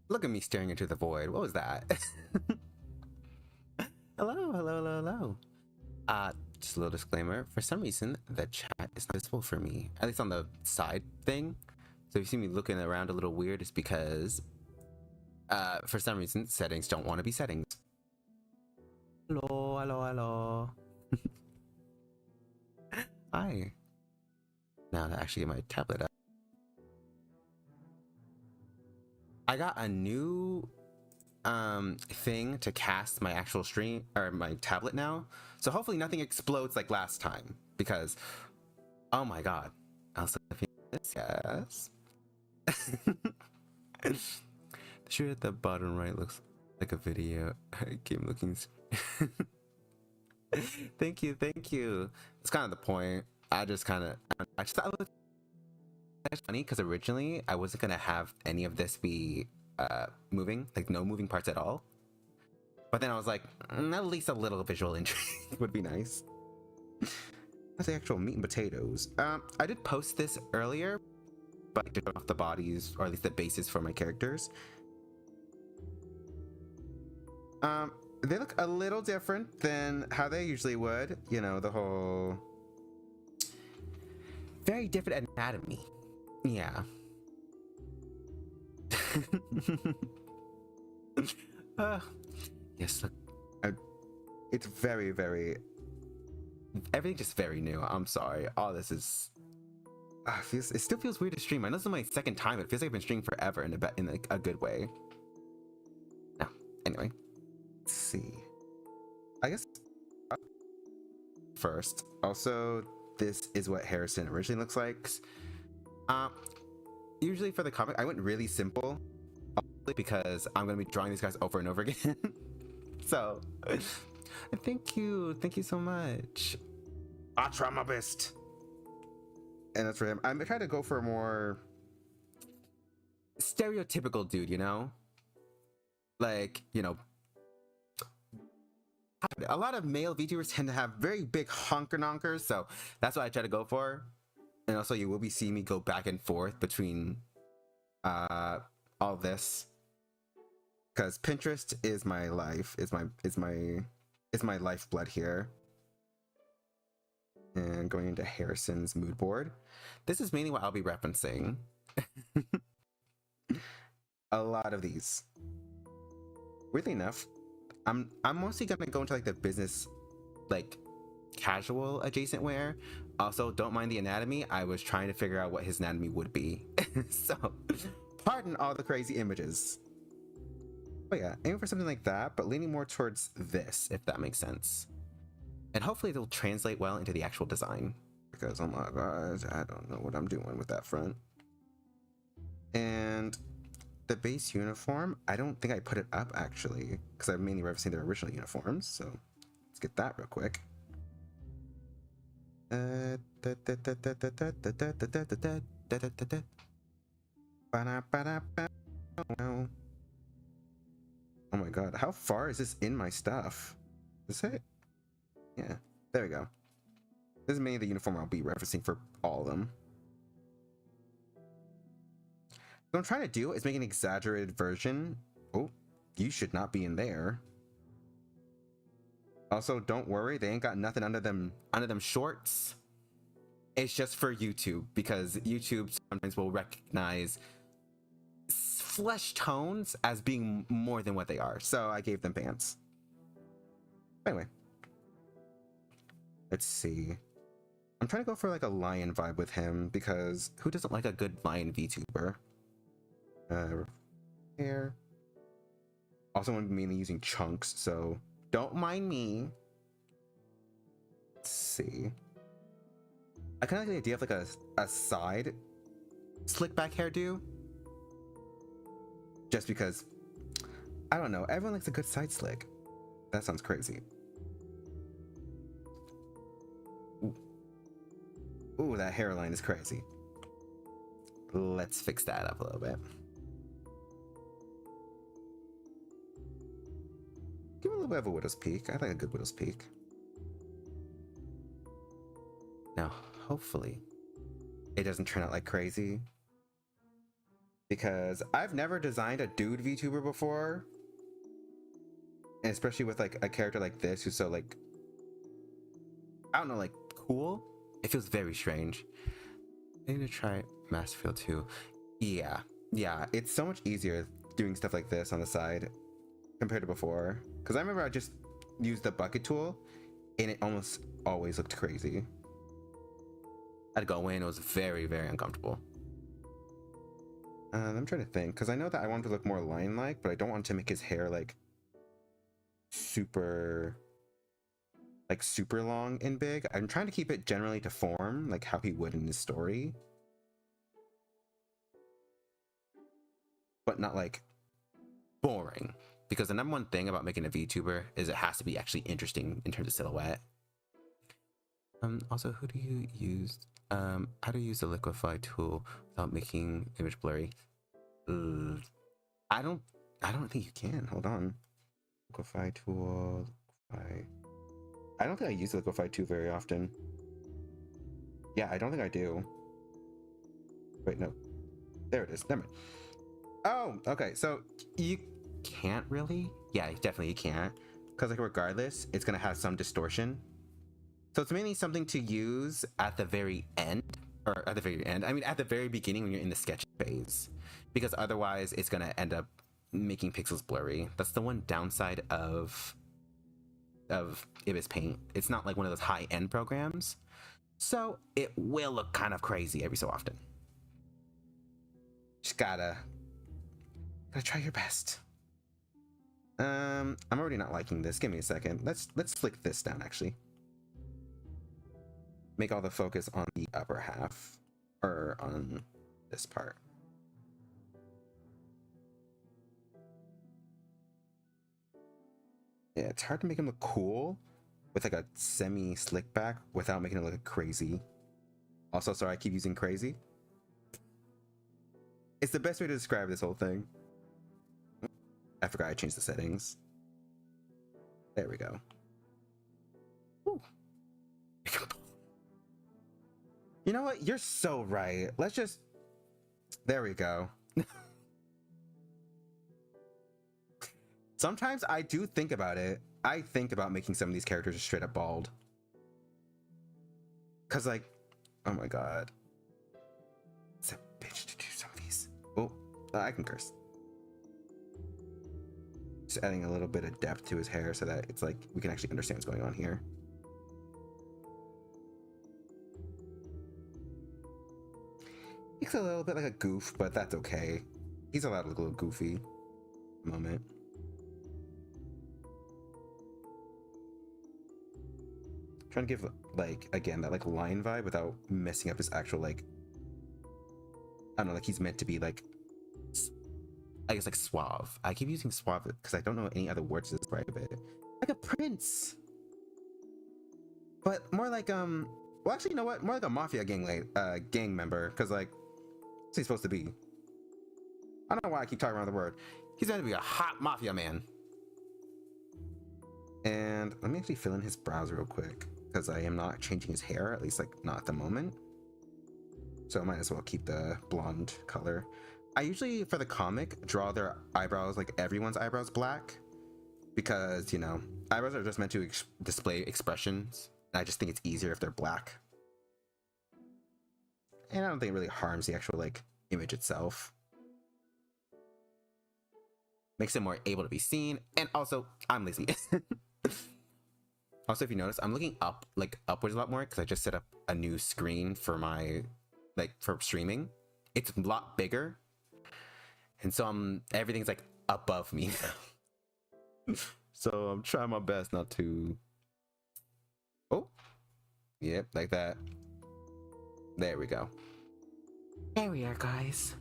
Look at me staring into the void. What was that? Hello, hello, hello, hello. Just a little disclaimer. For some reason, the chat is not visible for me, at least on the side thing. So if you see me looking around a little weird, it's because, for some reason, settings don't want to be settings. Hello, hello, hello. Hi. Now to actually get my tablet up. I got a new thing to cast my actual stream or my tablet now, so hopefully nothing explodes like last time, because oh my god. Also, yes. The shirt at the bottom right looks like a video game looking. Thank you, thank you. It's kind of the point. I just thought it was funny because originally I wasn't gonna have any of this be moving, like no moving parts at all. But then I was like, at least a little visual intrigue would be nice. That's the actual meat and potatoes. I did post this earlier, but I took off the bodies, or at least the bases for my characters. They look a little different than how they usually would. You know, the whole very different anatomy. Yeah. Yes, look, it's very, very, everything just very new. I'm sorry. All this is, it still feels weird to stream. I know this is my second time. It feels like I've been streaming forever in a good way. No, anyway, let's see. I guess first, also, this is what Harrison originally looks like. Usually for the comic, I went really simple because I'm going to be drawing these guys over and over again. So, thank you so much. I try my best. And that's for him. I'm trying to go for a more stereotypical dude, you know? Like, you know, a lot of male VTubers tend to have very big honker-nonkers, so that's what I try to go for. And also, you will be seeing me go back and forth between all this, because Pinterest is my life, is my lifeblood here. And going into Harrison's mood board, this is mainly what I'll be referencing. A lot of these. Weirdly enough, I'm mostly gonna go into like the business, like casual adjacent wear. Also, don't mind the anatomy. I was trying to figure out what his anatomy would be. So, pardon all the crazy images. But yeah, aiming for something like that, but leaning more towards this, if that makes sense. And hopefully it'll translate well into the actual design. Because, oh my god, I don't know what I'm doing with that front. And the base uniform, I don't think I put it up actually, because I'm mainly referencing their original uniforms. So, let's get that real quick. Oh my god, how far is this in my stuff? Is it? Yeah, there we go. This is mainly the uniform I'll be referencing for all of them. What I'm trying to do is make an exaggerated version. Oh, you should not be in there. Also, don't worry, they ain't got nothing under them shorts. It's just for YouTube, because YouTube sometimes will recognize flesh tones as being more than what they are. So I gave them pants. Anyway. Let's see. I'm trying to go for like a lion vibe with him, because who doesn't like a good lion VTuber? hair. Also, I'm mainly using chunks, so don't mind me. Let's see. I kind of like the idea of like a side slick back hairdo. Just because, I don't know, everyone likes a good side slick. That sounds crazy. Ooh, that hairline is crazy. Let's fix that up a little bit. Give it a little bit of a widow's peak. I like a good widow's peak. Now, hopefully, it doesn't turn out like crazy. Because I've never designed a dude VTuber before. And especially with like a character like this who's so like, I don't know, like cool. It feels very strange. I need to try Masterfield too. Yeah, it's so much easier doing stuff like this on the side compared to before. Because I remember I just used the bucket tool and it almost always looked crazy. I'd go in, it was very, very uncomfortable. I'm trying to think, because I know that I want him to look more lion-like, but I don't want to make his hair like super long and big. I'm trying to keep it generally to form, like how he would in his story, but not like boring. Because the number one thing about making a VTuber is it has to be actually interesting in terms of silhouette. Also, who do you use? How to use the liquify tool without making image blurry? I don't think you can. Hold on. Liquify tool. I don't think I use the liquify tool very often. Yeah, I don't think I do. Wait, no. There it is. Never mind. Oh, okay. So you can't really? Yeah, definitely you can't. Because like regardless, it's gonna have some distortion. So it's mainly something to use at the very end, or at the very end. I mean, at the very beginning when you're in the sketching phase, because otherwise it's gonna end up making pixels blurry. That's the one downside of Ibis Paint. It's not like one of those high-end programs, so it will look kind of crazy every so often. Just gotta try your best. I'm already not liking this. Give me a second. Let's slick this down actually. Make all the focus on the upper half, or on this part. Yeah, it's hard to make him look cool with like a semi-slick back without making it look crazy. Also, sorry, I keep using crazy. It's the best way to describe this whole thing. I forgot I changed the settings. There we go. Ooh. You know what? You're so right. Let's just... There we go. Sometimes I do think about it. I think about making some of these characters just straight up bald. Cause like, oh my god. It's a bitch to do some of these. Oh, I can curse. Just adding a little bit of depth to his hair so that it's like, we can actually understand what's going on here. Looks a little bit like a goof, but that's okay. He's allowed to look a little goofy at the moment. Trying to give like, again, that like line vibe without messing up his actual like, I don't know, like he's meant to be like, I guess like suave. I keep using suave because I don't know any other words to describe it. Like a prince, but more like well actually you know what, more like a mafia gang member, because like what's he supposed to be? I don't know why I keep talking around the word. He's going to be a hot mafia man. And let me actually fill in his brows real quick, because I am not changing his hair, at least like not at the moment. So I might as well keep the blonde color. I usually, for the comic, draw their eyebrows, like everyone's eyebrows, black. Because, you know, eyebrows are just meant to display expressions. And I just think it's easier if they're black. And I don't think it really harms the actual, like, image itself. Makes it more able to be seen. And also, I'm lazy. Also, if you notice, I'm looking up, like, upwards a lot more, because I just set up a new screen for my, like, for streaming. It's a lot bigger. and so everything's like above me. So I'm trying my best not to. Oh, yep, like that. There we go. There we are, guys.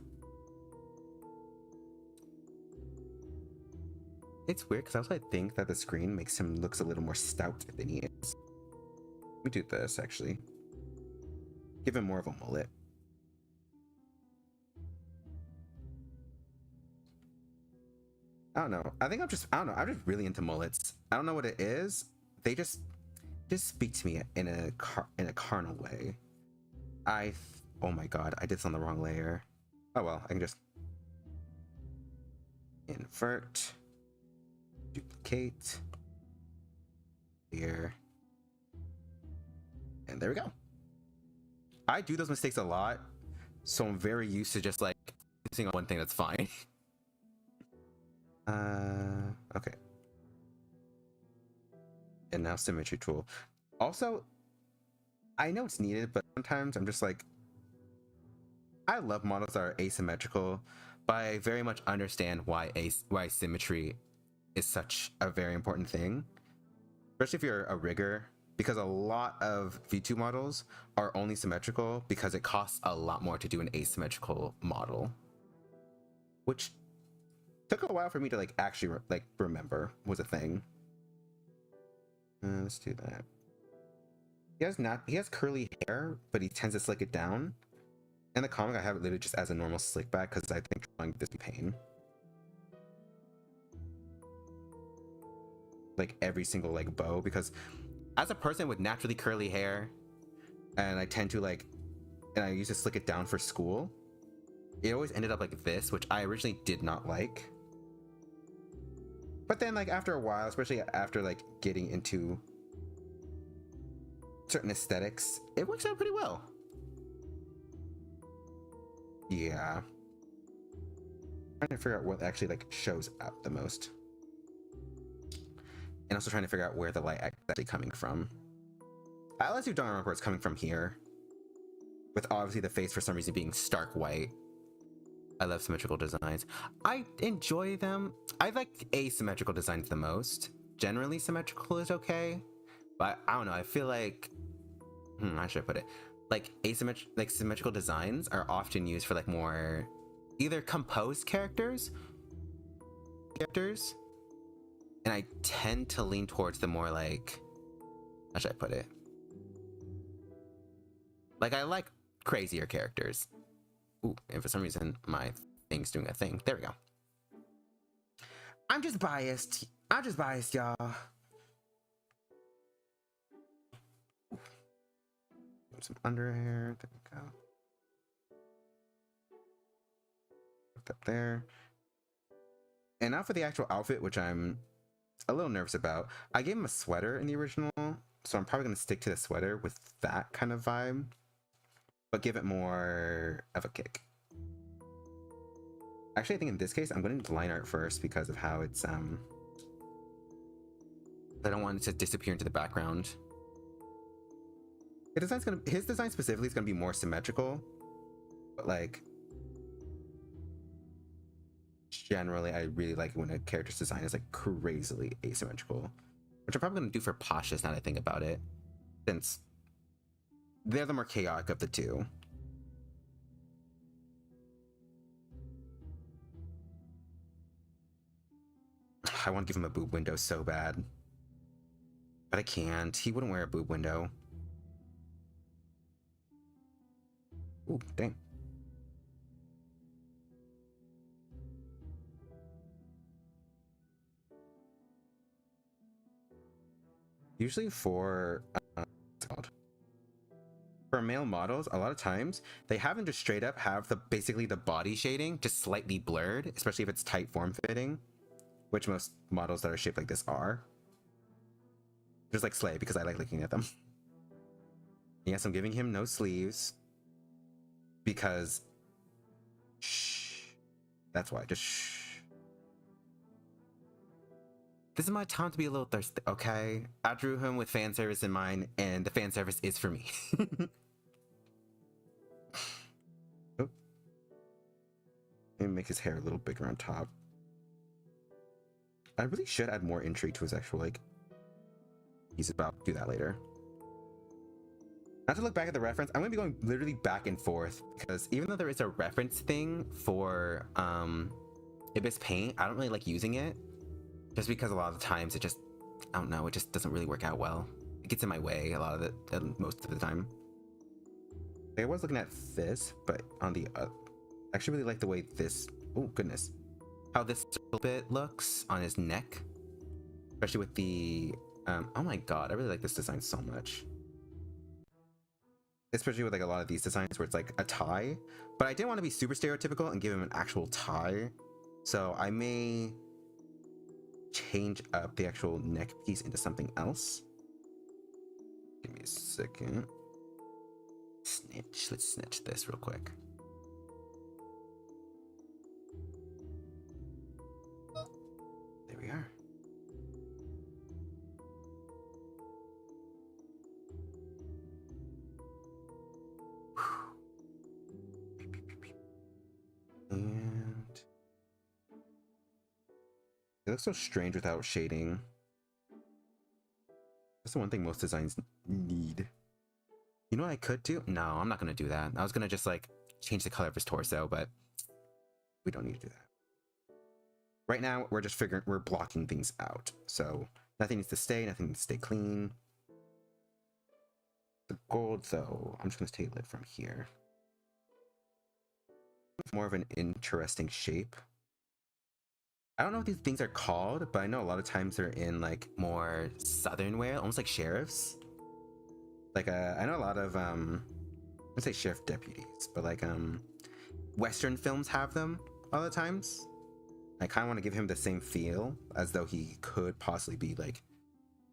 It's weird because I think that the screen makes him looks a little more stout than he is. Let me do this actually. Give him more of a mullet. I don't know. I don't know. I'm just really into mullets. I don't know what it is. They just speak to me in a carnal way. Oh my god, I did this on the wrong layer. Oh well, I can just invert, duplicate, here, and there we go. I do those mistakes a lot, so I'm very used to just like focusing on one thing that's fine. Okay. And now symmetry tool. Also, I know it's needed, but sometimes I'm just like, I love models that are asymmetrical, but I very much understand why symmetry is such a very important thing, especially if you're a rigger, because a lot of V2 models are only symmetrical because it costs a lot more to do an asymmetrical model, which took a while for me to like actually like remember was a thing. Let's do that. He has curly hair, but he tends to slick it down. In the comic, I have it literally just as a normal slick back because I think drawing this is pain. Like every single like bow, because as a person with naturally curly hair, and I tend to like, and I used to slick it down for school, it always ended up like this, which I originally did not like. But then like after a while, especially after like getting into certain aesthetics, it works out pretty well. Yeah. I'm trying to figure out what actually like shows up the most. And also trying to figure out where the light is actually coming from. I honestly don't remember where it's coming from here. With obviously the face for some reason being stark white. I love symmetrical designs. I enjoy them. I like asymmetrical designs the most. Generally symmetrical is okay. But I don't know, I feel like how should I put it? Like symmetrical designs are often used for like more either composed characters, and I tend to lean towards the more like, how should I put it? Like I like crazier characters. Ooh, and for some reason my thing's doing a thing. There we go. I'm just biased, y'all. Some under hair. There we go. Put that there. And now for the actual outfit, which I'm a little nervous about. I gave him a sweater in the original, so I'm probably going to stick to the sweater with that kind of vibe, but give it more of a kick. Actually, I think in this case, I'm going to do line art first because of how it's, I don't want it to disappear into the background. His design specifically is going to be more symmetrical, but like, generally, I really like it when a character's design is like crazily asymmetrical, which I'm probably going to do for Pasha's now that I think about it, since they're the more chaotic of the two. I want to give him a boob window so bad, but I can't. He wouldn't wear a boob window. Ooh, dang. Usually for what's it called? For male models, a lot of times they have them just straight up have basically the body shading just slightly blurred, especially if it's tight form fitting, which most models that are shaped like this are. Just like Slay, because I like looking at them. Yes, I'm giving him no sleeves because shh. That's why. Just shh. This is my time to be a little thirsty, okay? I drew him with fan service in mind, and the fan service is for me. Oh. and make his hair a little bigger on top. I really should add more intrigue to his actual, like, he's about to do that later. Not to look back at the reference, I'm going to be going literally back and forth because even though there is a reference thing for Ibis Paint, I don't really like using it just because a lot of the times it just, I don't know, it just doesn't really work out well. It gets in my way a lot of the most of the time. I was looking at this, but on the I actually really like the way this, oh goodness, how this little bit looks on his neck, especially with the oh my god, I really like this design so much, especially with like a lot of these designs where it's like a tie, but I didn't want to be super stereotypical and give him an actual tie, so I may change up the actual neck piece into something else. Give me a second. Snitch. Let's snitch this real quick. There we are. And it looks so strange without shading. That's the one thing most designs need. You know what I could do? No, I'm not going to do that. I was going to just like change the color of his torso, but we don't need to do that. Right now, we're just figuring, we're blocking things out. So nothing needs to stay, nothing needs to stay clean. The gold though, I'm just going to take it from here. More of an interesting shape. I don't know what these things are called, but I know a lot of times they're in like more southern wear, almost like sheriffs. Like I know a lot of let's say sheriff deputies, but like Western films have them all the times. I kind of want to give him the same feel as though he could possibly be like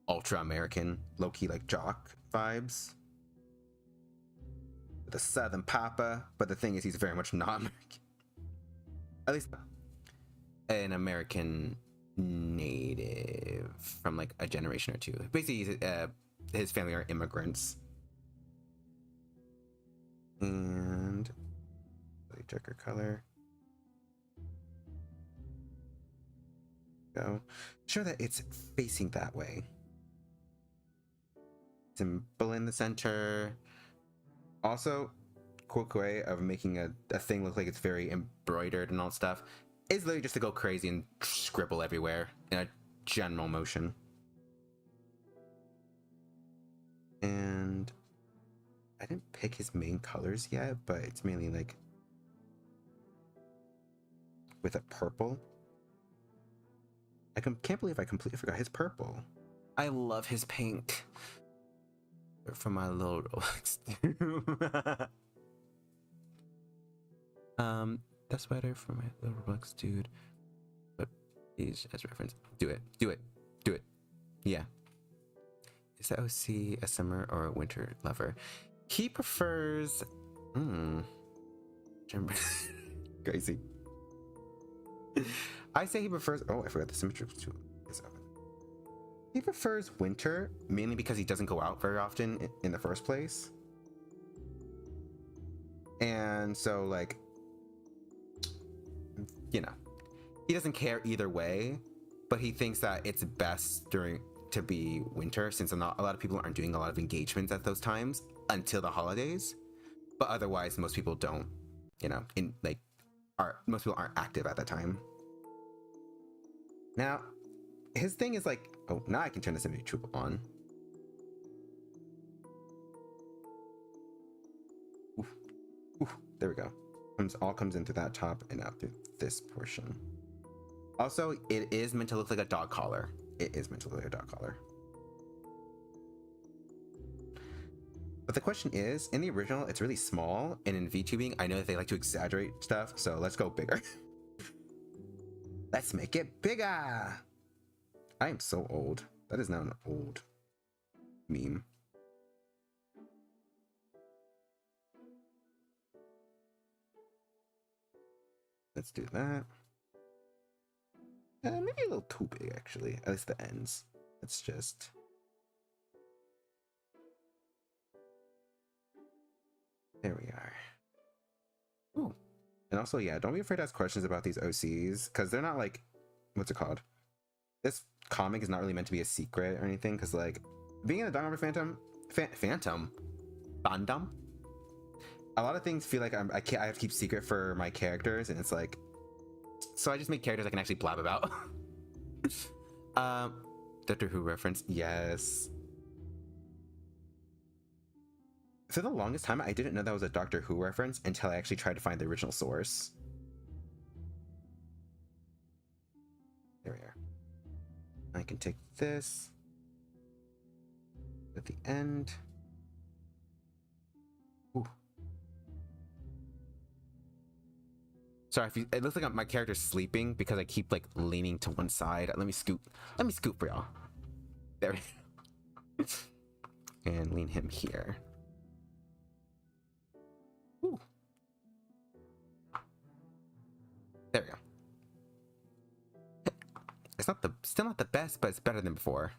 ultra American, low-key like jock vibes. The Southern Papa, but the thing is he's very much not American. At least an American native from like a generation or two. Basically, his family are immigrants. And checker color. Go. Sure that it's facing that way. Symbol in the center. Also, quick way of making a thing look like it's very embroidered and all that stuff is literally just to go crazy and scribble everywhere in a general motion. And I didn't pick his main colors yet, but it's mainly like with a purple. I can't believe I completely forgot his purple. I love his pink. For my little Roblox dude. That sweater for my little Roblox dude. But these as reference. Do it. Do it. Do it. Yeah. Is that OC a summer or a winter lover? He prefers. Crazy. I say he prefers. Oh, I forgot the symmetry too. He prefers winter, mainly because he doesn't go out very often in the first place. And so, like, you know, he doesn't care either way, but he thinks that it's best to be winter, since a lot of people aren't doing a lot of engagements at those times until the holidays. But otherwise, most people don't, you know, most people aren't active at that time. Now, his thing is like, oh, now I can turn this image on. Oof. Oof. There we go. All comes into that top and out through this portion. Also, it is meant to look like a dog collar. It is meant to look like a dog collar. But the question is, in the original, it's really small, and in VTubing, I know that they like to exaggerate stuff, so let's go bigger. Let's make it bigger! I am so old. That is now an old meme. Let's do that. Maybe a little too big, actually. At least the ends. Let's just... There we are. Ooh. And also, yeah, don't be afraid to ask questions about these OCs, because they're not like, what's it called? This comic is not really meant to be a secret or anything, because like being in a Dynamite fandom, a lot of things feel like I have to keep secret for my characters, and it's like, so I just make characters I can actually blab about. Doctor Who reference, yes. For the longest time, I didn't know that was a Doctor Who reference until I actually tried to find the original source. There we are. I can take this at the end. Ooh. Sorry, if it looks like my character's sleeping because I keep like leaning to one side. Let me scoot for y'all. There we go. And lean him here. Ooh. There we go. It's still not the best, but it's better than before.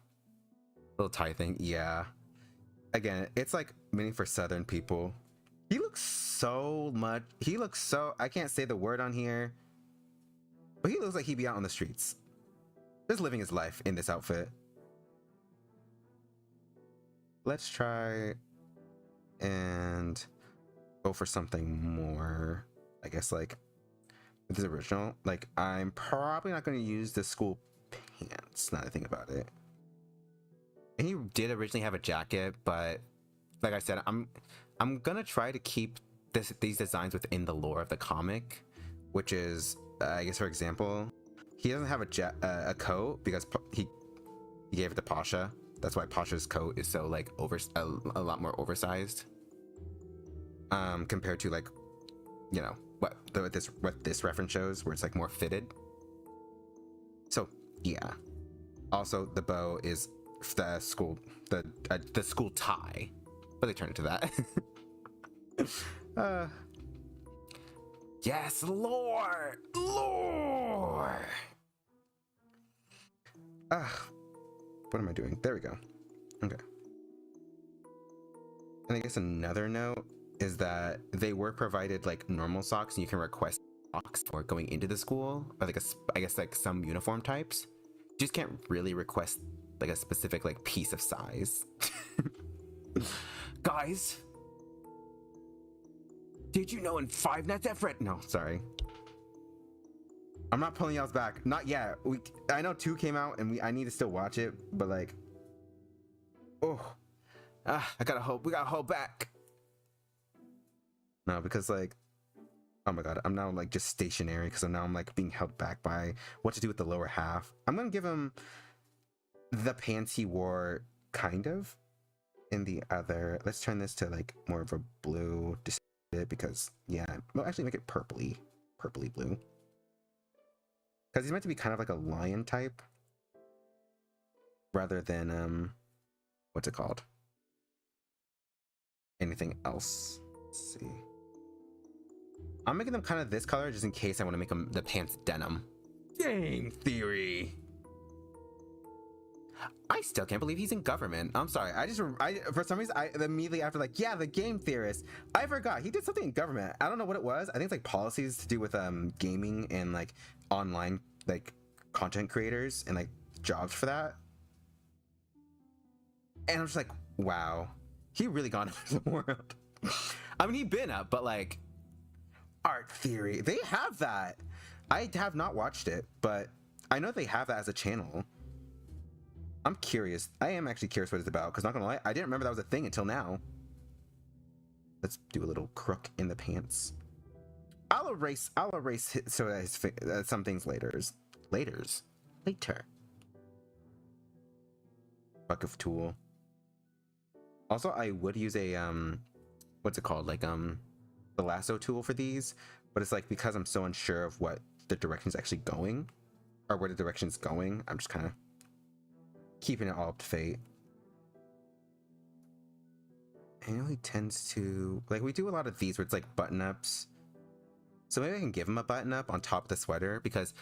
Little tie thing, yeah. Again, it's like meaning for Southern people. He looks so, I can't say the word on here, but he looks like he'd be out on the streets, just living his life in this outfit. Let's try and go for something more, I guess, like with his original. Like, I'm probably not going to use the school pants, now that I think about it. And he did originally have a jacket, but like I said, I'm gonna try to keep these designs within the lore of the comic, which is, I guess, for example, he doesn't have a coat because he gave it to Pasha. That's why Pasha's coat is so like a lot more oversized, compared to, like, you know, what this reference shows, where it's like more fitted. So yeah. Also, the bow is the school tie, but they turned it to that. Yes, lore. What am I doing? There we go. Okay. And I guess another note is that they were provided like normal socks, and you can request socks for going into the school, or like I guess like some uniform types. You just can't really request like a specific like piece of size. Guys, did you know in Five Nights at Fred? No, sorry. I'm not pulling y'all's back. Not yet. I know 2 came out, and I need to still watch it, but like, I gotta hold. We gotta hold back. No, because like, oh my god, I'm now like just stationary because I'm like being held back by what to do with the lower half. I'm gonna give him the pants he wore, kind of, in the other. Let's turn this to like more of a blue, because yeah, well, actually make it purpley blue, because he's meant to be kind of like a lion type rather than what's it called, anything else. Let's see, I'm making them kind of this color just in case I want to make them the pants denim. Game theory. I still can't believe he's in government. I'm sorry. For some reason, immediately after, like, yeah, the game theorist, I forgot he did something in government. I don't know what it was. I think it's like policies to do with gaming and like online like content creators and like jobs for that. And I'm just like, wow, he really gone into the world. I mean, he'd been up, but like art theory, they have that. I have not watched it, but I know they have that as a channel. I'm curious. I am actually curious what it's about, because not gonna lie, I didn't remember that was a thing until now. Let's do a little crook in the pants. I'll erase so that some things later. Buck of tool. Also, I would use a what's it called, like the lasso tool for these, but it's like, because I'm so unsure of what the direction's actually going, or where the direction's going, I'm just kind of keeping it all up to fate. I know he tends to, like, we do a lot of these where it's like button ups, so maybe I can give him a button up on top of the sweater, because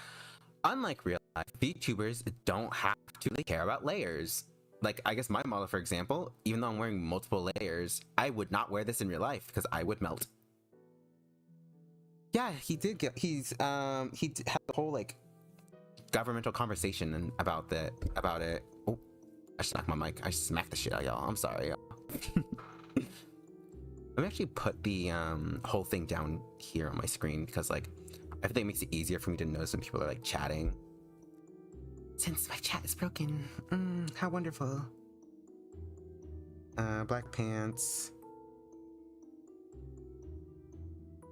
unlike real life, VTubers don't have to really care about layers. Like, I guess my model, for example, even though I'm wearing multiple layers, I would not wear this in real life because I would melt. Yeah, he did get. Had the whole like governmental conversation and about it. Oh, I just knocked my mic. I smacked the shit out of y'all. I'm sorry, y'all. Let me actually put the whole thing down here on my screen because like I think it makes it easier for me to notice when people are like chatting. Since my chat is broken. How wonderful. Black pants.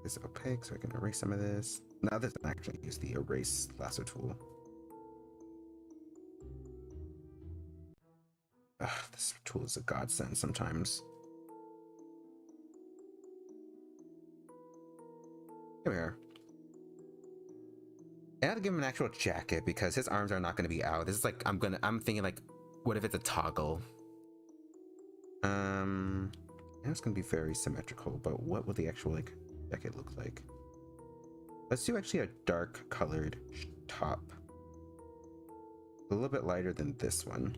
Is opaque, so I can erase some of this. Now this can actually use the erase lasso tool. Ugh, this tool is a godsend sometimes. Here we are. I had to give him an actual jacket because his arms are not going to be out. This is like I'm thinking like, what if it's a toggle? It's gonna be very symmetrical, but what would the actual like jacket look like? Let's do actually a dark colored top, a little bit lighter than this one.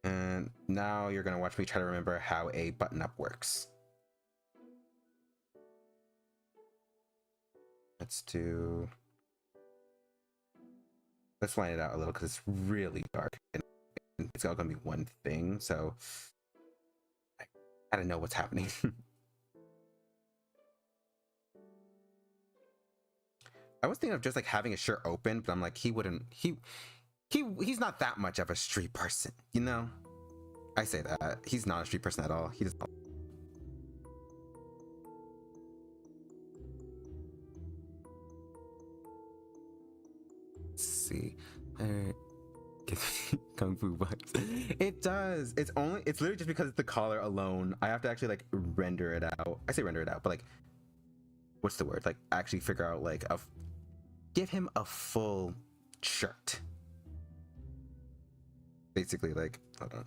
And now you're gonna watch me try to remember how a button up works. Let's line it out a little because it's really dark and it's all gonna be one thing, so I gotta know what's happening. I was thinking of just like having a shirt open, but I'm like, he's not that much of a street person, you know? I say that. He's not a street person at all. He doesn't. Let's see. Kung Fu vibes. It does. It's literally just because it's the collar alone. I have to actually like render it out. I say render it out, but like, what's the word? Like actually figure out like give him a full shirt. Basically, like, hold on.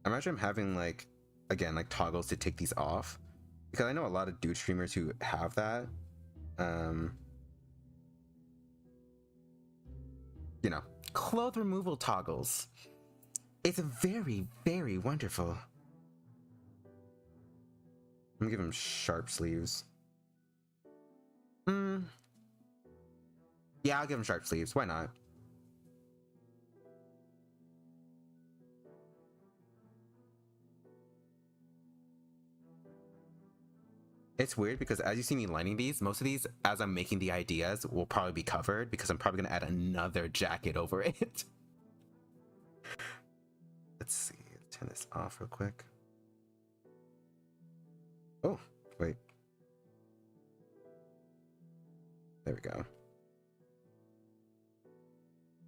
Imagine him having like, again, like toggles to take these off. Because I know a lot of dude streamers who have that. You know, clothes removal toggles. It's very, very wonderful. I'm gonna give him sharp sleeves. Yeah, I'll give him sharp sleeves. Why not? It's weird because as you see me lining these, most of these, as I'm making the ideas, will probably be covered because I'm probably gonna add another jacket over it. Let's see, turn this off real quick. Oh, wait. There we go.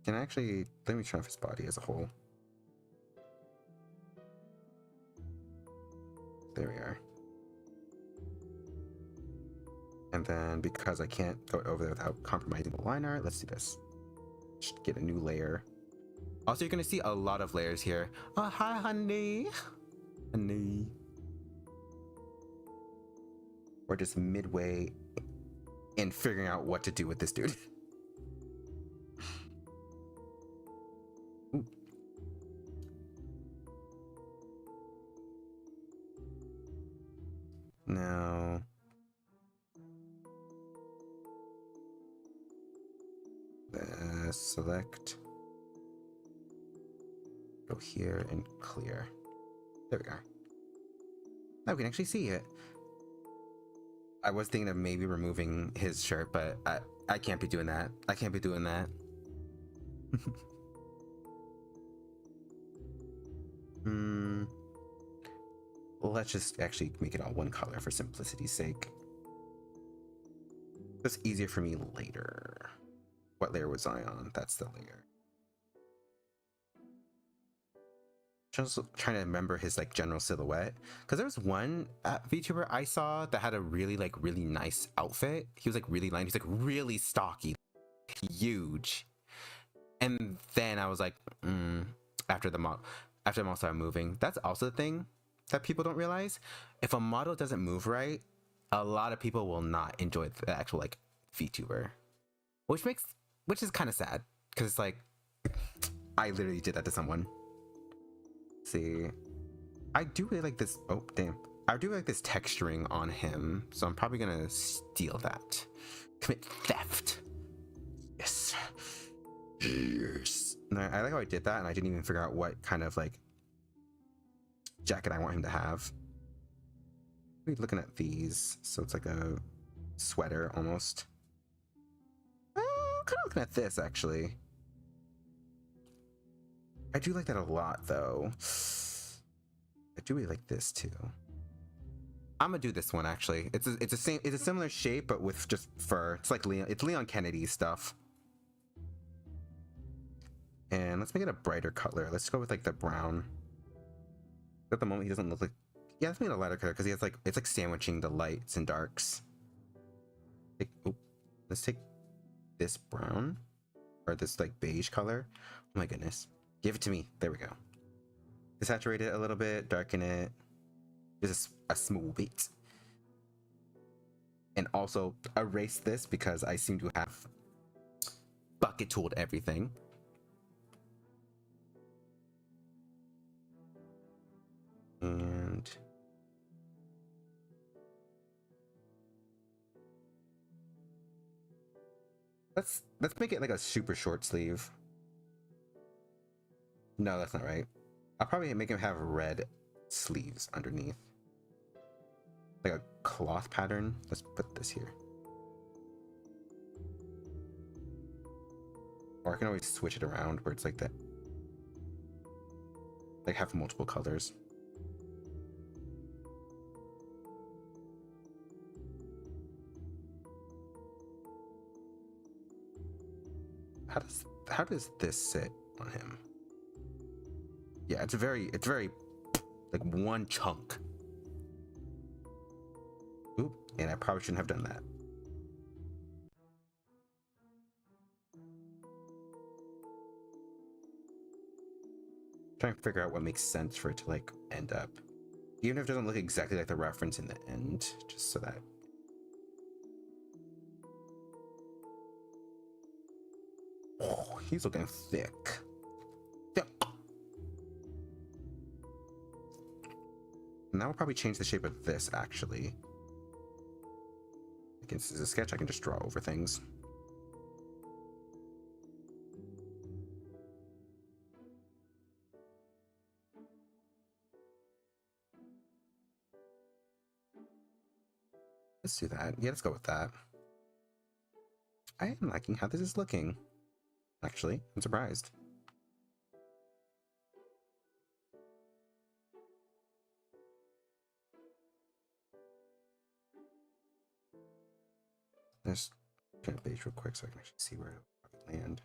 Can I actually, let me turn off his body as a whole. There we are. And then because I can't go over there without compromising the line art, let's do this. Just get a new layer. Also, you're gonna see a lot of layers here. Oh, hi, honey. Honey. We're just midway in figuring out what to do with this dude. Ooh. Now, select, go here and clear. There we go. Now we can actually see it. I was thinking of maybe removing his shirt, but I can't be doing that. I can't be doing that. Let's just actually make it all one color for simplicity's sake. It's easier for me later. What layer was I on? That's the layer. Just trying to remember his like general silhouette, because there was one VTuber I saw that had a really nice outfit. He was like really light. He's like really stocky, huge. And then I was like, after the model started moving. That's also the thing that people don't realize. If a model doesn't move right, a lot of people will not enjoy the actual like VTuber. which is kind of sad because it's like I literally did that to someone. Let's see, I do really like this. Oh damn, I do like this texturing on him, so I'm probably gonna steal that. Commit theft. Yes. Yes. No, I like how I did that, and I didn't even figure out what kind of like jacket I want him to have. We're looking at these, so it's like a sweater almost. I'm kind of looking at this actually. I do like that a lot though. I do really like this too. I'm gonna do this one actually. It's a similar shape but with just fur. It's like Leon Kennedy stuff. And let's make it a brighter color. Let's go with like the brown. At the moment he doesn't look like, yeah, let's make it a lighter color because he has like, it's like sandwiching the lights and darks. Like, oh, let's take this brown or this like beige color. Oh my goodness. Give it to me. There we go. Desaturate it a little bit, darken it. Just a small bit. And also erase this because I seem to have bucket tooled everything. And let's make it like a super short sleeve. No, that's not right. I'll probably make him have red sleeves underneath. Like a cloth pattern. Let's put this here. Or I can always switch it around where it's like that. Like have multiple colors. How does this sit on him? Yeah, it's very like one chunk. Oop, and I probably shouldn't have done that. Trying to figure out what makes sense for it to like end up. Even if it doesn't look exactly like the reference in the end, just so that. Oh, he's looking thick. Now we'll probably change the shape of this actually. This is a sketch, I can just draw over things. Let's do that. Yeah, let's go with that. I am liking how this is looking. Actually, I'm surprised. Let's turn the page real quick so I can actually see where it'll land.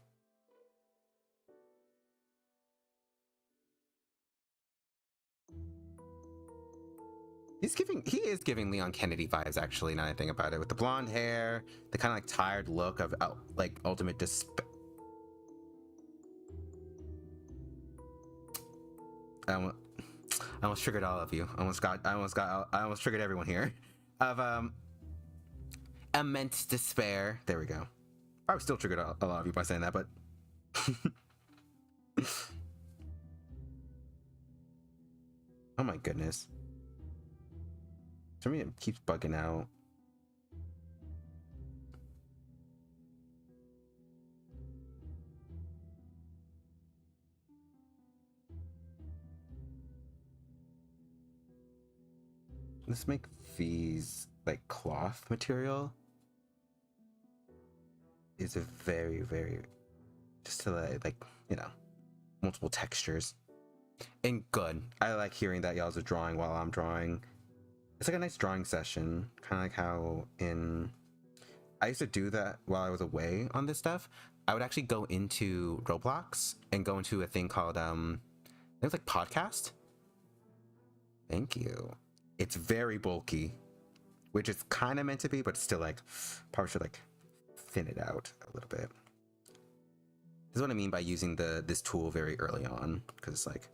He is giving Leon Kennedy vibes actually, now that I think about it, with the blonde hair, the kind of like tired look of like ultimate despair. I almost triggered all of you. I almost triggered everyone here. Of immense despair. There we go. Probably still triggered a lot of you by saying that, but oh my goodness. To me, it keeps bugging out. Let's make these like cloth material. Is a very just to like, you know, multiple textures. And good. I like hearing that y'all's are drawing while I'm drawing. It's like a nice drawing session, kind of like how I used to do that while I was away on this stuff. I would actually go into Roblox and go into a thing called it was like podcast. Thank you. It's very bulky, which it's kind of meant to be, but still like probably should like thin it out a little bit. This is what I mean by using this tool very early on, because it's like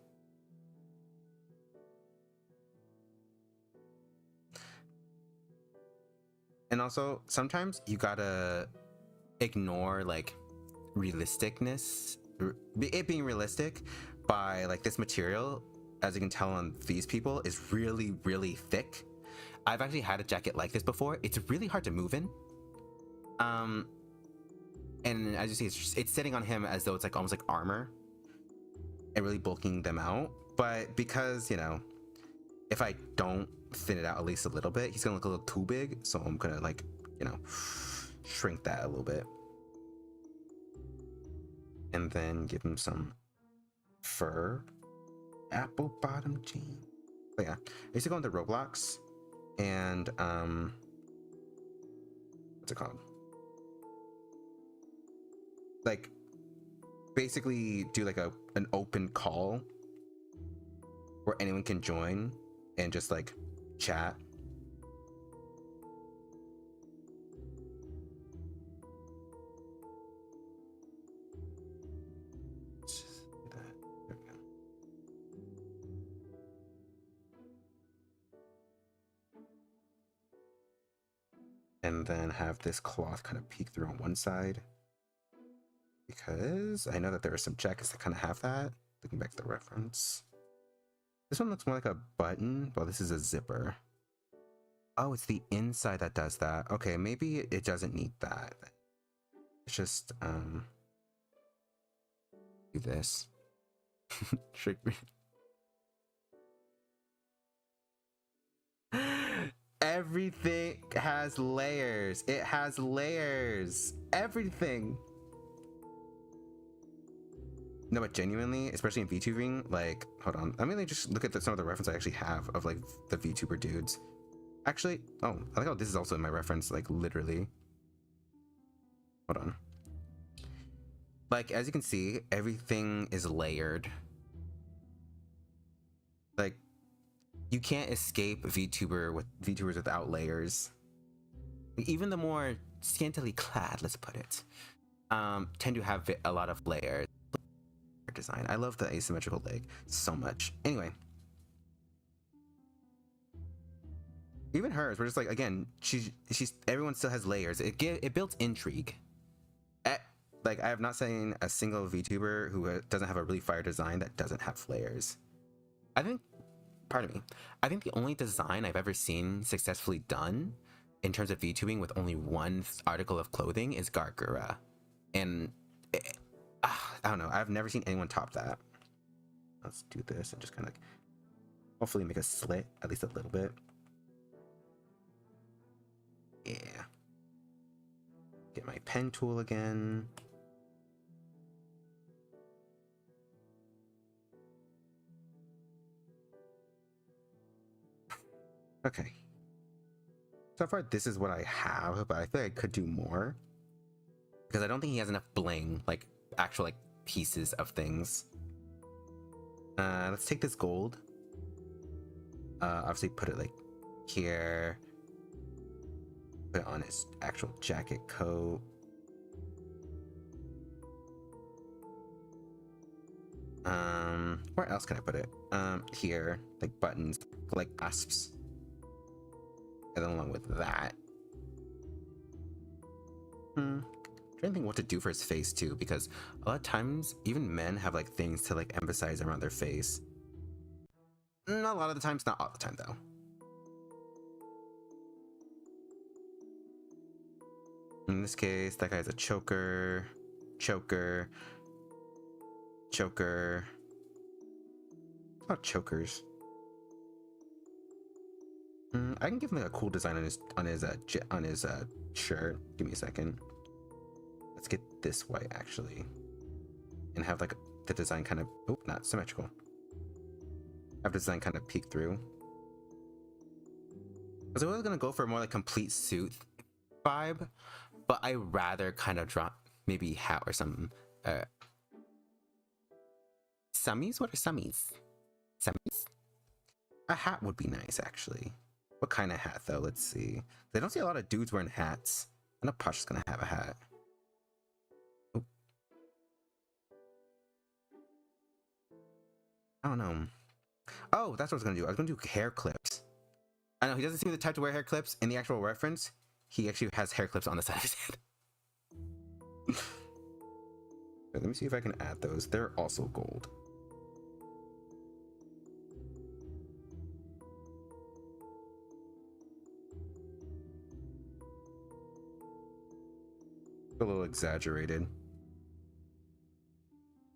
and also sometimes you gotta ignore like realisticness, it being realistic by like this material, as you can tell on these people, is really, really thick. I've actually had a jacket like this before. It's really hard to move in. And as you see, it's sitting on him as though it's like almost like armor and really bulking them out. But because, you know, if I don't thin it out at least a little bit, he's gonna look a little too big. So I'm gonna like, you know, shrink that a little bit. And then give him some fur. Apple bottom jeans. But yeah, I used to go into Roblox and what's it called? Like basically do like an open call where anyone can join and just like chat. And then have this cloth kind of peek through on one side, because I know that there are some jackets that kind of have that. Looking back at the reference, this one looks more like a button. Well, this is a zipper. Oh, it's the inside that does that. Okay, maybe it doesn't need that. It's just do this. Trick me. Everything has layers. It has layers. Everything. No, but genuinely, especially in VTubing, like, hold on. Let me just look at some of the reference I actually have of like the VTuber dudes. Actually, oh, I like how this is also in my reference, like literally. Hold on. Like, as you can see, everything is layered. Like, you can't escape VTubers without layers. Even the more scantily clad, let's put it, tend to have a lot of layers. Design. I love the asymmetrical leg so much. Anyway, even hers, we're just like, again, she's everyone still has layers. It builds intrigue. Like, I have not seen a single VTuber who doesn't have a really fire design that doesn't have layers. I think, pardon me, I think the only design I've ever seen successfully done in terms of VTubing with only one article of clothing is Gargura. And I don't know, I've never seen anyone top that. Let's do this and just kind of hopefully make a slit, at least a little bit. Yeah. Get my pen tool again. Okay. So far, this is what I have, but I feel like I could do more. Because I don't think he has enough bling, like actual like pieces of things. Let's take this gold. Obviously put it like here. Put it on his actual jacket coat. Where else can I put it? Here, like buttons, like clasps. And then along with that. Trying to think what to do for his face too, because a lot of times even men have like things to like emphasize around their face. Not a lot of the times, not all the time though. In this case, that guy's a choker, choker, choker. A lot of chokers. I can give him like a cool design on his shirt. Give me a second. Let's get this white actually, and have like the design kind of not symmetrical. Have the design kind of peek through. I was always gonna go for a more like complete suit vibe, but I rather kind of drop maybe hat or some summies. What are summies? Summies? A hat would be nice actually. What kind of hat though? Let's see. I don't see a lot of dudes wearing hats. I know Posh is gonna have a hat. Oop. I don't know. Oh, that's what I was gonna do. I was gonna do hair clips. I know he doesn't seem the type to wear hair clips in the actual reference. He actually has hair clips on the side of his head. Let me see if I can add those. They're also gold. A little exaggerated.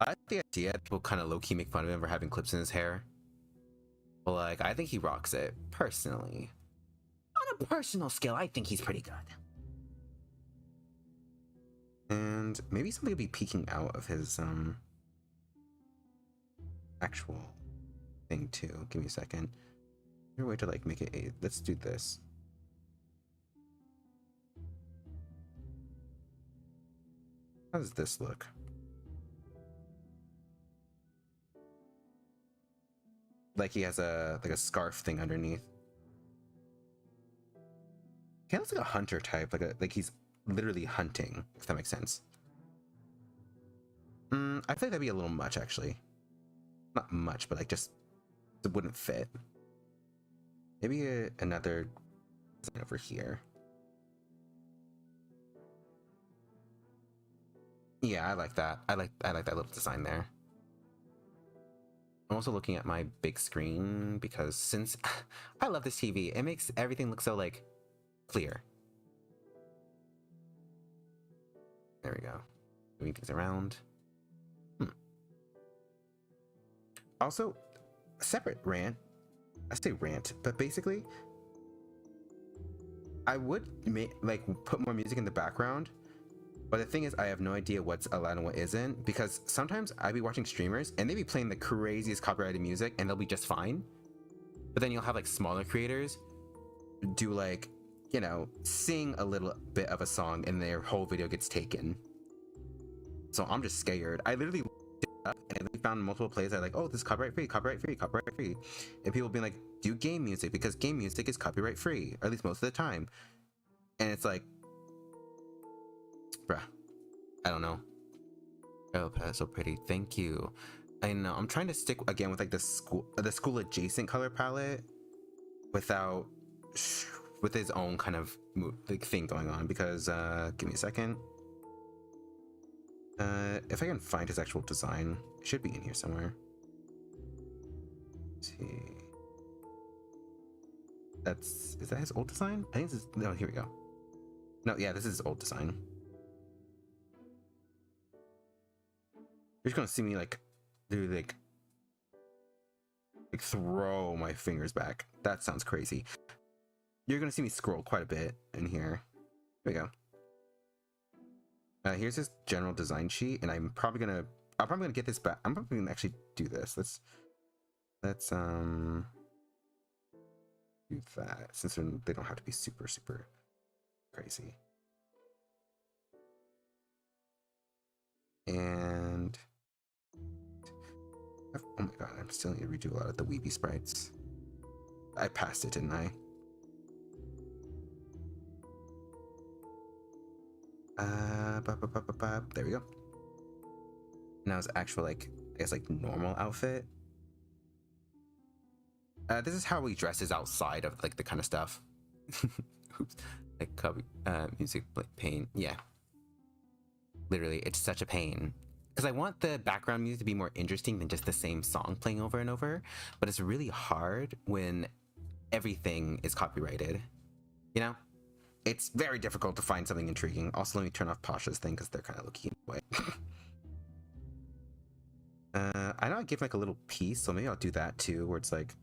I like the idea that people kind of low-key make fun of him for having clips in his hair. But like, I think he rocks it, personally. On a personal scale, I think he's pretty good. And maybe something will be peeking out of his actual thing too. Give me a second. Is there a way to like make it a... Let's do this. How does this look? Like he has a scarf thing underneath. He looks like a hunter type, like he's literally hunting, if that makes sense. I feel like that'd be a little much, actually. Not much, but like just it wouldn't fit. Maybe another design over here. Yeah, I like that. I like that little design there. I'm also looking at my big screen because since I love this TV, it makes everything look so like clear. There we go. Moving things around. Also, separate rant. I say rant, but basically, I would put more music in the background. But the thing is, I have no idea what's allowed and what isn't, because sometimes I be watching streamers and they be playing the craziest copyrighted music and they'll be just fine. But then you'll have like smaller creators do like, you know, sing a little bit of a song and their whole video gets taken. So I'm just scared. I literally did up and we found multiple plays that are like, oh, this is copyright free, copyright free, copyright free. And people being like, do game music because game music is copyright free, or at least most of the time. And it's like, bruh, I don't know. Oh, that's so pretty. Thank you. I know. I'm trying to stick again with like the school adjacent color palette without with his own kind of like thing going on, because give me a second. If I can find his actual design, it should be in here somewhere. Let's see. Is that his old design? I think this is, no, here we go. No, yeah, this is his old design. You're just gonna see me like do like throw my fingers back. That sounds crazy. You're gonna see me scroll quite a bit in here. Here we go. Here's his general design sheet, and I'm probably gonna get this back. I'm probably gonna actually do this. Let's do that, since they don't have to be super crazy. And oh my god, I'm still need to redo a lot of the weeby sprites. I passed it, didn't I? There we go. Now his actual, like, I guess like normal outfit. This is how he dresses outside of like the kind of stuff. Oops. Like music pain. Yeah. Literally, it's such a pain. Because I want the background music to be more interesting than just the same song playing over and over. But it's really hard when everything is copyrighted. You know? It's very difficult to find something intriguing. Also, let me turn off Pasha's thing because they're kind of looking away. I know I give like a little piece, so maybe I'll do that too, where it's like,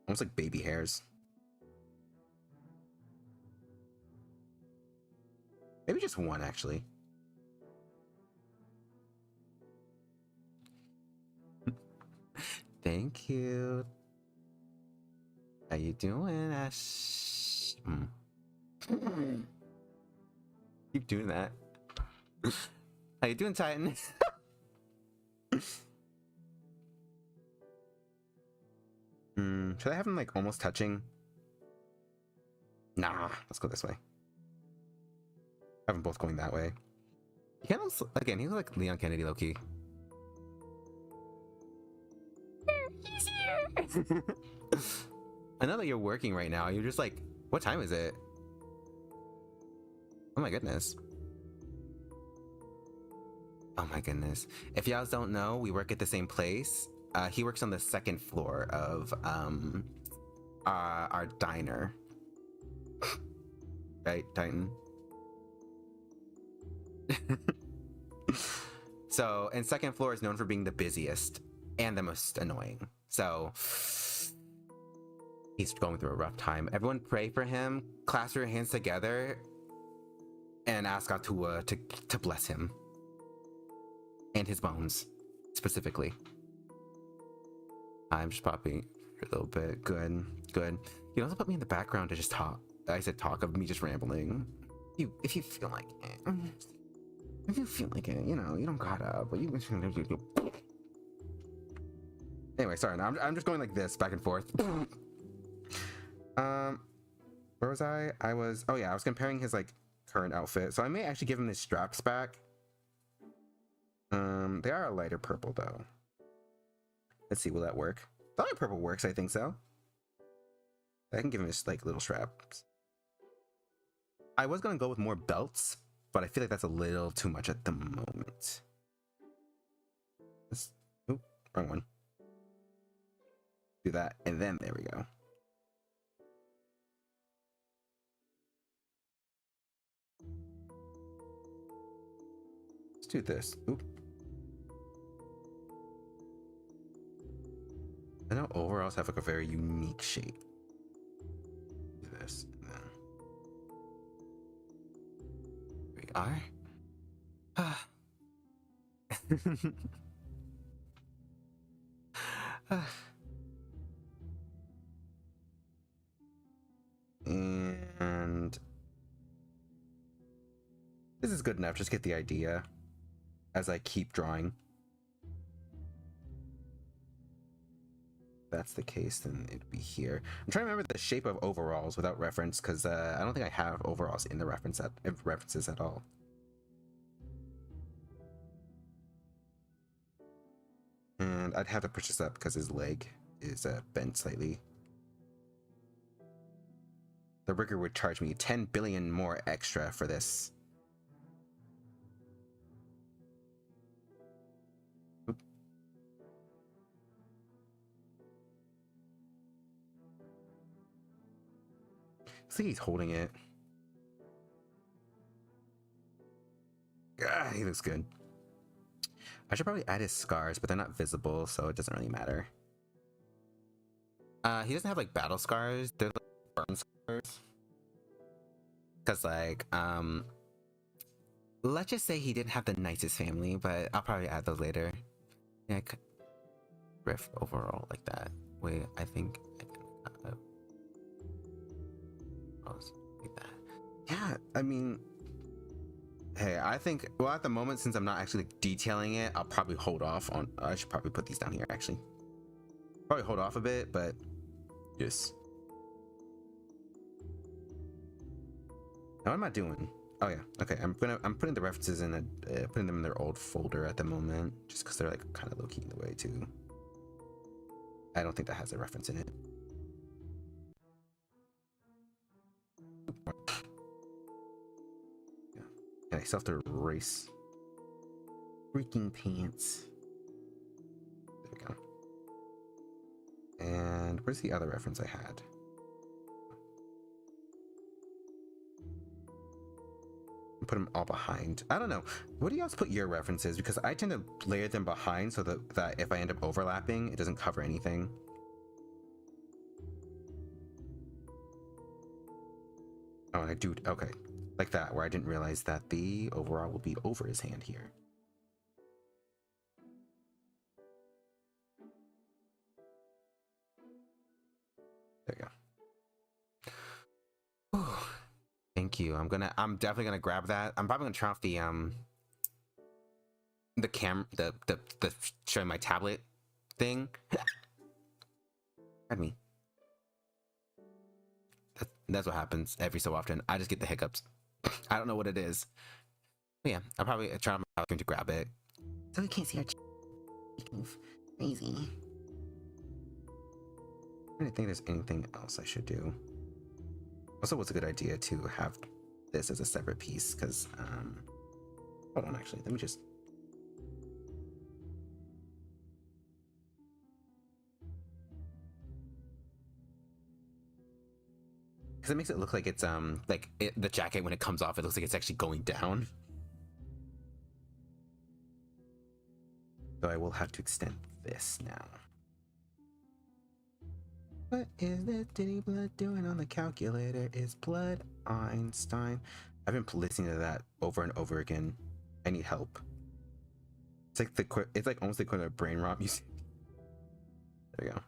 almost like baby hairs. Maybe just one, actually. Thank you. How you doing, Ash? Keep doing that. How you doing, Titan? Should I have him like almost touching? Nah, let's go this way. Have them both going that way. He kind of, again, he looks like Leon Kennedy low-key. He's here! I know that you're working right now. You're just like, what time is it? Oh my goodness. Oh my goodness. If y'all don't know, we work at the same place. He works on the second floor of our diner. Right, Titan? So, and second floor is known for being the busiest and the most annoying. So, he's going through a rough time. Everyone pray for him, clasp your hands together, and ask God to bless him. And his bones, specifically. I'm just popping for a little bit. Good, good. You can also put me in the background to just talk. I said talk of me just rambling. If you feel like it. If you feel like it, you know, you don't gotta, but you can. Anyway, sorry, no, I'm just going like this, back and forth. Where was I? I was comparing his like current outfit. So I may actually give him his straps back. They are a lighter purple though. Let's see, will that work? The light purple works, I think so. I can give him his like little straps. I was gonna go with more belts, but I feel like that's a little too much at the moment. Oop, wrong one. Do that, and then there we go. Let's do this. Oop. I know overalls have like a very unique shape. Do this, and then here we are. And this is good enough. Just get the idea as I keep drawing. If that's the case, then it'd be here. I'm trying to remember the shape of overalls without reference, because I don't think I have overalls in the references at all. And I'd have to push this up because his leg is bent slightly. The rigger would charge me 10 billion more extra for this. Oop. See, he's holding it. God, he looks good. I should probably add his scars, but they're not visible, so it doesn't really matter. He doesn't have like battle scars. They're like burn scars. Cause like, let's just say he didn't have the nicest family, but I'll probably add those later. Yeah, riff overall like that. Wait, I think I can like that. Yeah, I mean, hey, I think, well, at the moment, since I'm not actually like, detailing it, I'll probably hold off on, I should probably put these down here actually. Probably hold off a bit, but yes. Now what am I doing? Oh yeah, okay. I'm putting the references in putting them in their old folder at the moment, just because they're like kind of low key in the way too. I don't think that has a reference in it. Yeah, and I still have to erase freaking pants. There we go. And where's the other reference I had? Put them all behind. I don't know. What do you guys put your references? Because I tend to layer them behind so that if I end up overlapping, it doesn't cover anything. Oh, and I do. Okay. Like that, where I didn't realize that the overall will be over his hand here. There you go. Whew. Thank you. I'm definitely gonna grab that. I'm probably gonna turn off the showing my tablet thing. At me. That's what happens every so often. I just get the hiccups. I don't know what it is. But yeah, I'll probably try my screen to grab it. So we can't see our crazy. I don't think there's anything else I should do. Also, what's a good idea to have this as a separate piece? Because, hold on, actually, let me just. Because it makes it look like it's the jacket, when it comes off, it looks like it's actually going down. So I will have to extend this now. What is this Diddy Blood doing on the calculator? Is blood Einstein? I've been listening to that over and over again. I need help. It's like almost like a brain rot music. There we go.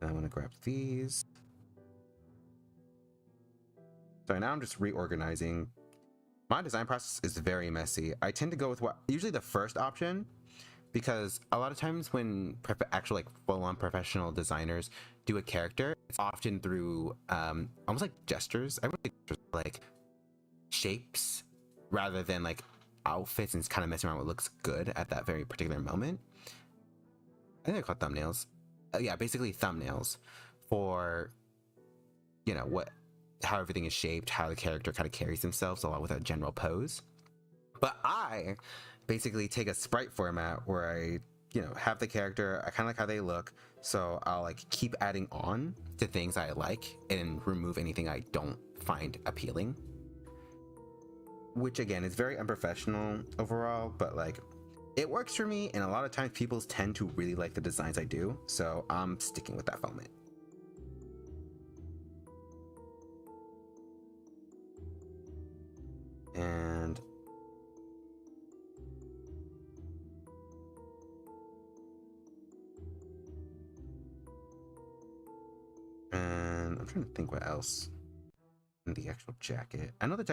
I want to grab these. So now I'm just reorganizing. My design process is very messy. I tend to go with usually the first option, because a lot of times when actual like full-on professional designers do a character, it's often through almost like gestures. I really like shapes rather than like outfits, and it's kind of messing around with what looks good at that very particular moment. I think they're called thumbnails. Yeah, basically thumbnails for, you know, how everything is shaped, how the character kind of carries themselves along with a general pose. But I basically take a sprite format where I, you know, have the character, I kind of like how they look, so I'll like keep adding on to things I like and remove anything I don't find appealing. Which again is very unprofessional overall, but like it works for me, and a lot of times people tend to really like the designs I do, so I'm sticking with that format. And I'm trying to think what else in the actual jacket. I know the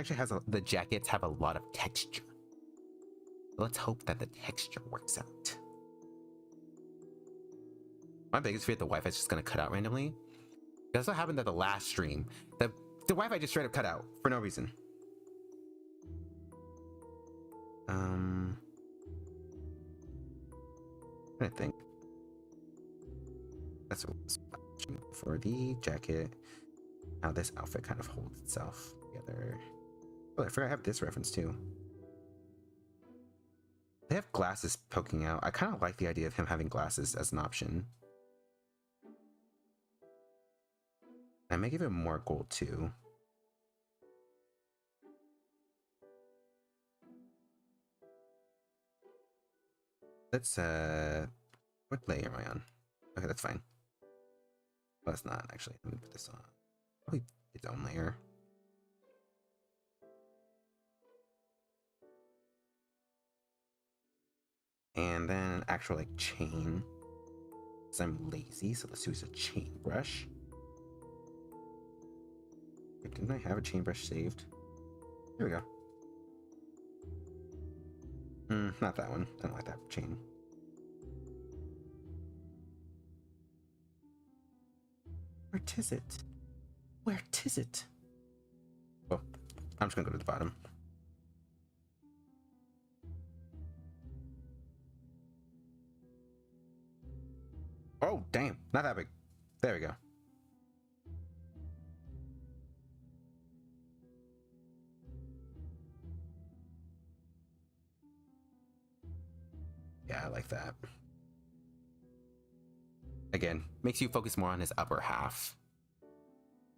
jackets have a lot of texture. Let's hope that the texture works out. My biggest fear, the Wi-Fi is just gonna cut out randomly. That's what happened at the last stream. The Wi-Fi just straight up cut out for no reason. I think that's what was for the jacket. How this outfit kind of holds itself together. Oh, I forgot I have this reference too. They have glasses poking out. I kind of like the idea of him having glasses as an option. I may give him more gold too. Let's what layer am I on? Okay, that's fine. Well, that's not actually. Let me put this on. Probably its own layer. And then an actual like chain. Because I'm lazy, so let's use a chain brush. Wait, didn't I have a chain brush saved? Here we go. Not that one. I don't like that chain. Where 'tis it? Where 'tis it? Oh, I'm just gonna go to the bottom. Oh, damn. Not that big. There we go. Yeah, I like that. Again, makes you focus more on his upper half.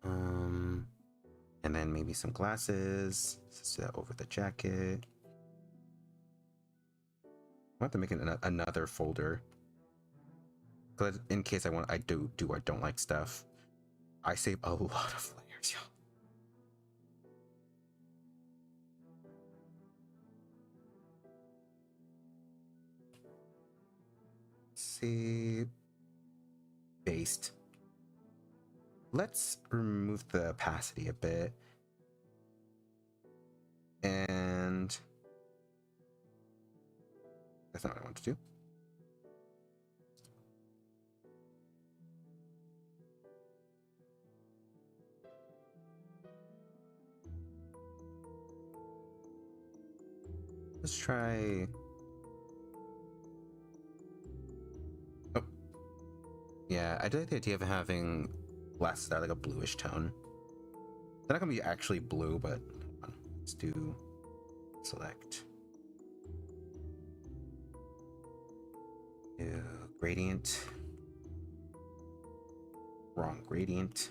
And then maybe some glasses. Let's do that over the jacket. I have to make another folder. Because in case I do or don't like stuff. I save a lot of layers, y'all. See, based. Let's remove the opacity a bit. And that's not what I want to do. Let's try. Oh, Yeah, I do like the idea of having glasses that are like a bluish tone. They're not gonna be actually blue, but hold on. Let's do select. Gradient. Wrong gradient.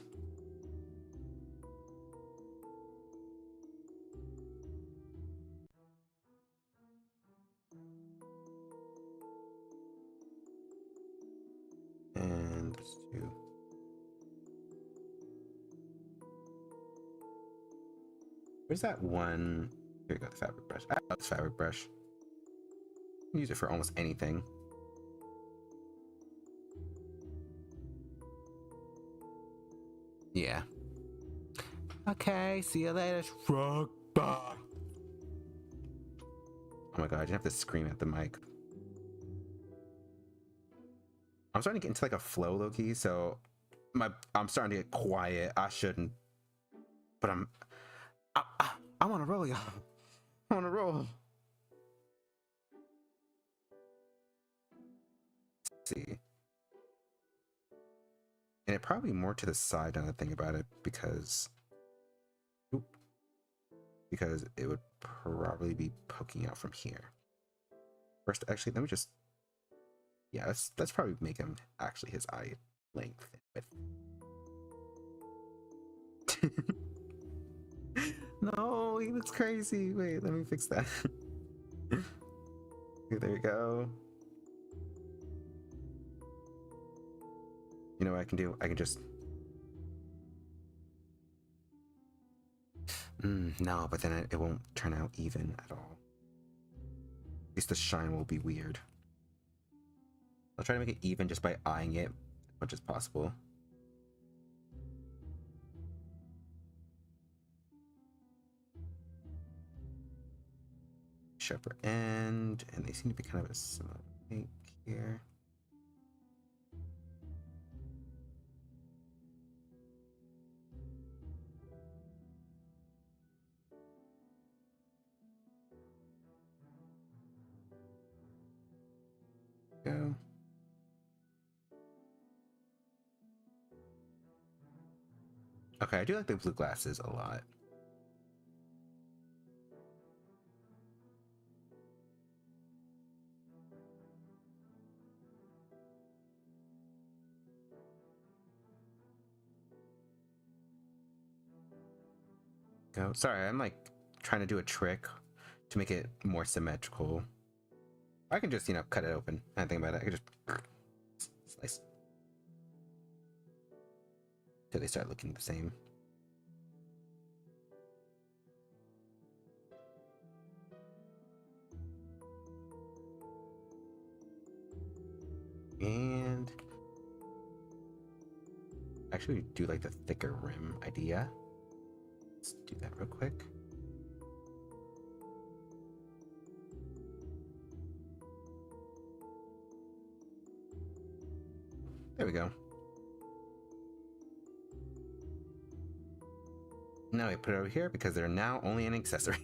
And let's do. Where's that one? Here we go, the fabric brush. I love this fabric brush. You can use it for almost anything. Yeah. Okay, see you later. Frog. Oh my god, I didn't have to scream at the mic. I'm starting to get into like a flow, low-key, so I'm starting to get quiet. I shouldn't, but I'm on a roll, y'all. I'm on a roll. Let's see, and it probably more to the side now that I think about it, because it would probably be poking out from here. First, actually, let me just, yeah, let's probably make him actually his eye length and width. No, he looks crazy. Wait, let me fix that. There we go. You know what I can do? I can just... no, but then it won't turn out even at all. At least the shine will be weird. I'll try to make it even just by eyeing it as much as possible. Sharper end, and they seem to be kind of a similar length here. Go. Okay, I do like the blue glasses a lot. Go. Sorry, I'm like trying to do a trick to make it more symmetrical. I can just, you know, cut it open. I think about it. I can just slice till they start looking the same. And actually do like the thicker rim idea. Let's do that real quick. There we go. Now we put it over here because they're now only an accessory.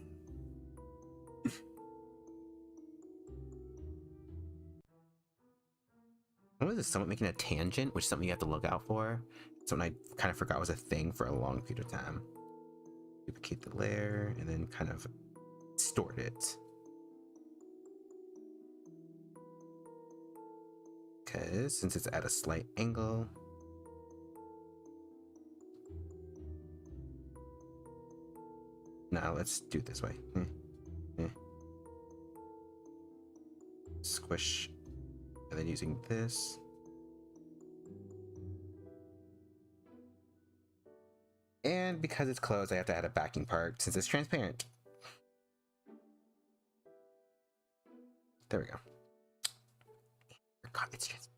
What was this? Someone making a tangent, which is something you have to look out for. Something I kind of forgot was a thing for a long period of time. Duplicate the layer and then kind of distort it. Because since it's at a slight angle, now let's do it this way. Squish, and then using this. And because it's closed, I have to add a backing part since it's transparent. There we go. God, it's just,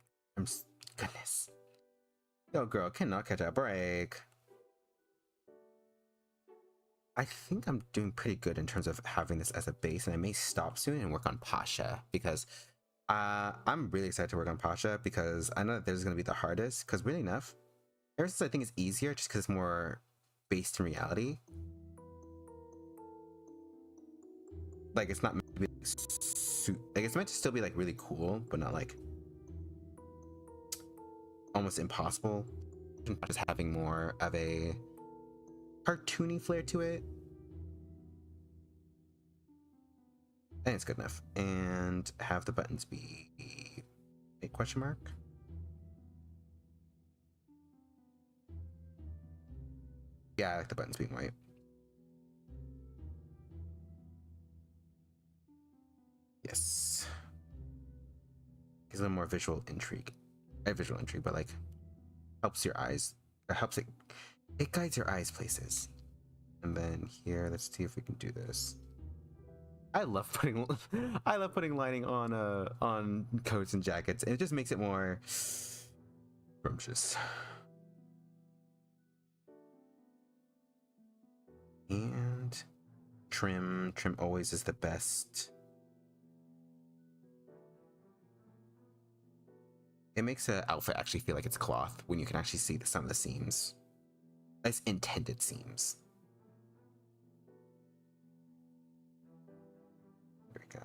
goodness. Yo, girl, cannot catch a break. I think I'm doing pretty good in terms of having this as a base, and I may stop soon and work on Pasha because I'm really excited to work on Pasha because I know that this is going to be the hardest because really enough, ever since I think it's easier just because it's more based in reality. Like, it's not meant to be like it's meant to still be like really cool, but not like, almost impossible. Just having more of a cartoony flair to it. I think it's good enough. And have the buttons be a question mark. Yeah, I like the buttons being white. Yes. Gives a little more visual intrigue. Visual intrigue, but like helps your eyes. Or helps it guides your eyes places. And then here, let's see if we can do this. I love putting lighting on coats and jackets. And it just makes it more scrumptious. And trim always is the best. It makes an outfit actually feel like it's cloth when you can actually see some of the seams. It's intended seams. There we go.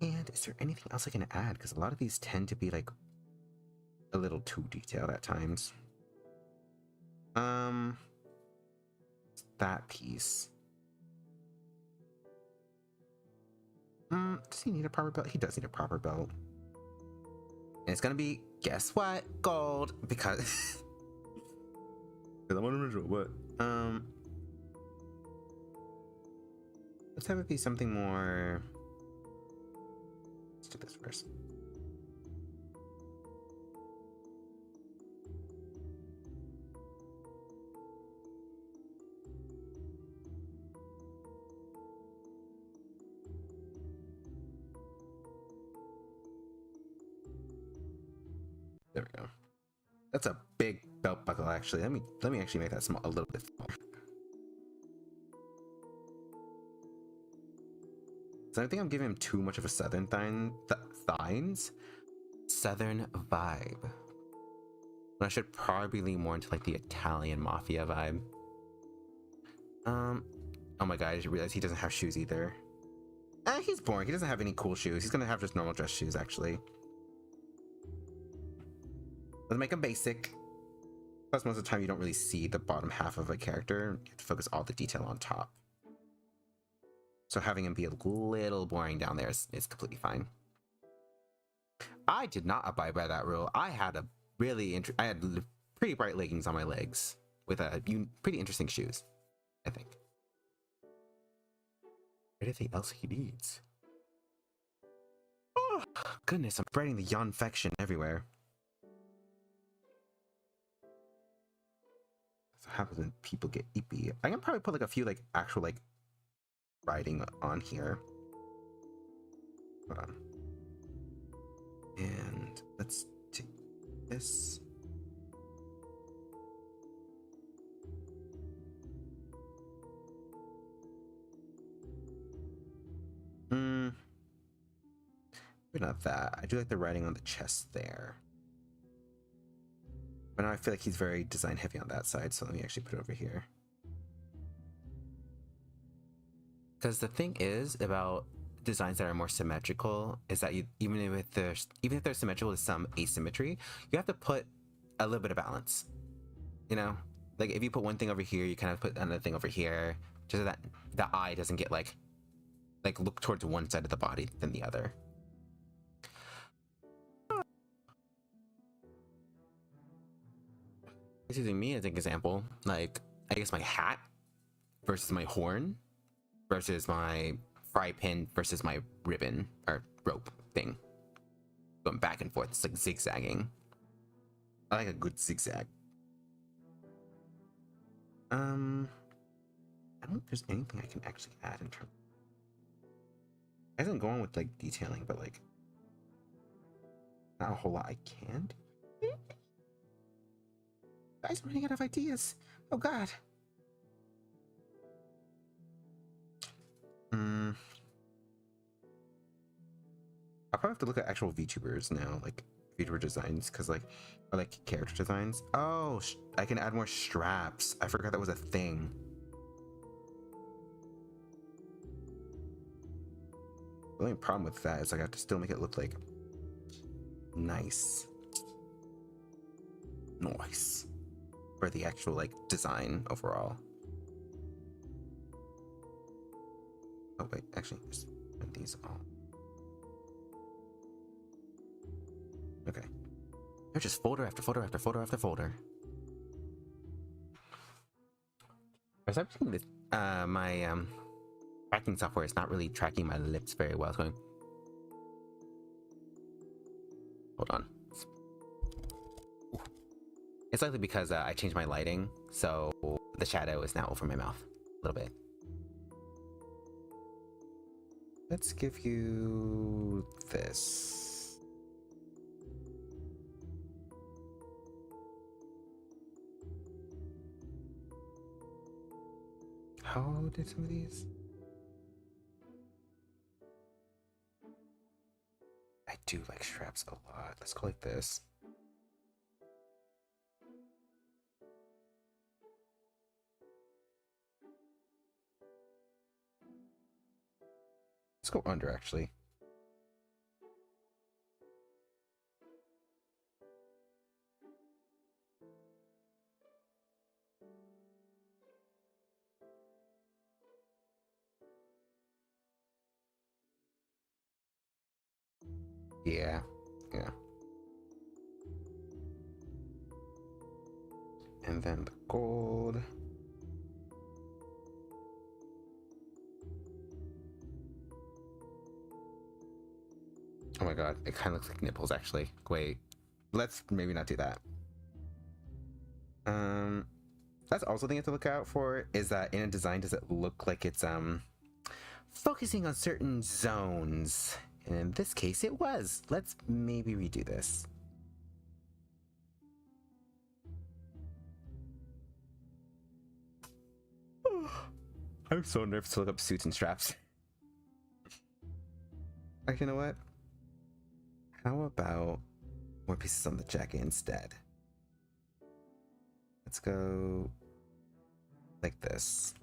And is there anything else I can add? Because a lot of these tend to be like a little too detailed at times. That piece. Does he need a proper belt? He does need a proper belt. And it's gonna be, guess what? Gold, because I'm unoriginal. What? Let's have it be something more. Let's do this first. There we go. That's a big belt buckle, actually. Let me actually make that small, a little bit smaller. So I think I'm giving him too much of a southern southern vibe. But I should probably lean more into like the Italian mafia vibe. Oh my god, I just realized he doesn't have shoes either. He's boring. He doesn't have any cool shoes. He's gonna have just normal dress shoes, actually. Let's make him basic. Plus, most of the time you don't really see the bottom half of a character. You have to focus all the detail on top. So having him be a little boring down there is completely fine. I did not abide by that rule. I had I had pretty bright leggings on my legs with pretty interesting shoes, I think. Anything else he needs? Oh, goodness, I'm spreading the yon-fection everywhere. So what happens when people get ippy? I can probably put like a few like actual like writing on here. Hold on. And let's take this. But not that. I do like the writing on the chest there. But now I feel like he's very design heavy on that side, so let me actually put it over here. Because the thing is about designs that are more symmetrical is that even if they're symmetrical with some asymmetry, you have to put a little bit of balance. You know, like if you put one thing over here, you kind of put another thing over here, just so that the eye doesn't get like look towards one side of the body than the other. Using me as an example, like I guess my hat versus my horn versus my fry pin versus my ribbon or rope thing, going back and forth. It's like zigzagging. I like a good zigzag. I don't know if there's anything I can actually add in terms. I hasn't gone with like detailing, but like not a whole lot I can do. Guys, I'm running out of ideas. Oh god. I'll probably have to look at actual VTubers now, like VTuber designs, because like, or like character designs. Oh, I can add more straps. I forgot that was a thing. The only problem with that is I have to still make it look like nice. Nice. For the actual like design overall. Oh wait, actually, just put these all. Okay. They're just folder after folder after folder after folder. I was actually this, my tracking software is not really tracking my lips very well. It's going. Hold on. Ooh. It's likely because I changed my lighting, so the shadow is now over my mouth a little bit. Let's give you this. How did some of these? I do like straps a lot. Let's go like this. Let's go under actually. Yeah. And then the gold. Oh my god, it kind of looks like nipples actually. Wait, let's maybe not do that. That's also thing you have to look out for is that in a design, does it look like it's focusing on certain zones? And in this case, it was. Let's maybe redo this. I'm so nervous to look up suits and straps. Actually, you know what? How about more pieces on the jacket instead? Let's go like this.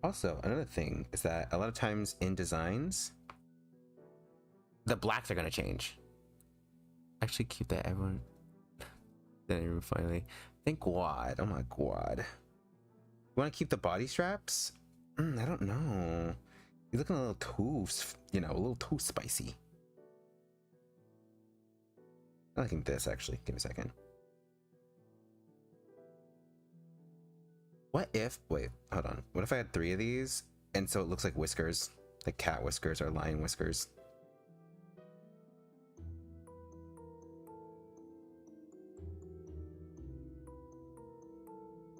Also, another thing is that a lot of times in designs, the blacks are going to change. Actually, keep that, everyone. Then finally, thank God. Oh my God. You want to keep the body straps? I don't know. You're looking a little too, a little too spicy. I'm liking this actually. Give me a second. What if, wait, hold on. What if I had 3 of these and so it looks like whiskers, like cat whiskers or lion whiskers?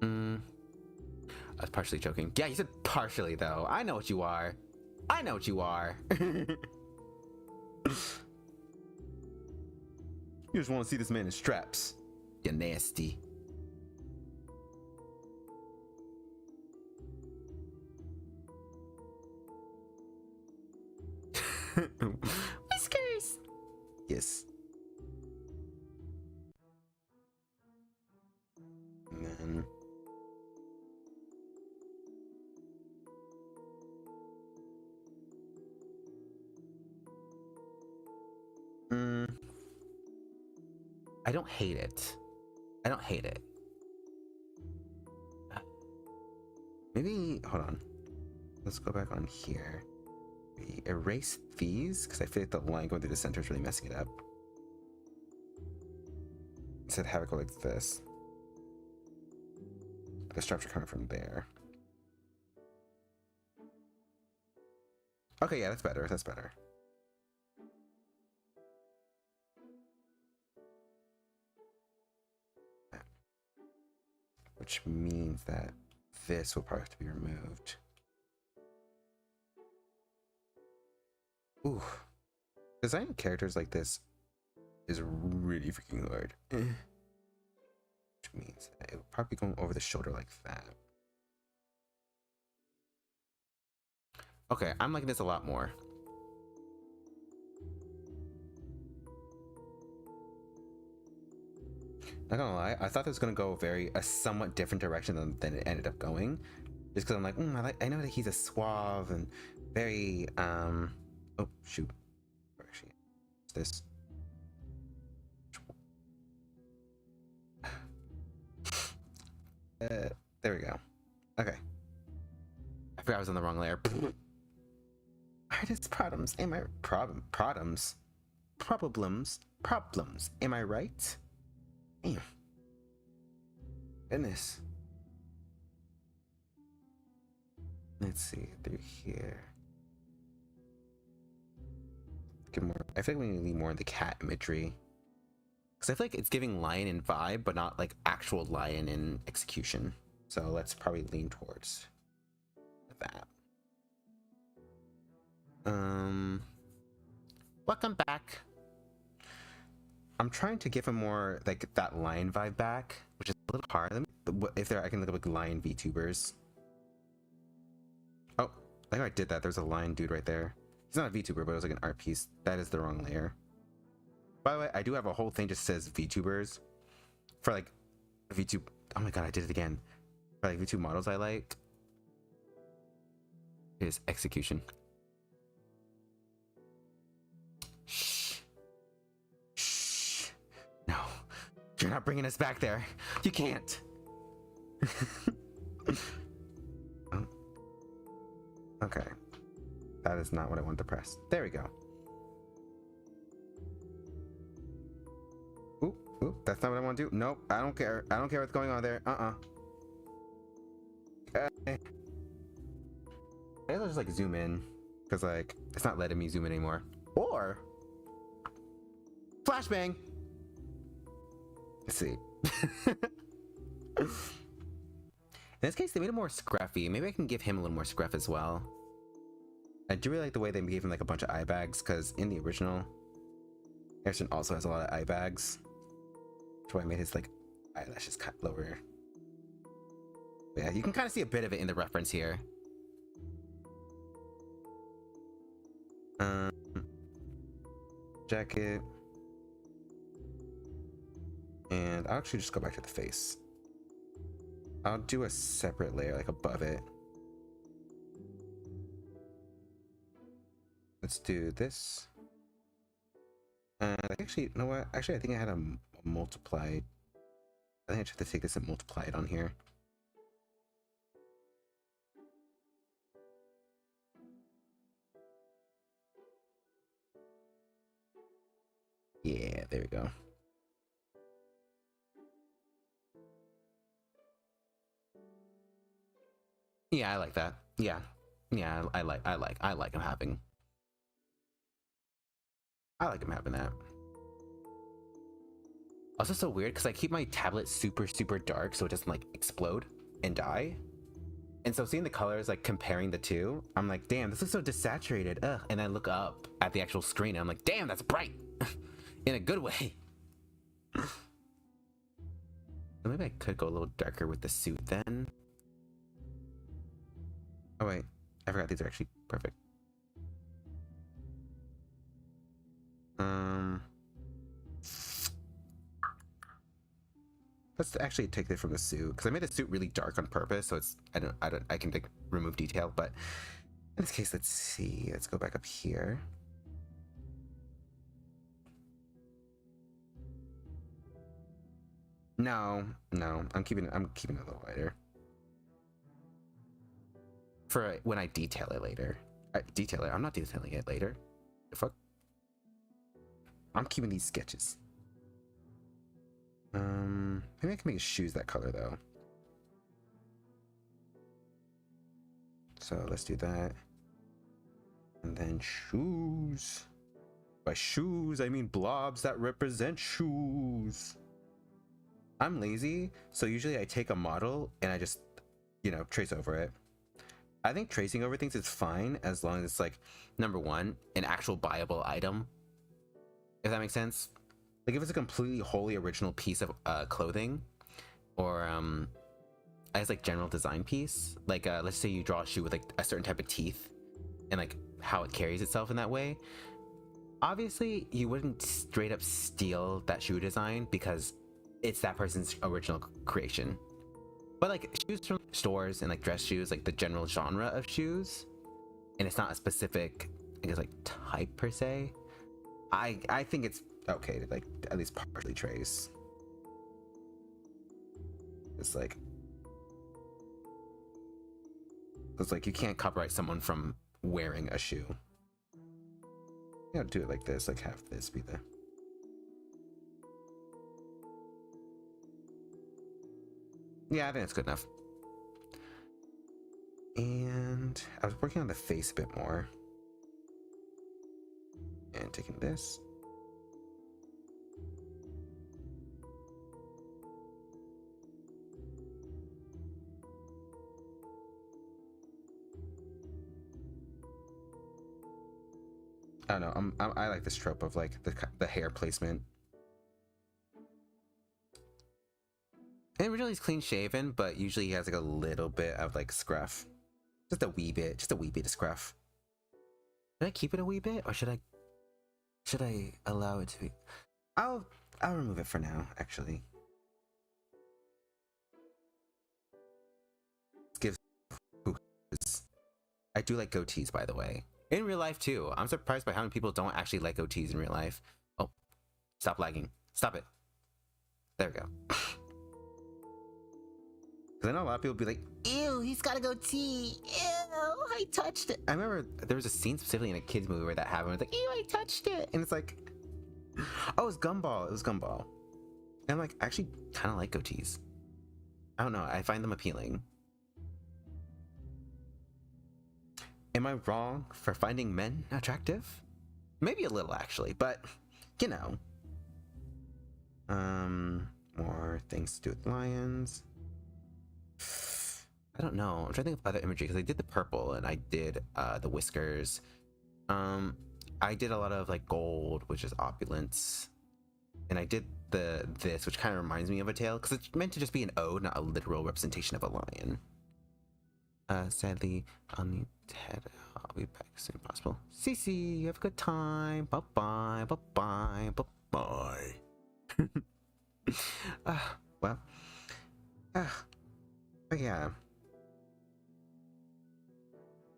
I was partially joking. Yeah, you said partially though. I know what you are. I know what you are. You just want to see this man in straps. You nasty. Whiskers. Yes. And then I don't hate it. I don't hate it. Maybe, hold on. Let's go back on here. We erase these because I feel like the line going through the center is really messing it up. Instead, have it go like this. The straps are coming from there. Okay, yeah, that's better. That's better. Which means that this will probably have to be removed. Ooh. Designing characters like this is really freaking hard. Which means that it will probably be going over the shoulder like that. Okay, I'm liking this a lot more. Not gonna lie, I thought it was gonna go a somewhat different direction than it ended up going. Just because I'm like, I know that he's a suave and very oh shoot, where is she? What's this? There we go. Okay, I forgot I was on the wrong layer. Artist problems. Am I problems? Am I right? Damn. Goodness. Let's see through here. Get more. I feel like we need more in the cat imagery, because I feel like it's giving lion in vibe, but not like actual lion in execution. So let's probably lean towards that. Welcome back. I'm trying to give him more like that lion vibe back, which is a little hard. Let me, if there, I can look up like lion VTubers. Oh, I think I did that. There's a lion dude right there. He's not a VTuber, but it was like an art piece. That is the wrong layer. By the way, I do have a whole thing just says VTubers for like VTube. Oh my god, I did it again. For like VTube models I like. It is execution. Shh. Shh. No, you're not bringing us back there. You can't. Oh. Okay. That is not what I wanted to press. There we go. Oop, oop, that's not what I want to do. Nope, I don't care. I don't care what's going on there. Okay. I'll just like zoom in, because like it's not letting me zoom in anymore. Or flashbang. Let's see. In this case, they made it more scruffy. Maybe I can give him a little more scruff as well. I do really like the way they gave him like a bunch of eye bags, because in the original, Harrison also has a lot of eye bags. That's why I made his like eyelashes cut lower. But yeah, you can kind of see a bit of it in the reference here. Jacket. And I'll actually just go back to the face. I'll do a separate layer like above it. Let's do this. And actually, you know what? Actually, I think I had a multiplied. I think I just have to take this and multiply it on here. Yeah, there we go. Yeah, I like that. Yeah. Yeah, I like him having. I like him having that. Also, so weird because I keep my tablet super dark so it doesn't like explode and die. And so seeing the colors, like comparing the two, I'm like, damn, this looks so desaturated. Ugh. And I look up at the actual screen and I'm like, damn, that's bright. In a good way. Maybe I could go a little darker with the suit then. Oh wait, I forgot these are actually perfect. Let's actually take it from the suit, because I made the suit really dark on purpose, so it's I can like, remove detail, but in this case, let's see. Let's go back up here. No, I'm keeping it a little lighter. For when I detail it later. I'm not detailing it later. The fuck? I'm keeping these sketches. Maybe I can make his shoes that color though. So let's do that. And then shoes. By shoes, I mean blobs that represent shoes. I'm lazy, so usually I take a model and I just, you know, trace over it. I think tracing over things is fine as long as it's like, number one, an actual buyable item. If that makes sense. Like if it's a completely wholly original piece of clothing, or as like general design piece, like let's say you draw a shoe with like a certain type of teeth and like how it carries itself in that way. Obviously, you wouldn't straight up steal that shoe design because it's that person's original creation. But like shoes from stores and like dress shoes, like the general genre of shoes and it's not a specific, I guess, like type per se. I think it's okay to like at least partially trace. It's like you can't copyright someone from wearing a shoe. You gotta do it like this, like have this be the. Yeah, I think it's good enough. And I was working on the face a bit more. And taking this. I don't know. I like this trope of like the hair placement. And originally he's clean shaven, but usually he has like a little bit of like scruff. Just a wee bit of scruff. Should I keep it a wee bit, or should I allow it to be? I'll remove it for now, actually. Gives. I do like goatees, by the way. In real life too. I'm surprised by how many people don't actually like goatees in real life. Oh, stop lagging. Stop it. There we go. Because I know a lot of people be like, ew, he's got a goatee. Ew, I touched it. I remember there was a scene specifically in a kid's movie where that happened. It's like, ew, I touched it. And it's like, oh, it's Gumball. It was Gumball. And I'm like, I actually kind of like goatees. I don't know. I find them appealing. Am I wrong for finding men attractive? Maybe a little, actually, but you know. More things to do with lions. I don't know. I'm trying to think of other imagery because I did the purple and I did the whiskers. I did a lot of like gold, which is opulence, and I did this, which kind of reminds me of a tail because it's meant to just be an ode, not a literal representation of a lion. Sadly, I'll need to head. I'll be back as soon as possible. Cece, you have a good time. Bye bye. Bye bye. Bye bye. Well. But yeah.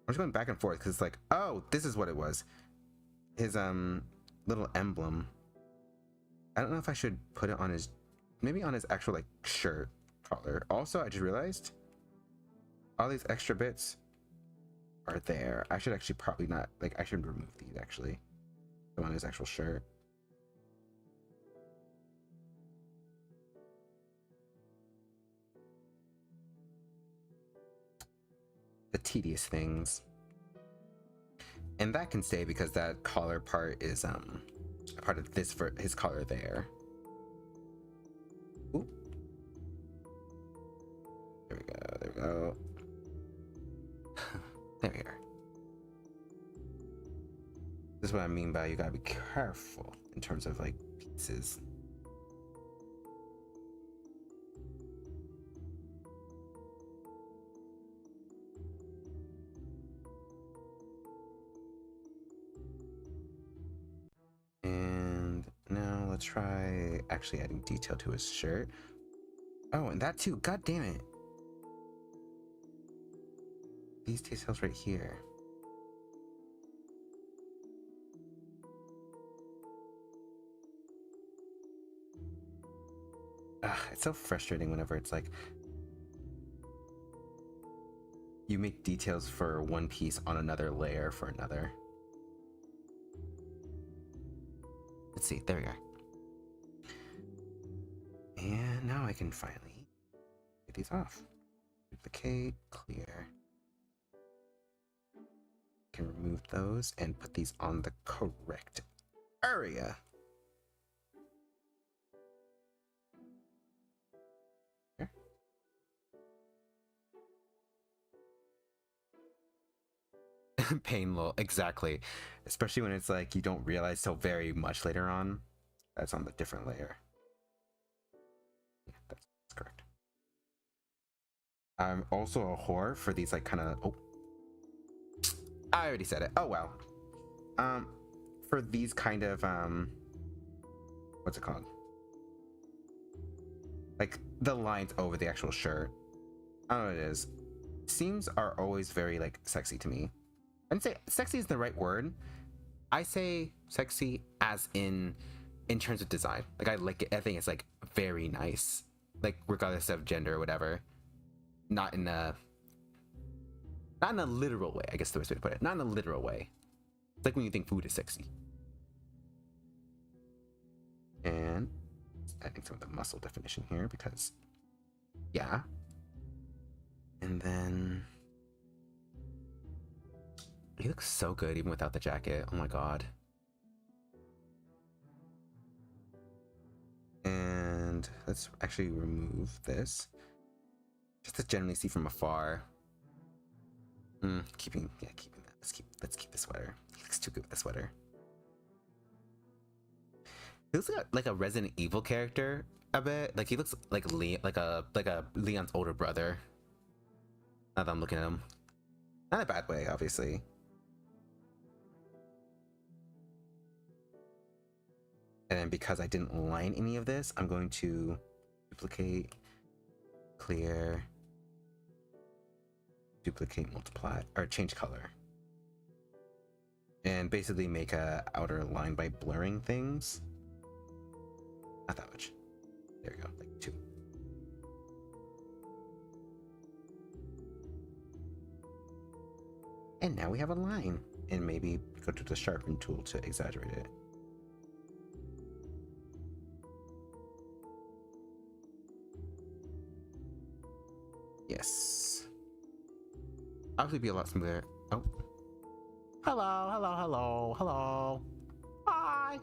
I'm just going back and forth because it's like, oh, this is what it was. His little emblem. I don't know if I should put it on his, maybe on his actual like shirt collar. Also, I just realized all these extra bits are there. I should actually probably not, like, I should remove these actually. Put on his actual shirt. The tedious things. And that can stay because that collar part is a part of this for his collar there. Ooh. There we go, there we go. There we are. This is what I mean by you gotta be careful in terms of like pieces. And now let's try actually adding detail to his shirt. Oh, and that too, god damn it. These details right here. Ugh, it's so frustrating whenever it's like you make details for one piece on another layer for another. Let's see, there we are. And now I can finally get these off. Duplicate, clear. Can remove those and put these on the correct area. Here. Pain lol, exactly. Especially when it's like you don't realize till very much later on. That's on the different layer. Yeah, that's correct. I'm also a whore for these like kind of, oh, I already said it. Oh well. For these kind of what's it called? Like the lines over the actual shirt. I don't know what it is. Seams are always very like sexy to me. I'd say sexy is the right word. I say sexy as in terms of design. Like I like it. I think it's like very nice. Like regardless of gender or whatever. Not in a literal way, I guess the best way to put it. Not in a literal way. It's like when you think food is sexy. And adding some of the muscle definition here because, yeah. And then he looks so good even without the jacket. Oh my god. And let's actually remove this just to generally see from afar. Keeping that. Let's keep the sweater. He looks too good with the sweater. He looks like a Resident Evil character a bit. Like he looks like a Leon's older brother. Now that I'm looking at him, not in a bad way, obviously. And because I didn't line any of this, I'm going to duplicate, clear, duplicate, multiply, or change color. And basically make a outer line by blurring things. Not that much. There we go, like 2. And now we have a line. And maybe go to the sharpen tool to exaggerate it. Yes. Obviously be a lot smoother. Oh. Hello. Hi.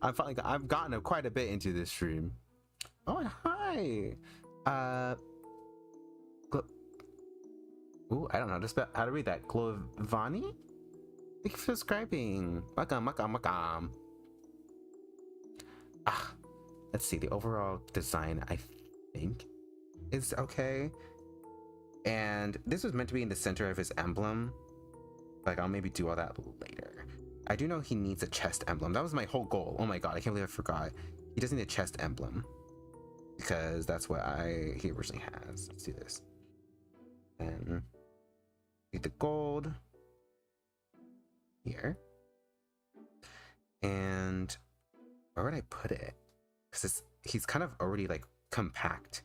I've gotten quite a bit into this stream. Oh, hi. Ooh, I don't know how to read that. Glovani? Thank you for subscribing. Welcome. Let's see. The overall design, I think, is okay. And this was meant to be in the center of his emblem. Like, I'll maybe do all that later. I do know he needs a chest emblem. That was my whole goal. Oh my god, I can't believe I forgot. He does need a chest emblem. Because that's what he originally has. Let's do this. And get the gold here. And where would I put it? Because he's kind of already like compact.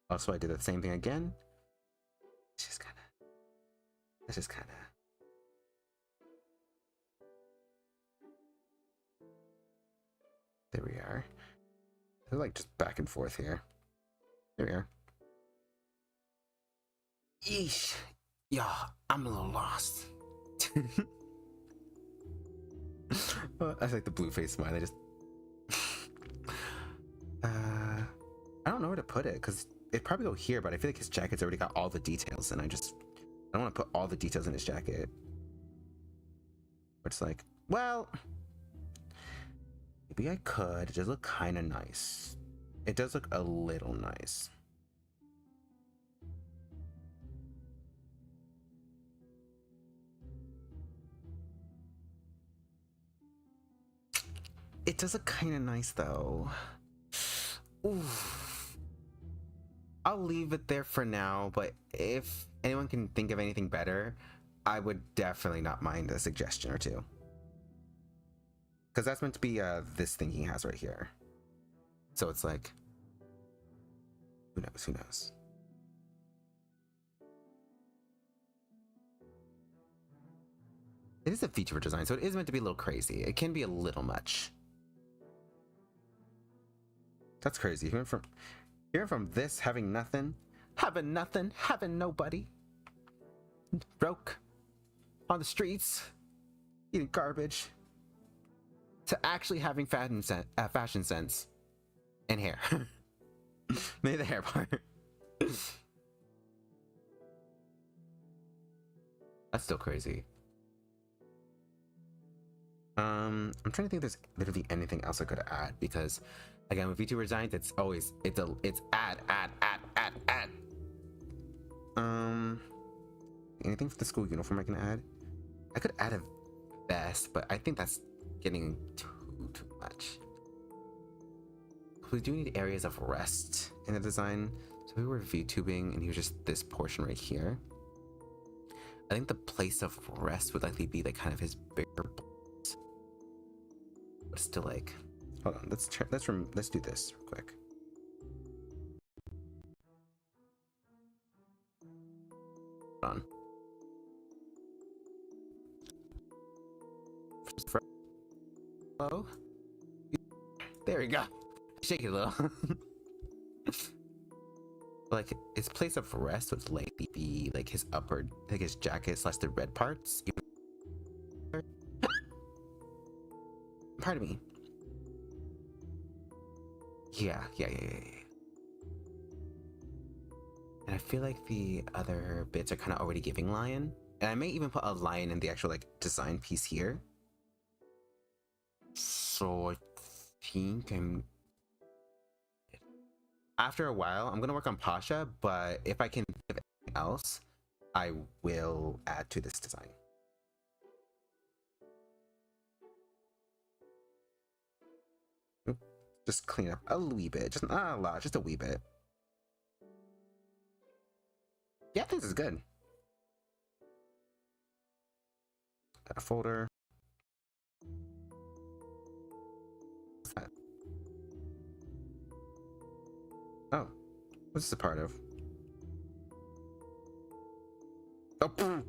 Also, I did the same thing again. It's just kind of. There we are. They're like just back and forth here. There we are. Yeesh. Yeah, I'm a little lost. I like the blue face smile. I just. I don't know where to put it because it'd probably go here, but I feel like his jacket's already got all the details, and I don't want to put all the details in his jacket. It's like, well, maybe I could. It does look kind of nice. It does look a little nice. It does look kind of nice though. Ooh. I'll leave it there for now, but if anyone can think of anything better, I would definitely not mind a suggestion or two. Because that's meant to be this thing he has right here. So it's like, who knows? It is a VTuber design, so it is meant to be a little crazy. It can be a little much. That's crazy. Hearing from this, having nothing, having nobody, broke, on the streets, eating garbage, to actually having fashion sense and hair. Maybe the hair part. That's still crazy. I'm trying to think if there's literally anything else I could add, because again, with VTuber designs, it's add. Anything for the school uniform I can add? I could add a vest, but I think that's getting too much. We do need areas of rest in the design. So we were VTubing and he was just this portion right here. I think the place of rest would likely be like kind of his bigger balls. But still, like, hold on, let's do this real quick. Hold on. Hello? There we go. Shake it a little. Like his place of rest would likely be like his upper, like his jacket slash the red parts. Pardon me. Yeah. And I feel like the other bits are kind of already giving lion. And I may even put a lion in the actual like design piece here. So I think after a while, I'm gonna work on Pasha, but if I can think of anything else, I will add to this design. Oop, just clean up a wee bit, just not a lot, just a wee bit. Yeah, I think this is good. Got a folder. What's that? Oh, what's this a part of? Oh, wait,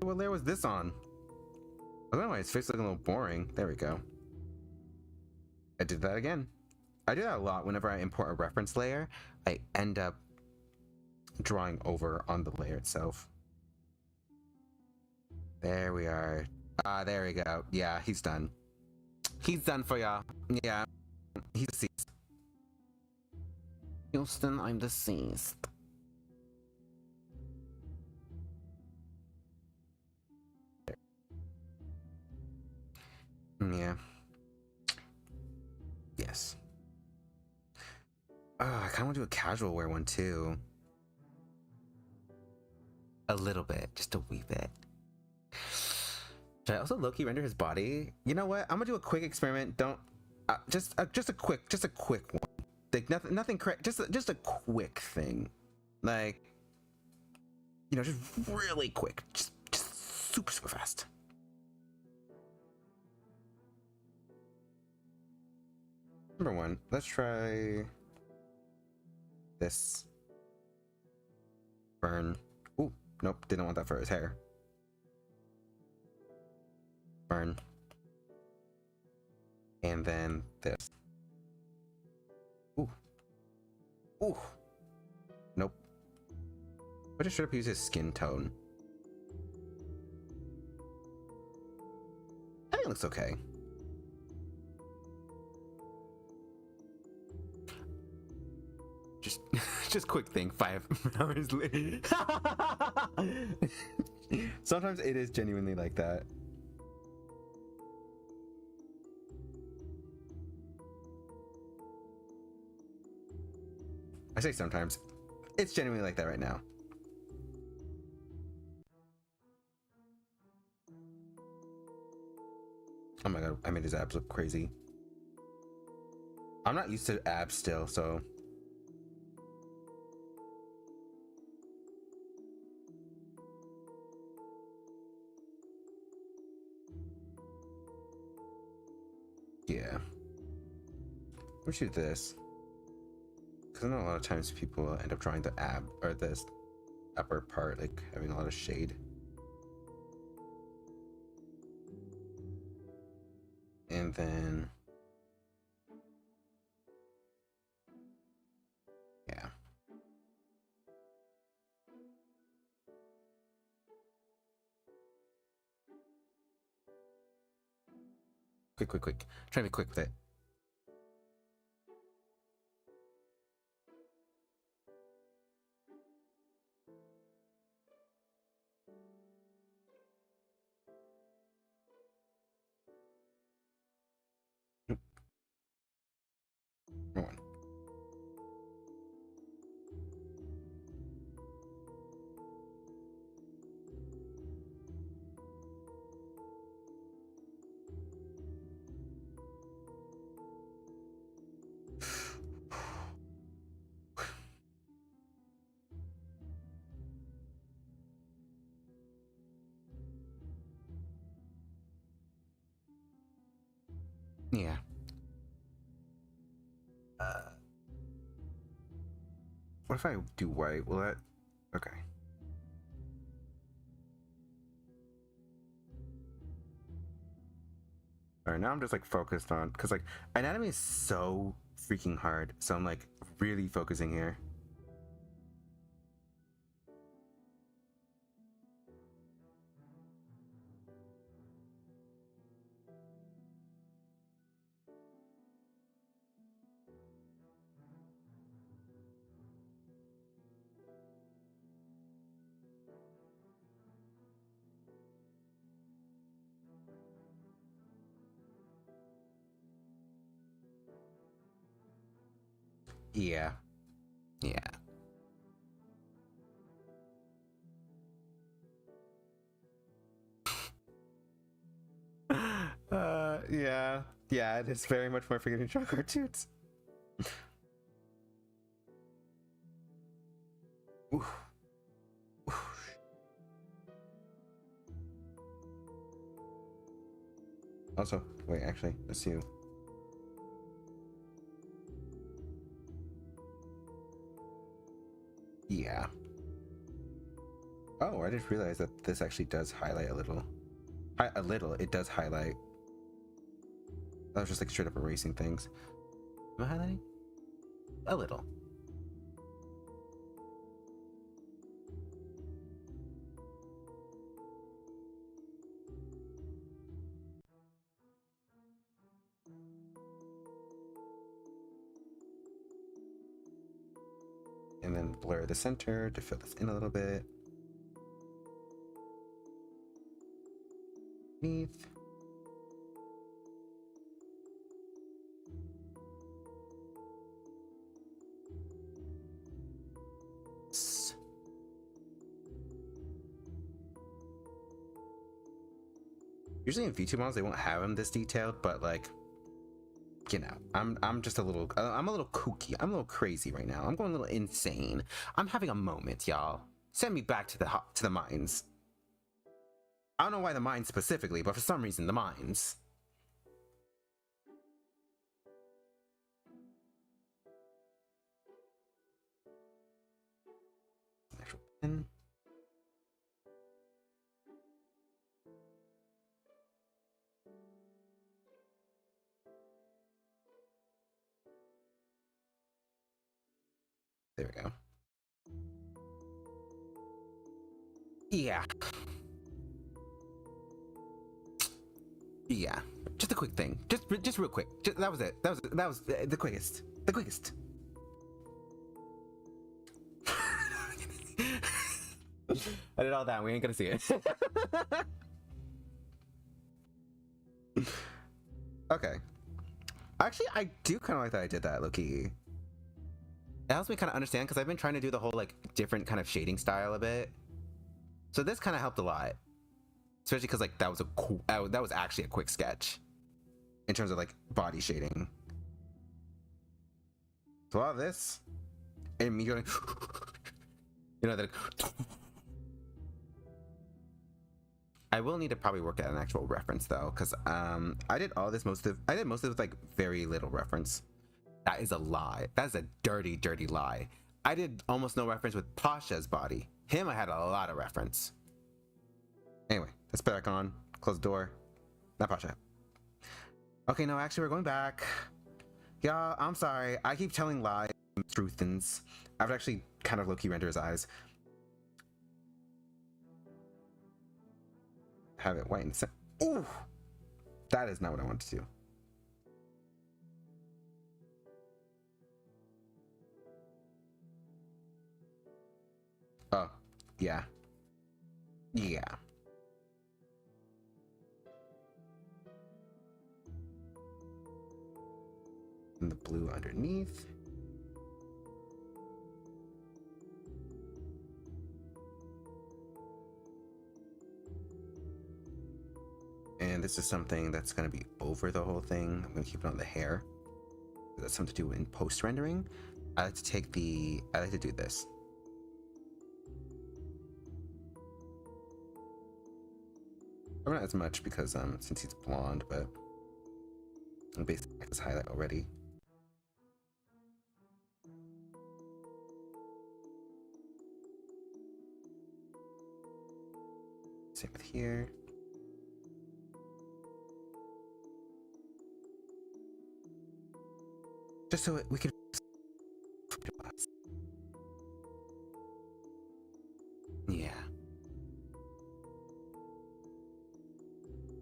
what layer was this on? I don't know why his face looking a little boring. There we go. I did that again. I do that a lot whenever I import a reference layer. I end up drawing over on the layer itself. There we are. Ah, there we go. Yeah, he's done. He's done for y'all. Yeah, he's deceased. Houston, I'm deceased. Yeah. Yes. Oh, I kind of want to do a casual wear one too. A little bit, just a wee bit. Should I also low-key render his body? You know what? I'm gonna do a quick experiment. Don't just a quick one. Like nothing correct. Just a quick thing, like, you know, just really quick, just super fast. Number one, let's try this. Burn. Ooh, nope, didn't want that for his hair. Burn. And then this. Ooh. Ooh. Nope. I just should have used his skin tone. I think it looks okay. Just quick thing, 5 hours later. Sometimes it is genuinely like that. I say sometimes. It's genuinely like that right now. Oh my god, I made his abs look crazy. I'm not used to abs still, so. Yeah. We should do this. Because I know a lot of times people end up drawing the ab or this upper part, like having a lot of shade. And then, yeah. Quick. Try to be quick with it. Come on. Yeah. What if I do white? Will that... Okay. Alright, now I'm just like focused on... Because like, anatomy is so freaking hard. So I'm like really focusing here. Yeah. Yeah. Yeah. Yeah, it is very much more forgetting draw cartoons. Oof. Oof. Also, wait, actually, let's see. Yeah. Oh, I just realized that this actually does highlight a little. A little, it does highlight. That was just like straight up erasing things. Am I highlighting? A little. And then blur the center to fill this in a little bit. Beneath. Usually in VTube models they won't have them this detailed, but like, you know, I'm just a little kooky. I'm a little crazy right now. I'm going a little insane. I'm having a moment, y'all. Send me back to the mines. I don't know why the mines specifically, but for some reason the mines. Actual pen. There we go. Yeah. Yeah. Just a quick thing. Just real quick. That was it. That was the quickest. The quickest. I did all that. We ain't gonna see it. Okay. Actually, I do kind of like that I did that, low-key. It helps me kind of understand because I've been trying to do the whole like different kind of shading style a bit. So this kind of helped a lot, especially because like that was a cool, that was actually a quick sketch in terms of like body shading. So all this and me going, you know, that I will need to probably work at an actual reference though, because I did most of it with like very little reference. That is a lie. That is a dirty, dirty lie. I did almost no reference with Pasha's body. Him, I had a lot of reference. Anyway, let's put it back on. Close the door. Not Pasha. Okay, no, actually, we're going back. Y'all, I'm sorry. I keep telling lies, truthins. I would actually kind of low-key render his eyes. Have it white in the center. Ooh! That is not what I want to do. Oh, yeah. Yeah. And the blue underneath. And this is something that's going to be over the whole thing. I'm going to keep it on the hair. That's something to do in post rendering. I like to do this. Not as much because since he's blonde, but I'm basically this highlight already. Same with here. Just so we can. Yeah.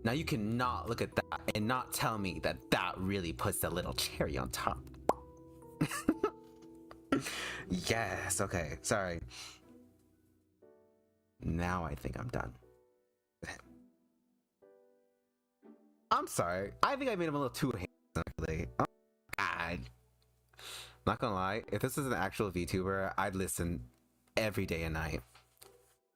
Now you cannot look at that and not tell me that that really puts a little cherry on top. Yes, okay, sorry. Now I think I'm done. I'm sorry. I think I made him a little too handsome, actually. Oh God. Not gonna lie, if this was an actual VTuber, I'd listen every day and night.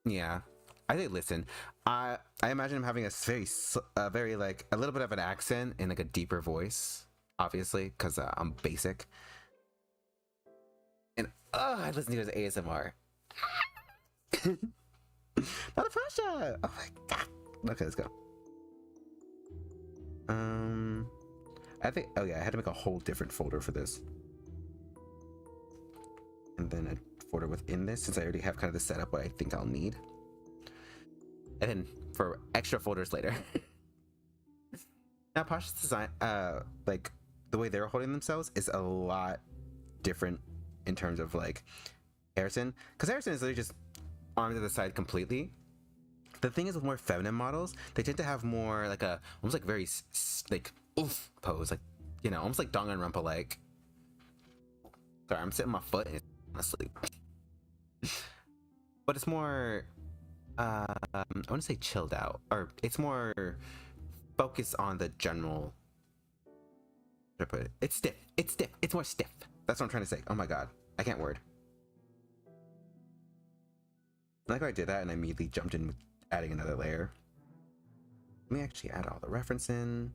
Yeah, I did listen. I imagine him having a very like a little bit of an accent and like a deeper voice, obviously, because I'm basic. And I'd listen to his ASMR. Not a Pasha! Oh my god. Okay, let's go. I think, oh yeah, I had to make a whole different folder for this. And then a folder within this, since I already have kind of the setup what I think I'll need. And then for extra folders later. Now Pasha's design, like the way they're holding themselves is a lot different in terms of like Harrison. Because Harrison is literally just armed to the side completely. The thing is with more feminine models, they tend to have more like a almost like very like oof pose, like, you know, almost like Danganronpa like. Sorry, I'm sitting my foot and I'm asleep. But it's more I want to say chilled out, or it's more focused on the general. How do I put it? It's stiff. It's stiff. It's more stiff. That's what I'm trying to say. Oh my god, I can't word. I like how I did that and I immediately jumped in with adding another layer. Let me actually add all the reference in.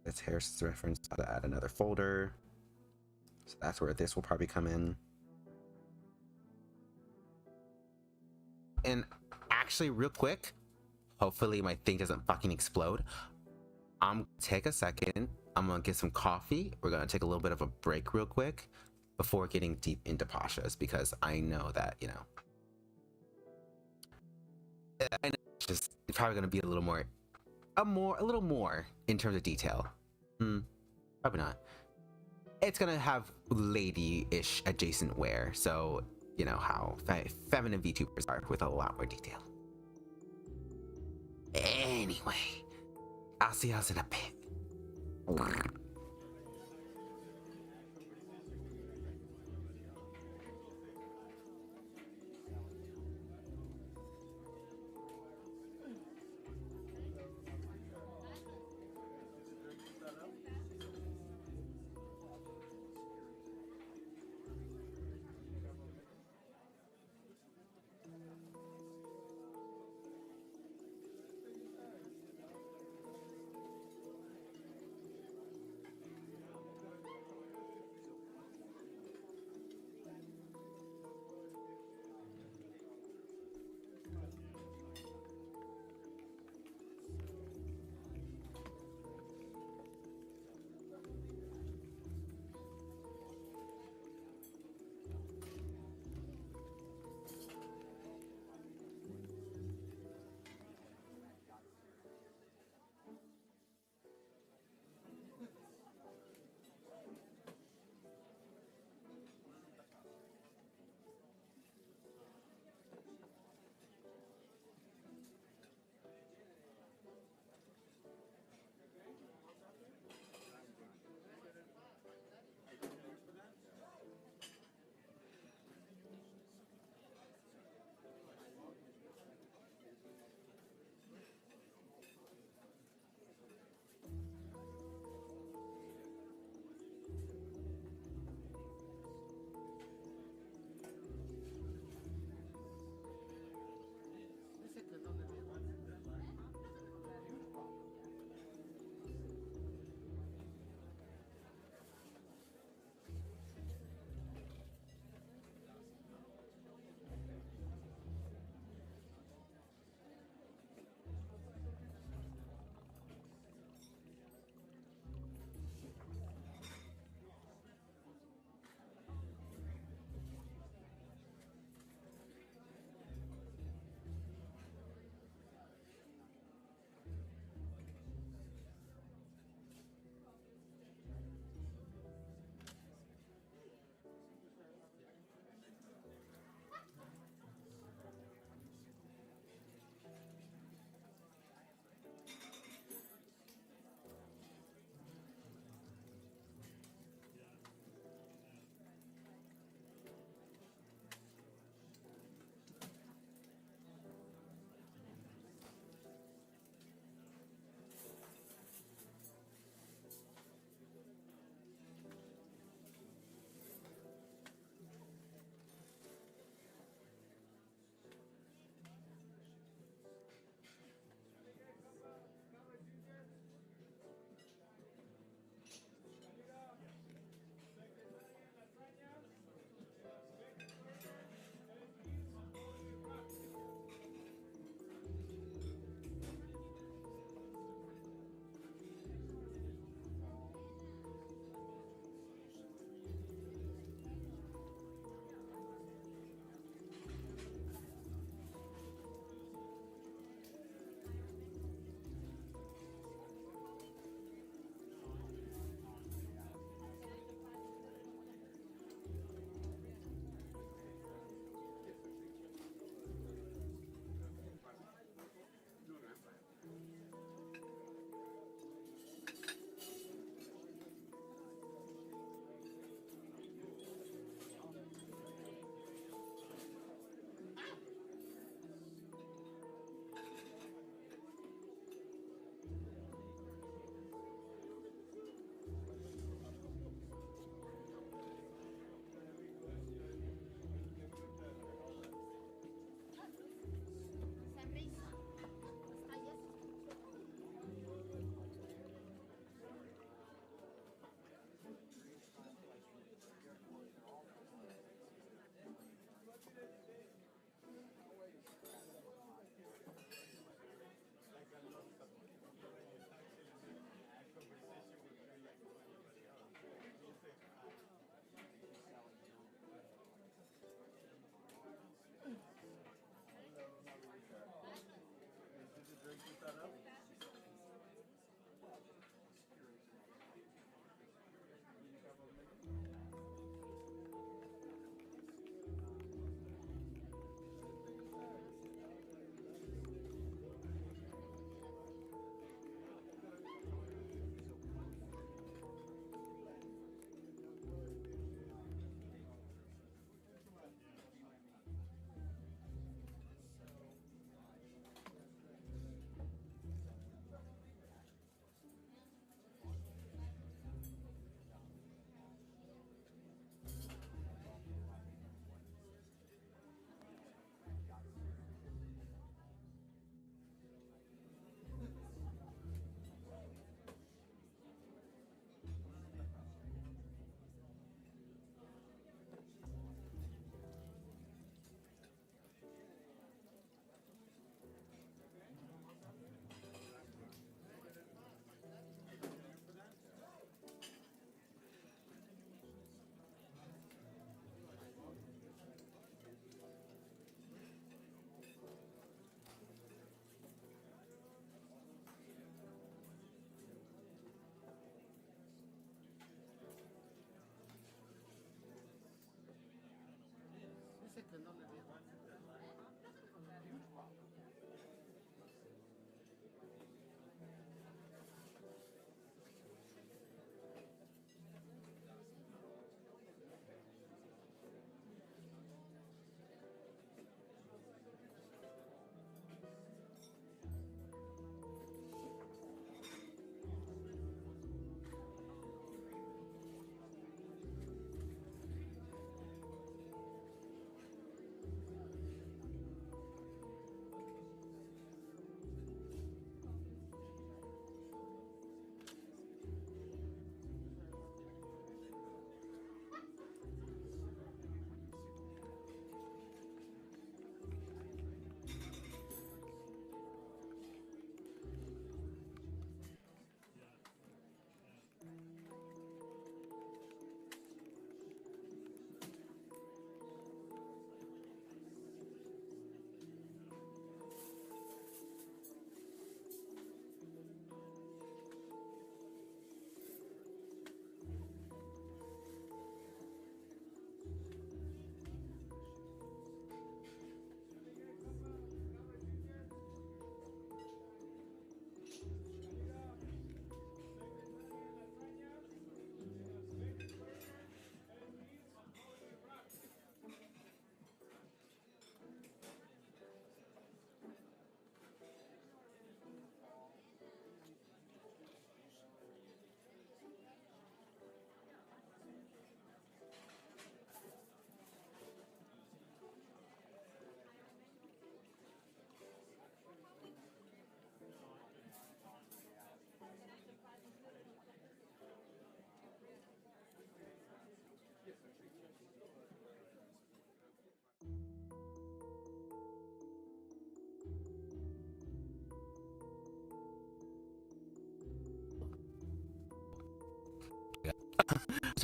That's Harrison's reference. I'll add another folder. So that's where this will probably come in. And actually, real quick, hopefully my thing doesn't fucking explode. I'm gonna take a second. I'm gonna get some coffee. We're gonna take a little bit of a break real quick before getting deep into Pasha's, because I know that, you know, I know it's probably gonna be a little more, a little more in terms of detail. Probably not. It's gonna have lady-ish adjacent wear, so you know how feminine VTubers are, with a lot more detail. Anyway, I'll see you in a bit.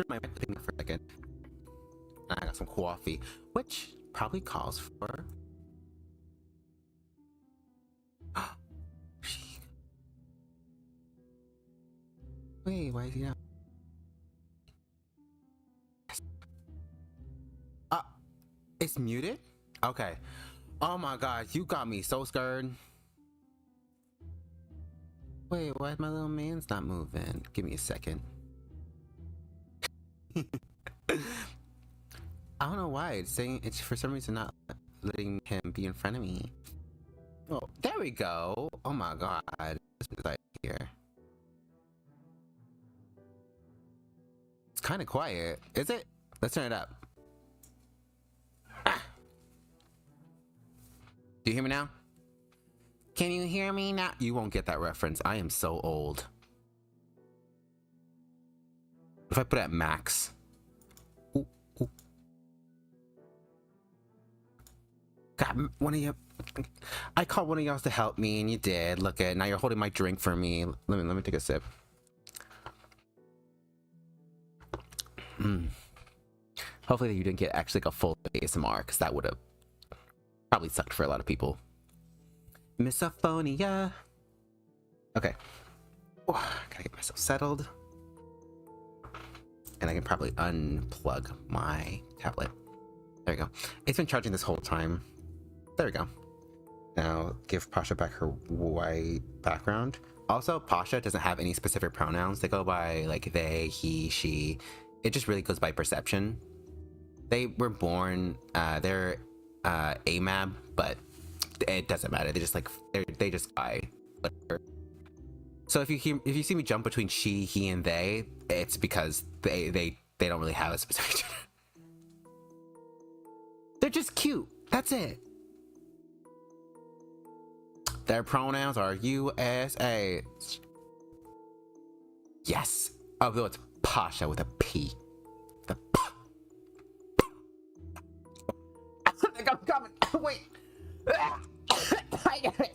my thing for a second. I got some coffee, which probably calls for. Wait, why is he not? It's muted? Okay. Oh my god, you got me so scared. Wait, why is my little man's not moving? Give me a second. I don't know why. It's saying it's for some reason not letting him be in front of me. Oh, there we go. Oh my god. This is like here. It's kind of quiet. Is it? Let's turn it up. Ah. Do you hear me now? Can you hear me now? You won't get that reference. I am so old. If I put it at max. Ooh, ooh. God, one of you. I called one of y'all to help me, and you did. Look at now. You're holding my drink for me. Let me take a sip. Hopefully you didn't get actually like a full ASMR, because that would have probably sucked for a lot of people. Misophonia. Okay. Oh, gotta get myself settled. And I can probably unplug my tablet. There we go. It's been charging this whole time. There we go. Now give Pasha back her white background. Also, Pasha doesn't have any specific pronouns. They go by like they, he, she. It just really goes by perception. They were born, they're AMAB, but it doesn't matter. They just like they just buy whatever. So if you see me jump between she, he, and they, it's because they don't really have a specific gender. They're just cute. That's it. Their pronouns are USA. Yes. Although it's Pasha with a P. The P. I think I'm coming. Wait. I get it.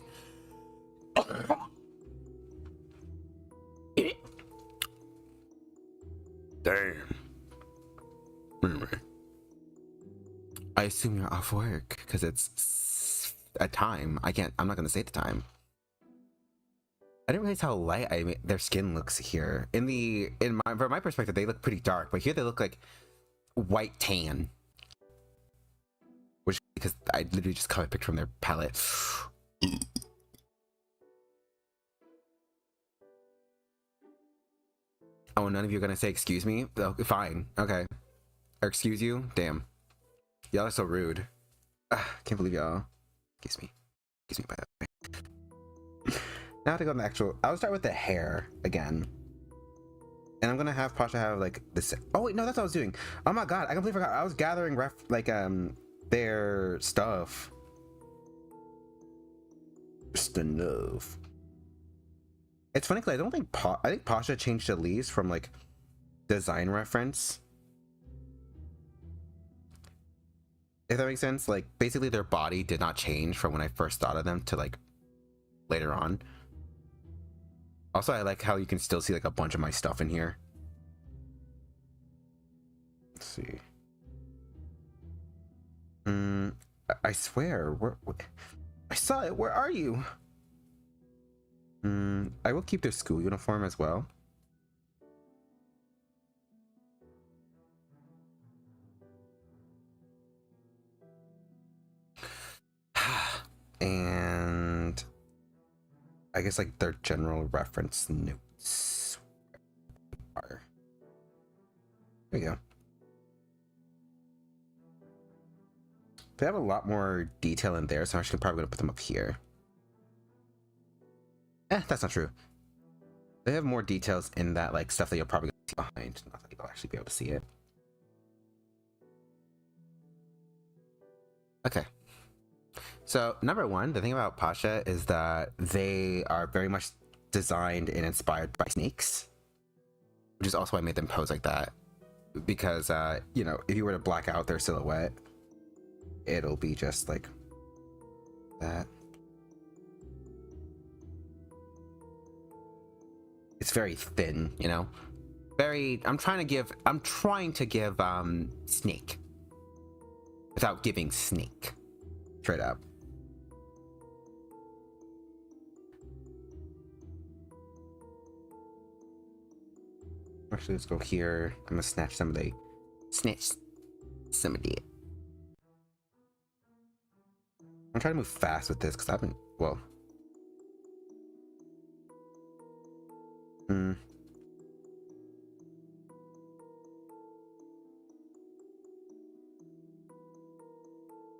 Damn. Anyway. I assume you're off work because it's a time. I'm not gonna say the time. I didn't realize how light their skin looks here. From my perspective, they look pretty dark, but here they look like white tan. Which because I literally just caught a picture from their palette. Oh, none of you are gonna say excuse me? Oh, fine, okay. Or excuse you? Damn. Y'all are so rude. Can't believe y'all. Excuse me by the way. Now to go on the actual. I'll start with the hair again. And I'm gonna have Pasha have like this. Oh wait, no, that's what I was doing. Oh my god, I completely forgot. I was gathering their stuff. Just enough. It's funny because I don't think I think Pasha changed the leaves from like design reference. If that makes sense, like basically their body did not change from when I first thought of them to like later on. Also, I like how you can still see like a bunch of my stuff in here. Let's see. I swear, I saw it. Where are you? I will keep their school uniform as well. And I guess like their general reference notes are. There we go. They have a lot more detail in there, so I'm actually probably gonna put them up here. That's not true. They have more details in that like stuff that you'll probably see behind. Not that you'll actually be able to see it. Okay. So number one, the thing about Pasha is that they are very much designed and inspired by snakes, which is also why I made them pose like that. Because you know, if you were to black out their silhouette, it'll be just like that. It's very thin, you know? very, I'm trying to give snake without giving snake. Straight up. Actually, let's go here. I'm gonna snatch some of the I'm trying to move fast with this because I've been, well.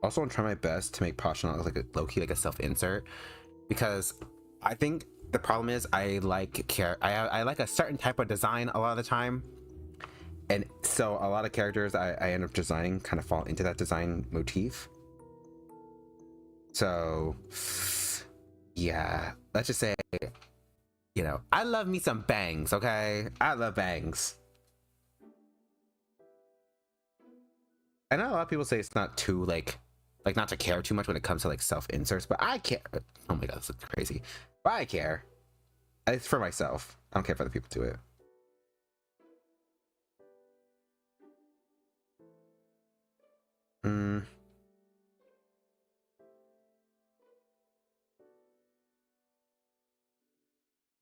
Also, I'm trying my best to make Pasha not look like a low-key, like a self-insert, because I think the problem is I like a certain type of design a lot of the time, and so a lot of characters I end up designing kind of fall into that design motif. So yeah, let's just say, you know, I love me some bangs, okay? I love bangs. I know a lot of people say it's not too like not to care too much when it comes to like self-inserts, but I care. Oh my god, this is crazy. But I care. It's for myself. I don't care if other people do it.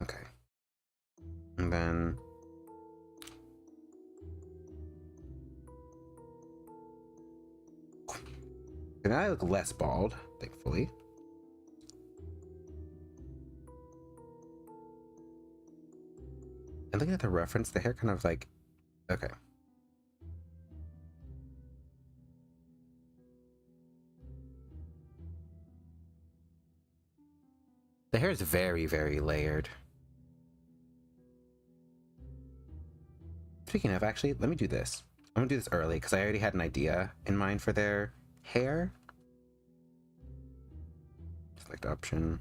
Okay. And then and I look less bald, thankfully. And looking at the reference, the hair kind of like, okay. The hair is very, very layered. Speaking of, actually, let me do this. I'm gonna do this early because I already had an idea in mind for their hair. Select option.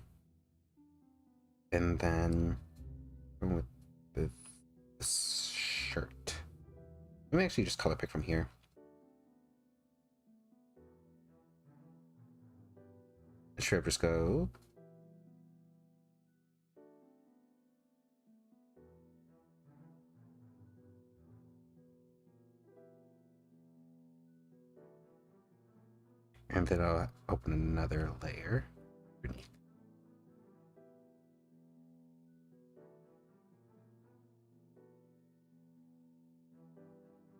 And then with the shirt. Let me actually just color pick from here. Sure, just go. And then I'll open another layer underneath.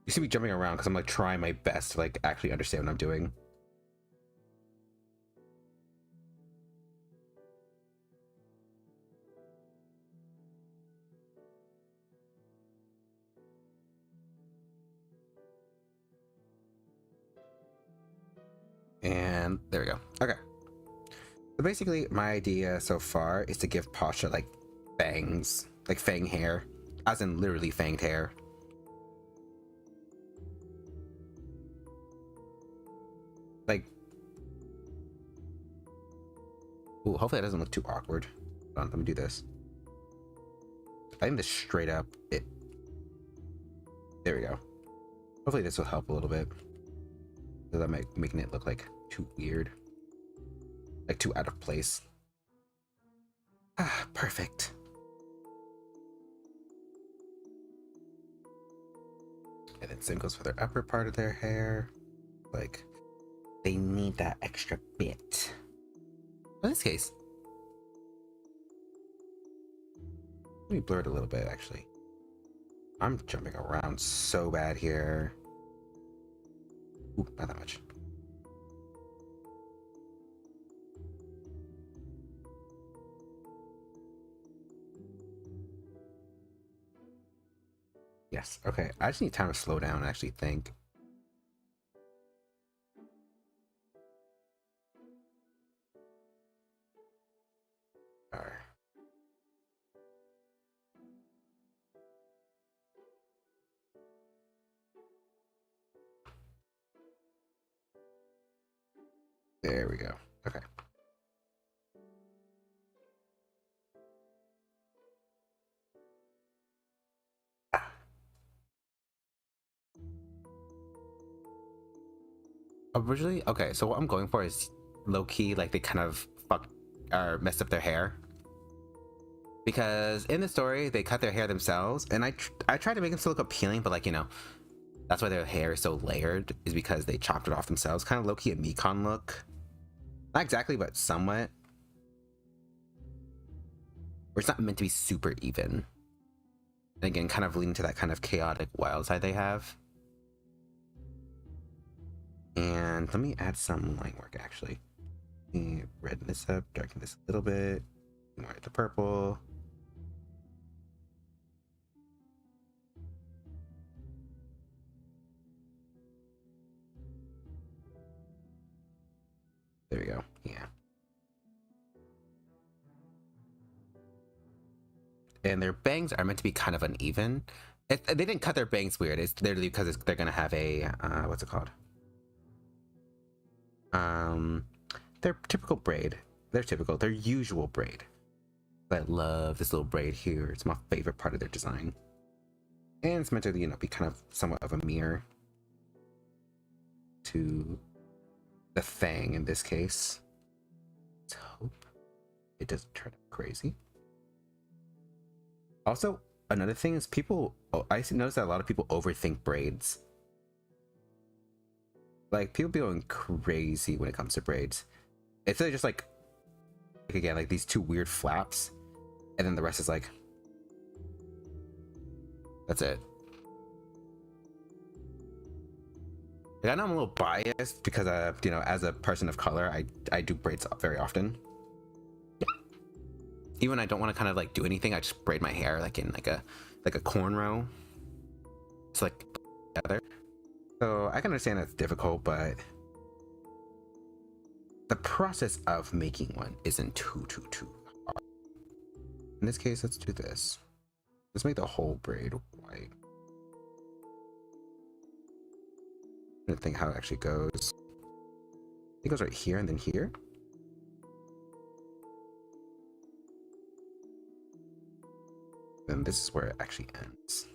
You see me jumping around because I'm like trying my best to like actually understand what I'm doing. And there we go. Okay. So basically my idea so far is to give Pasha like fangs, like fang hair, as in literally fanged hair. Like, ooh, hopefully that doesn't look too awkward. Hold on, let me do this. I think this straight up, there we go. Hopefully this will help a little bit. Because I'm making it look like too weird. Like too out of place. Ah, perfect. And then same goes for their upper part of their hair. Like, they need that extra bit. In this case, let me blur it a little bit, actually. I'm jumping around so bad here. Ooh, not that much. Yes, okay. I just need time to slow down and actually think. Alright. There we go. Okay. Originally, okay, so what I'm going for is low-key, like they kind of fucked or messed up their hair. because in the story they cut their hair themselves, and I tried to make them still look appealing, but like, you know, that's why their hair is so layered, is because they chopped it off themselves. Kind of low-key a Mekon look. Not exactly, but somewhat. Where it's not meant to be super even. And again, kind of leading to that kind of chaotic wild side they have. And let me add some line work, actually. Let me redden this up, darken this a little bit. More at the purple. There we go. Yeah. And their bangs are meant to be kind of uneven. They didn't cut their bangs weird. It's literally because they're gonna have a what's it called? Their typical braid. Their usual braid. I love this little braid here. It's my favorite part of their design. And it's meant to, you know, be kind of somewhat of a mirror to the Fang in this case. Let's hope it doesn't turn out crazy. Also, another thing is I noticed that a lot of people overthink braids. Like, people be going crazy when it comes to braids. It's really just like again, like these two weird flaps, and then the rest is like, that's it. Like, I know I'm a little biased because, you know, as a person of color, I do braids very often. Even when I don't want to kind of like do anything, I just braid my hair like in like a cornrow. It's like together. So I can understand that's difficult, but the process of making one isn't too hard. In this case, let's do this. Let's make the whole braid white. I don't think how it actually goes. It goes right here and then here. Then this is where it actually ends.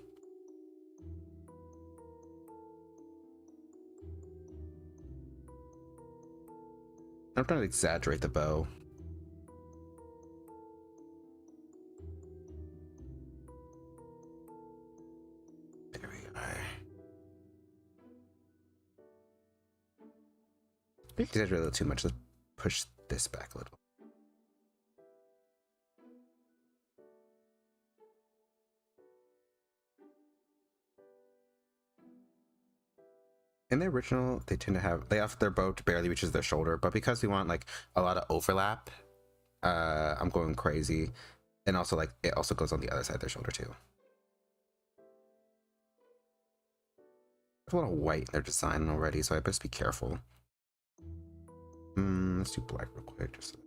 I'm trying to exaggerate the bow. There we are. I exaggerate a little too much. Let's push this back a little. In the original, they have their bow barely reaches their shoulder, but because we want like a lot of overlap, I'm going crazy. And also, like, it also goes on the other side of their shoulder too. There's a lot of white in their design already, so I best be careful. Let's do black real quick, just to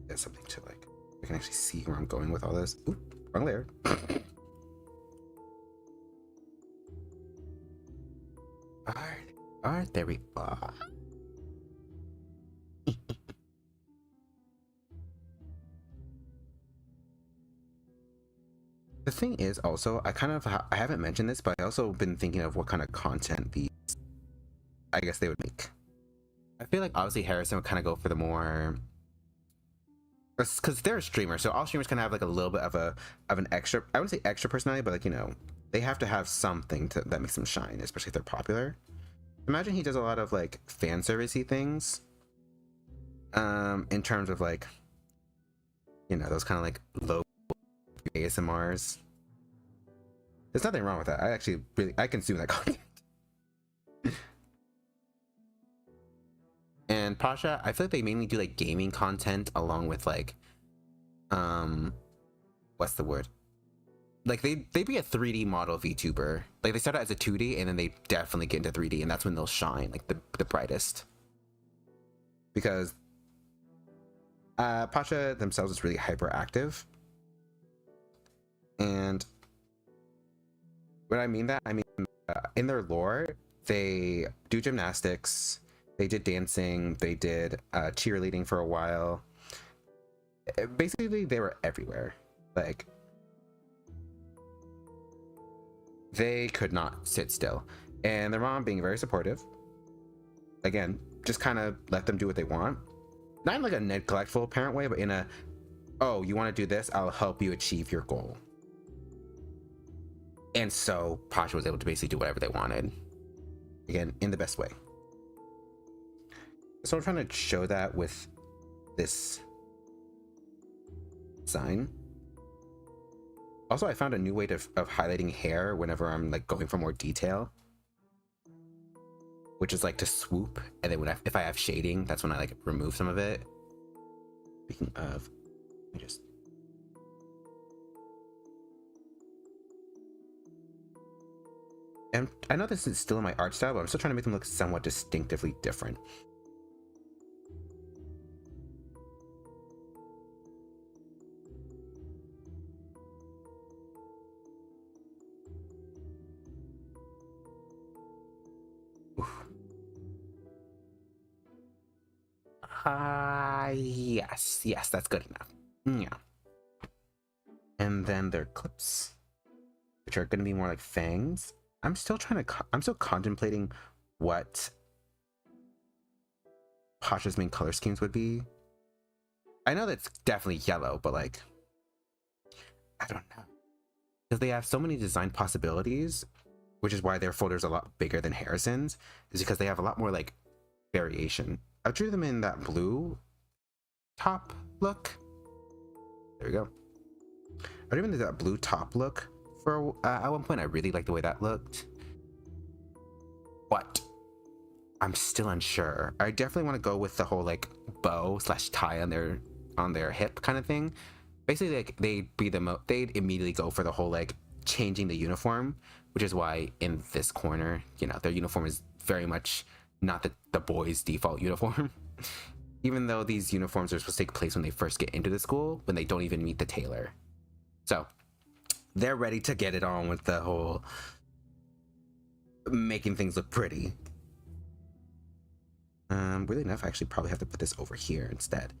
get something to like, I can actually see where I'm going with all this. Oop, wrong layer. Alright, there we are. The thing is also, I haven't mentioned this, but I also been thinking of what kind of content I guess they would make. I feel like obviously Harrison would kind of go for the more, because they're a streamer, so all streamers kind of have like a little bit of an extra, I wouldn't say extra personality, but like, you know, they have to have something that makes them shine, especially if they're popular. Imagine he does a lot of like fan servicey things, in terms of like, you know, those kind of like low ASMRs. There's nothing wrong with that. I consume that content. And Pasha, I feel like they mainly do like gaming content along with like, what's the word? Like they be a 3D model VTuber. Like they start out as a 2D and then they definitely get into 3D, and that's when they'll shine like the brightest. Because Pasha themselves is really hyperactive. And when I mean that, I mean in their lore, they do gymnastics, they did dancing, they did cheerleading for a while. Basically, they were everywhere. Like, they could not sit still. And their mom being very supportive, again, just kind of let them do what they want. Not in like a neglectful parent way, but in a oh, you want to do this? I'll help you achieve your goal. And so Pasha was able to basically do whatever they wanted. Again, in the best way. So I'm trying to show that with this sign. Also, I found a new way of highlighting hair whenever I'm like going for more detail, which is like to swoop, and then if I have shading, that's when I like remove some of it. Speaking of, let me just. And I know this is still in my art style, but I'm still trying to make them look somewhat distinctively different. Yes, that's good enough. Yeah. And then their clips, which are going to be more like fangs. I'm still contemplating what Pasha's main color schemes would be. I know that's definitely yellow, but like, I don't know. Because they have so many design possibilities, which is why their folder's a lot bigger than Harrison's, is because they have a lot more like variation. I drew them in that blue top look. There we go. I drew them in that blue top look for at one point. I really liked the way that looked, but I'm still unsure. I definitely want to go with the whole like bow / tie on their hip kind of thing. Basically, like they'd immediately go for the whole like changing the uniform, which is why in this corner, you know, their uniform is very much not the boys' default uniform. Even though these uniforms are supposed to take place when they first get into the school, when they don't even meet the tailor. So they're ready to get it on with the whole making things look pretty. Really enough, I actually probably have to put this over here instead.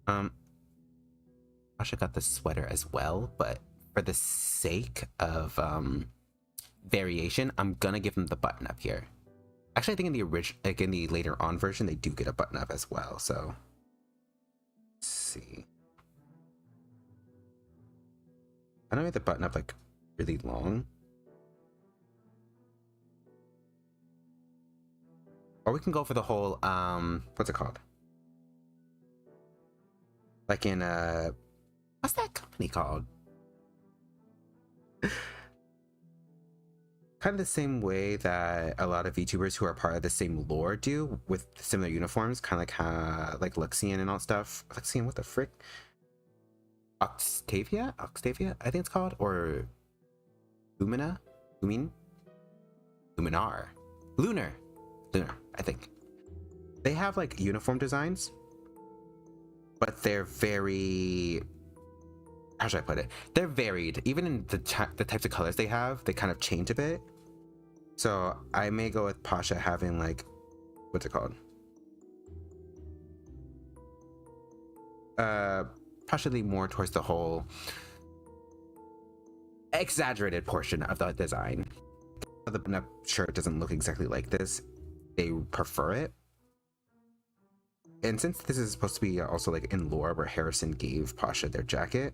Pasha got the sweater as well, but for the sake of variation, I'm gonna give them the button up here. Actually, I think in the original, like in the later on version, they do get a button up as well. So let's see. I know I made the button up like really long. Or we can go for the whole what's it called? Like in what's that company called? Kind of the same way that a lot of VTubers who are part of the same lore do, with similar uniforms, kind of like Luxian and all stuff. Luxian, what the frick? Octavia, I think it's called, or Luminar, Lunar, I think. They have like uniform designs, but they're very, how should I put it? They're varied. Even in the types of colors they have, they kind of change a bit. So I may go with Pasha having like, what's it called? Pasha lean more towards the whole exaggerated portion of the design. The button-up shirt doesn't look exactly like this. They prefer it. And since this is supposed to be also like in lore where Harrison gave Pasha their jacket,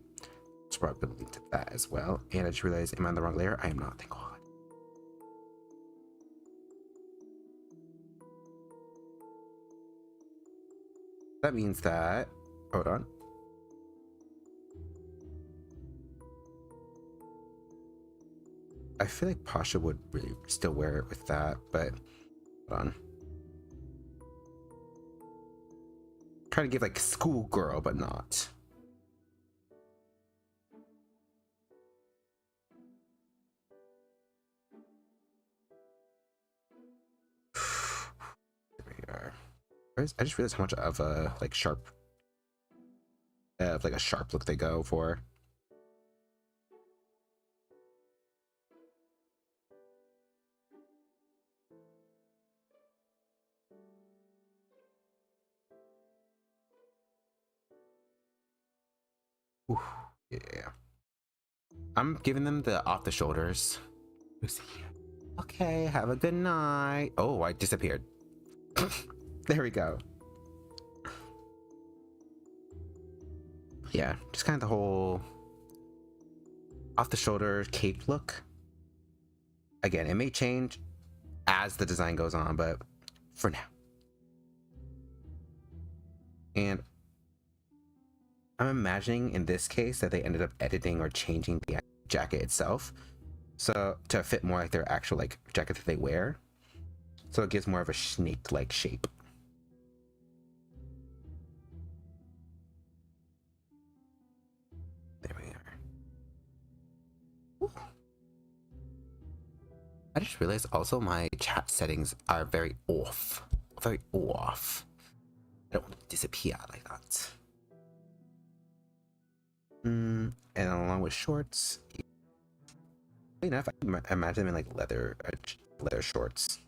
it's probably gonna link to that as well. And I just realized, am I on the wrong layer? I am not, thank God. That means that, hold on. I feel like Pasha would really still wear it with that, but hold on. Trying to give like schoolgirl, but not. There we are. I just realized how much of a like sharp, like a sharp look they go for. Ooh, yeah. I'm giving them the off the shoulders. Okay, have a good night. Oh, I disappeared. There we go. yeah, just kind of the whole off the shoulder cape look. Again, it may change as the design goes on, but for now. And I'm imagining in this case that they ended up editing or changing the jacket itself, so to fit more like their actual like jacket that they wear, so it gives more of a snake-like shape. There we are. Ooh. I just realized also my chat settings are very off. Very off. I don't want to disappear like that. And along with shorts, enough, I imagine them in like leather shorts,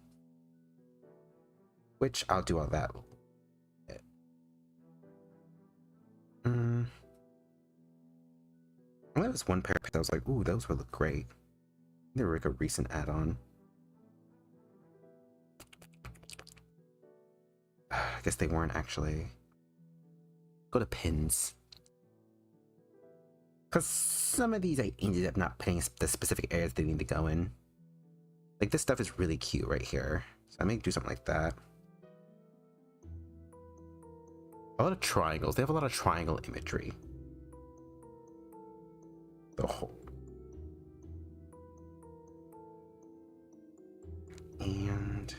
which I'll do all that. That was one pair that I was like, ooh, those would look great. They were like a recent add-on. I guess they weren't actually. Go to pins. Because some of these I ended up not putting the specific areas they need to go in. Like this stuff is really cute right here. So I may do something like that. A lot of triangles. They have a lot of triangle imagery. The whole. And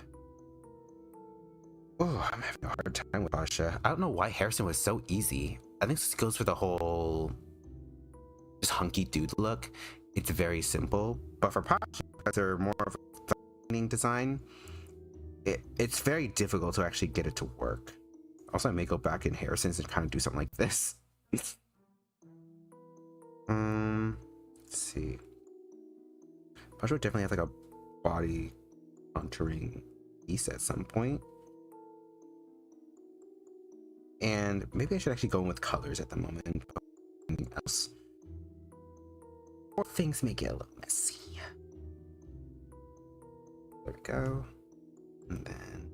oh, I'm having a hard time with Asha. I don't know why Harrison was so easy. I think this goes for the whole just hunky dude look. It's very simple, but for Pasha, because they're more of a design, it's very difficult to actually get it to work. Also, I may go back in Harrison's and kind of do something like this. Let's see. Pasha would definitely have like a body contouring piece at some point. And maybe I should actually go in with colors at the moment. Anything else? Or things may get a little messy. There we go. And then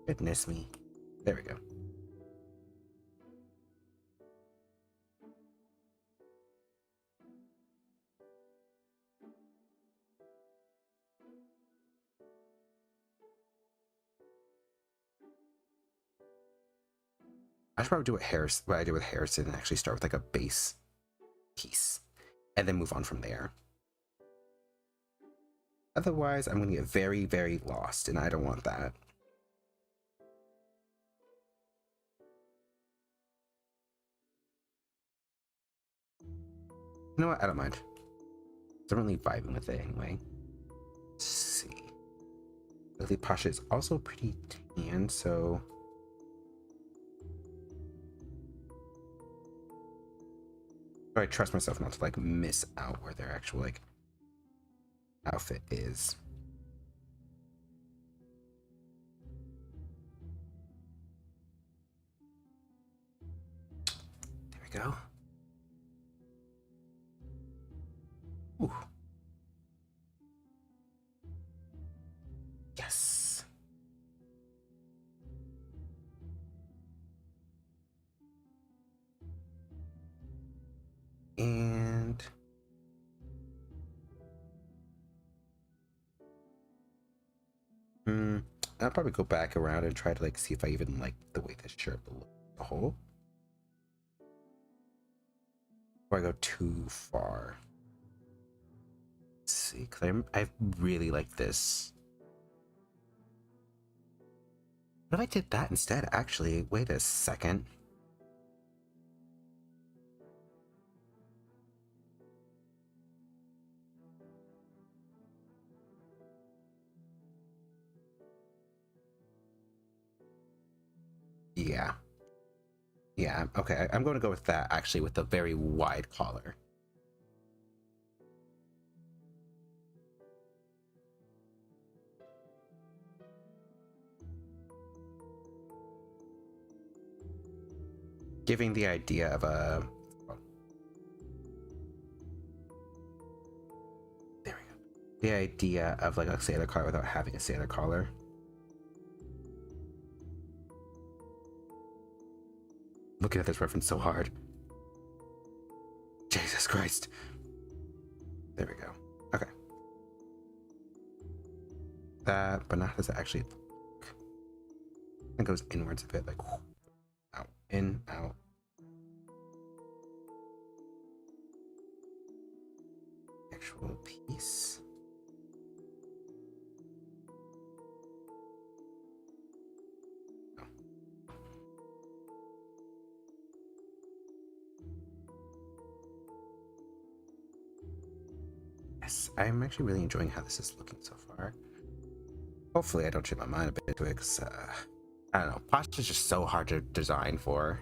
goodness me. There we go. I should probably do what I did with Harrison and actually start with like a base piece and then move on from there. Otherwise, I'm going to get very, very lost, and I don't want that. You know what? I don't mind. I'm really vibing with it anyway. Let's see. Lily Pasha is also pretty tan, so I trust myself not to like miss out where their actual like outfit is. There we go. Ooh. Yes. And I'll probably go back around and try to like see if I even like the way this shirt will look as a whole. Before I go too far. Let's see, because I really like this. What if I did that instead? Actually, wait a second. Yeah. Yeah, okay. I'm going to go with that actually, with the very wide collar. Giving the idea of a... There we go. The idea of like a sailor collar without having a sailor collar. looking at this reference so hard. Jesus Christ. There we go. Okay. That, but not how does it actually look? It goes inwards a bit, like out, in, out. Actual piece. Oh. Yes, I'm actually really enjoying how this is looking so far. Hopefully I don't change my mind a bit to it, because I don't know, posture is just so hard to design for.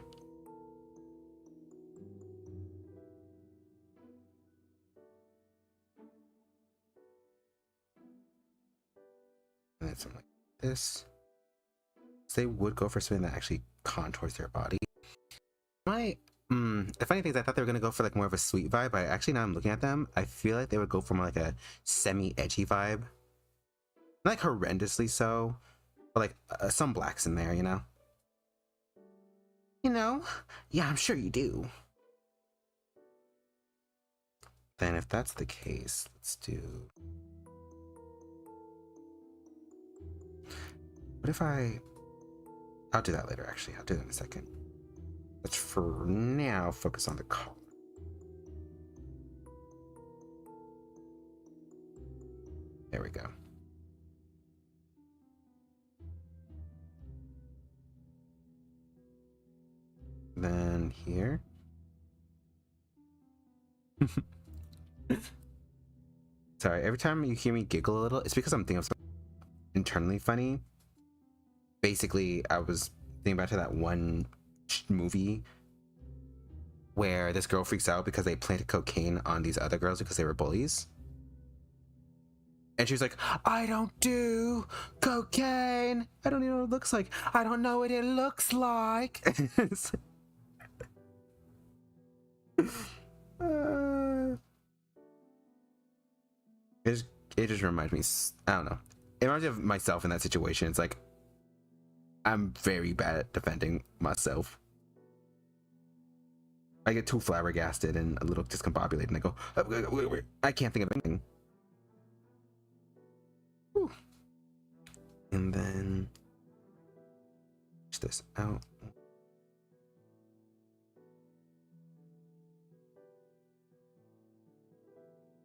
And then something like this. So they would go for something that actually contours their body. The funny thing is I thought they were going to go for like more of a sweet vibe, but actually now I'm looking at them, I feel like they would go for more like a semi-edgy vibe. Not like horrendously so, but like some blacks in there, you know? You know? Yeah, I'm sure you do. Then if that's the case, let's do... What if I'll do that later, actually. I'll do that in a second. Let's for now focus on the collar. There we go. Then here. Sorry, every time you hear me giggle a little, it's because I'm thinking of something internally funny. Basically, I was thinking back to that one movie where this girl freaks out because they planted cocaine on these other girls because they were bullies. And she was like, I don't do cocaine. I don't even know what it looks like. I don't know what it looks like. It just reminds me, I don't know. It reminds me of myself in that situation. It's like, I'm very bad at defending myself. I get too flabbergasted and a little discombobulated and I go, I can't think of anything. Whew. And then push this out.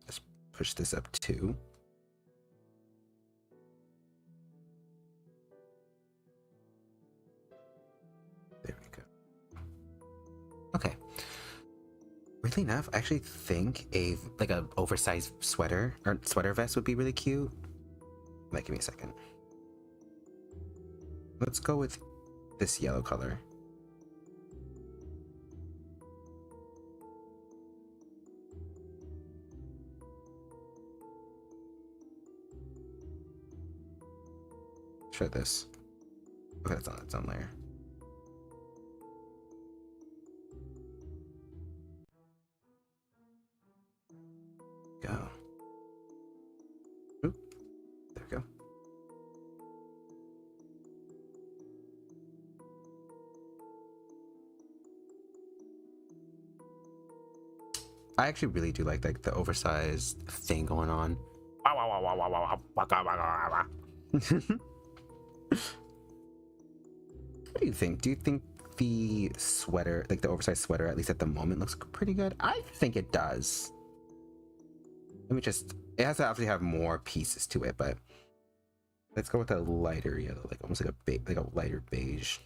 Let's push this up too. There we go. Okay. Weirdly enough, I actually think a oversized sweater or sweater vest would be really cute. Like, give me a second. Let's go with this yellow color. Try this. Okay, that's on its own layer. Go. Oop. There we go. I actually really do like the oversized thing going on. What do you think? Do you think the sweater, like the oversized sweater, at least at the moment, looks pretty good? I think it does. Let me just, it has to obviously have more pieces to it, but let's go with a lighter yellow, like almost like a lighter beige.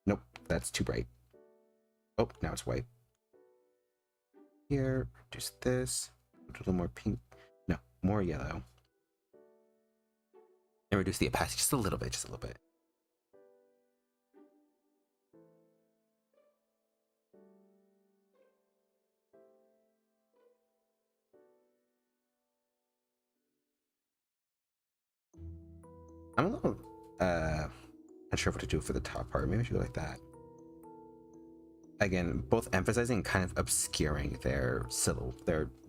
Nope, that's too bright. Oh, now it's white. Here, reduce this, a little more pink. No, more yellow. And reduce the opacity just a little bit, just a little bit. I'm a little not sure what to do for the top part. Maybe I should go like that. Again, both emphasizing and kind of obscuring their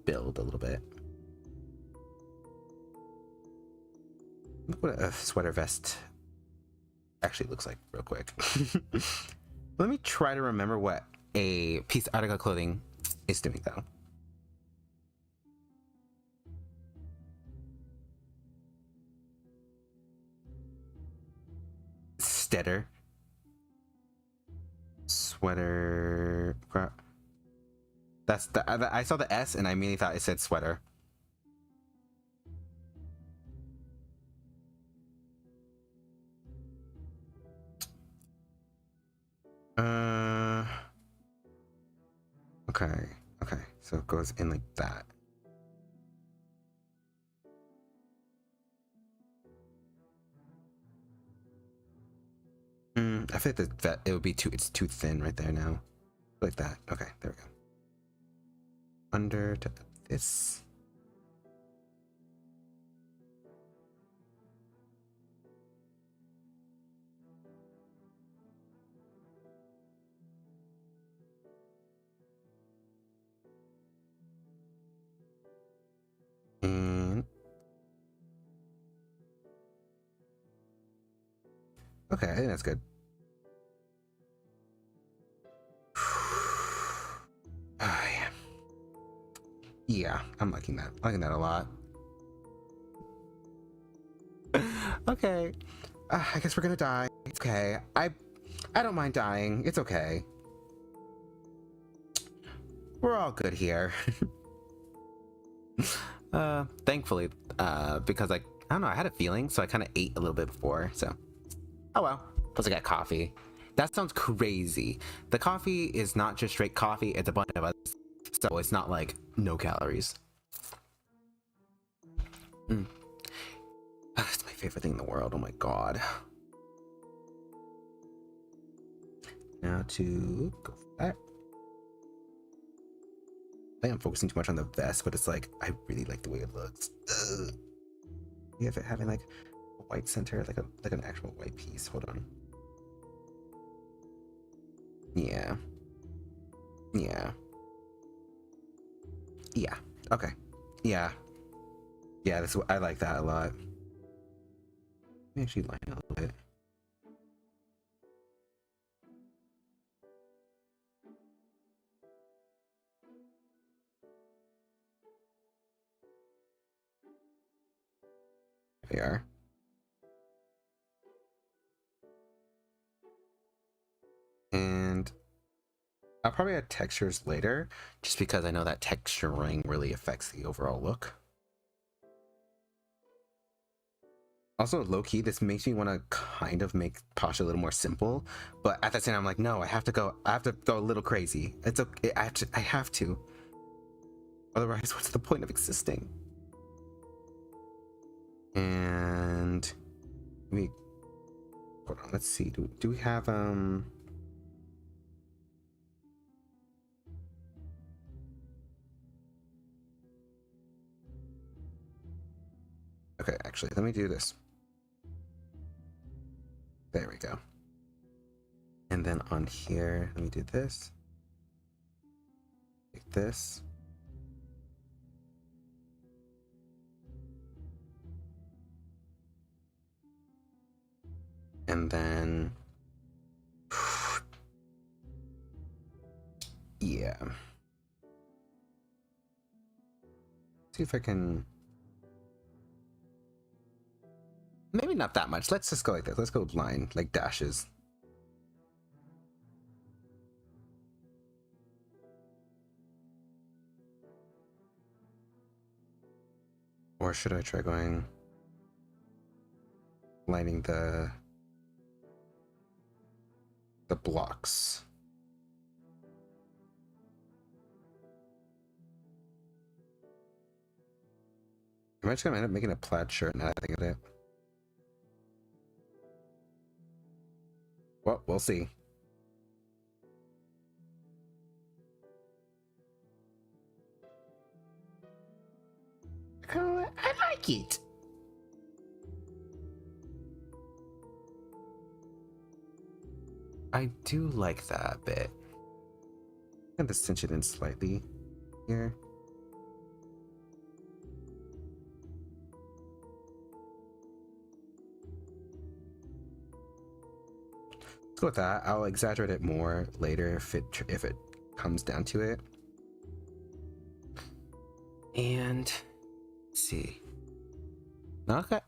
build a little bit. Put a sweater vest actually looks like real quick. Let me try to remember what a piece of article clothing is doing though. Steader. Sweater. That's the I saw the S and I immediately thought it said sweater. Okay. Okay. So it goes in like that. I feel like that it would be it's too thin right there now. Like that. Okay, there we go. Under to this. And okay, I think that's good. Yeah. Yeah, I'm liking that. Liking that a lot. Okay. I guess we're gonna die. It's okay. I don't mind dying. It's okay. We're all good here. Thankfully, because like I don't know, I had a feeling, so I kind of ate a little bit before. So, oh well. Plus, I got coffee. That sounds crazy. The coffee is not just straight coffee; it's a bunch of other stuff, so it's not like no calories. It's my favorite thing in the world. Oh my god. Now to go for that. I think I'm focusing too much on the vest, but it's like I really like the way it looks. Ugh. You have it having like a white center, like an actual white piece. Hold on. Yeah. Yeah. Yeah. Okay. Yeah. Yeah, this I like that a lot. Let me actually line it a little bit. There we are. And I'll probably add textures later, just because I know that texturing really affects the overall look. Also, low-key, this makes me want to kind of make Pasha a little more simple, but at the same time, I'm like, no, I have to go a little crazy. It's okay, I have to. Otherwise, what's the point of existing? And hold on, let's see. Do we have okay, actually, let me do this. There we go. And then on here, let me do this. Like this. And then yeah. See if I can. Maybe not that much. Let's just go like this. Let's go line, like dashes. Or should I try going lining the blocks? Am I just gonna end up making a plaid shirt now that I think of it? Well, we'll see. I like it. I do like that bit. I'm gonna cinch it in slightly here. go with that. I'll exaggerate it more later if it comes down to it. And let's see. Okay.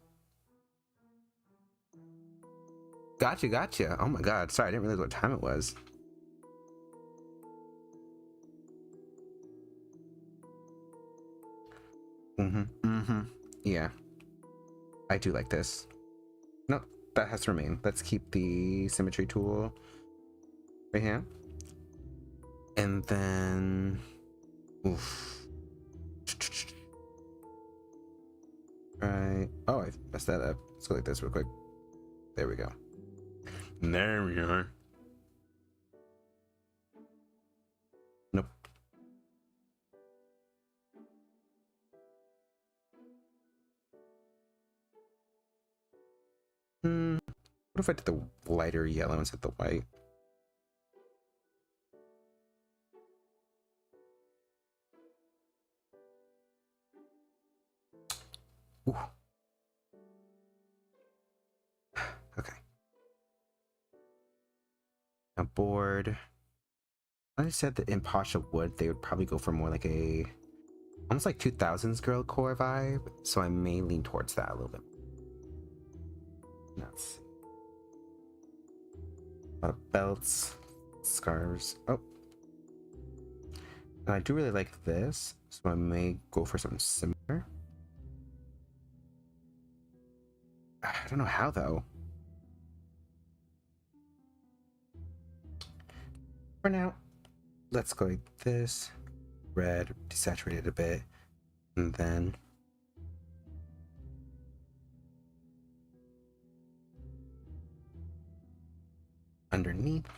Gotcha. Oh my god, sorry, I didn't realize what time it was. Yeah. I do like this. No, that has to remain. Let's keep the symmetry tool right here. And then... Oof. Right. Oh, I messed that up. Let's go like this real quick. There we go. There we are. Nope. What if I did the lighter yellow instead of the white? Ooh. Okay. Now board. I said that in Pasha Wood, they would probably go for more like a almost like 2000s girl core vibe. So I may lean towards that a little bit. Let's see. A lot of belts, scarves. Oh. And I do really like this, so I may go for something similar. I don't know how though. For now, let's go like this. Red, desaturate it a bit, and then underneath.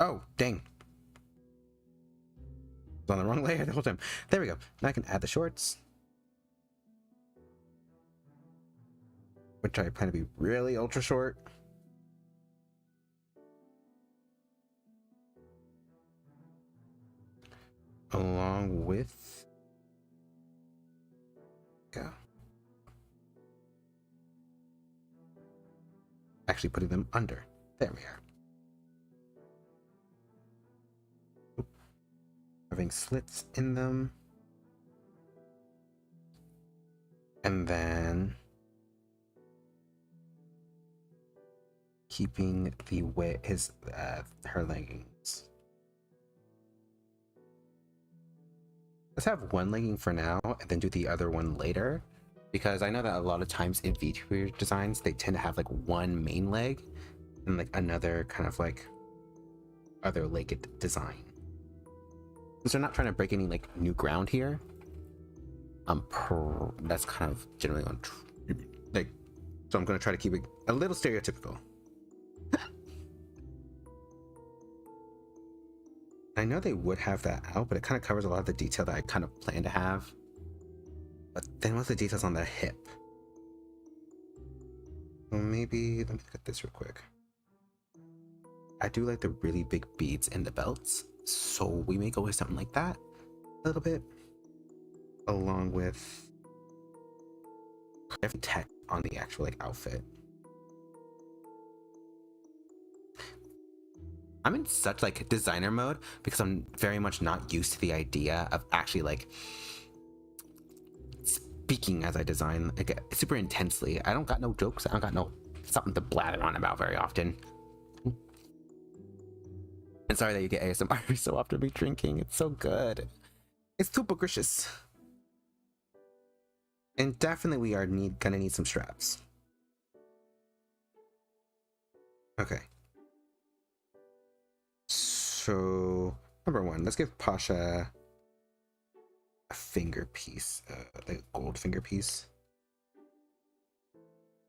Oh, dang. It's on the wrong layer the whole time. There we go. Now I can add the shorts, which I plan to be really ultra short. Along with actually putting them under. There we are. Oop. Having slits in them. And then keeping the way her leggings. Let's have one legging for now and then do the other one later, because I know that a lot of times in VTuber designs they tend to have like one main leg and like another kind of like other legged design. Since we're not trying to break any like new ground here, that's kind of generally on like, so I'm going to try to keep it a little stereotypical. I know they would have that out, but it kind of covers a lot of the detail that I kind of plan to have. But then what's the details on the hip? Well, maybe let me look at this real quick. I do like the really big beads in the belts, so we may go with something like that a little bit, along with different tech on the actual like outfit. I'm in such like designer mode because I'm very much not used to the idea of actually like speaking as I design like super intensely. I don't got no jokes. I don't got no something to blather on about very often. And sorry that you get ASMR so often me drinking. It's so good. It's too delicious. And definitely we are gonna need some straps. Okay. So number one, let's give Pasha a finger piece, like a gold finger piece.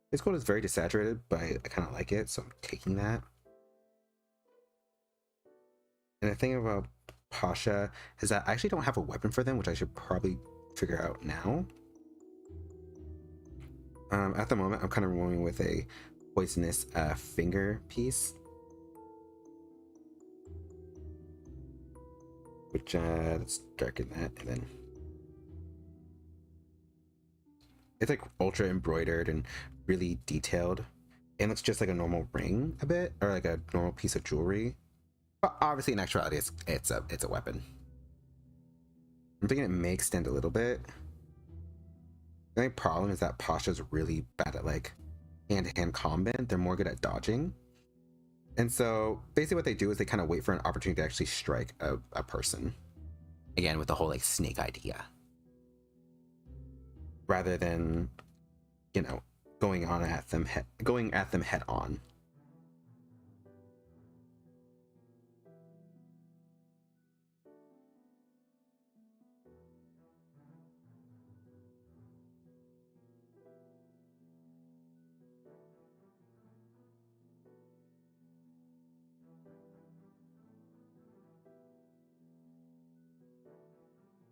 This gold is very desaturated, but I kind of like it, so I'm taking that. And the thing about Pasha is that I actually don't have a weapon for them, which I should probably figure out now. At the moment, I'm kind of rolling with a poisonous finger piece. Which, let's darken that, and then it's like ultra embroidered and really detailed. It looks just like a normal ring a bit, or like a normal piece of jewelry. But obviously in actuality it's a weapon. I'm thinking it may extend a little bit. The only problem is that Pasha's really bad at like hand-to-hand combat. They're more good at dodging. And so basically what they do is they kind of wait for an opportunity to actually strike a person. Again, with the whole like snake idea. Rather than, you know, going at them head on.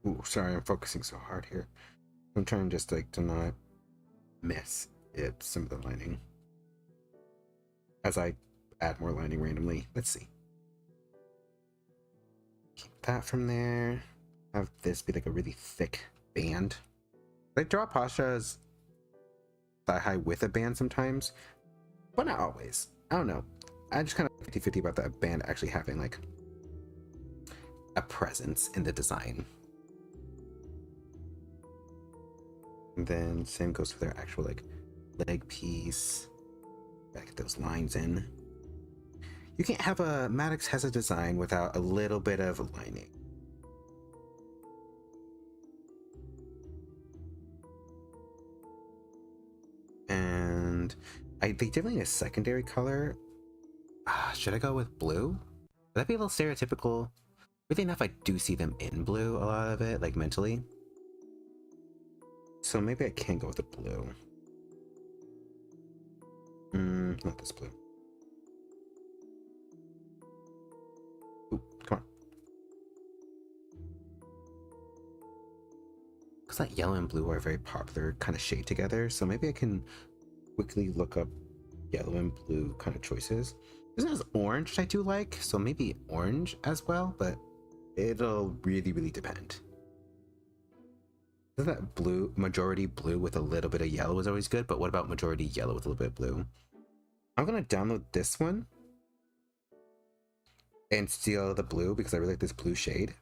Ooh, sorry, I'm focusing so hard here. I'm trying just like to not miss some of the lining as I add more lining randomly. Let's see. Keep that from there. Have this be like a really thick band. I draw Pasha's thigh high with a band sometimes, but not always. I don't know. I just kind of 50-50 about that band actually having like a presence in the design. And then same goes for their actual like leg piece. Gotta get those lines in. You can't have a Maddox has a design without a little bit of lining. And they definitely need a secondary color. Should I go with blue? Would that be a little stereotypical? Weirdly enough, I do see them in blue, a lot of it, like mentally. So maybe I can go with the blue. Not this blue. Ooh, come on. Because that yellow and blue are a very popular kind of shade together, so maybe I can quickly look up yellow and blue kind of choices. This is orange, which I do like, so maybe orange as well, but it'll really depend. Isn't that blue, majority blue with a little bit of yellow is always good, but what about majority yellow with a little bit of blue? I'm gonna download this one and steal the blue because I really like this blue shade.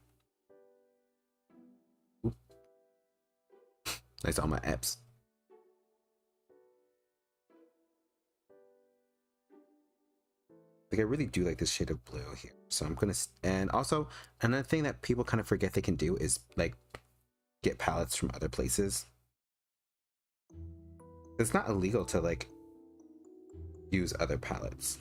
Oop. Nice on my apps. Like I really do like this shade of blue here. So I'm gonna, and also another thing that people kind of forget they can do is like get palettes from other places. It's not illegal to like use other palettes.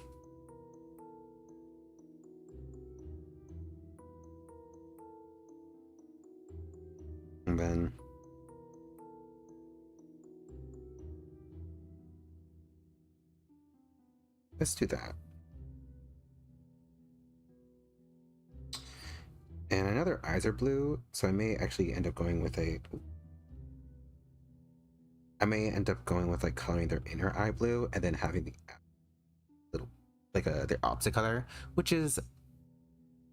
And then let's do that. And another eyes are blue, so I may actually end up going with like coloring their inner eye blue and then having the little like their opposite color, which is,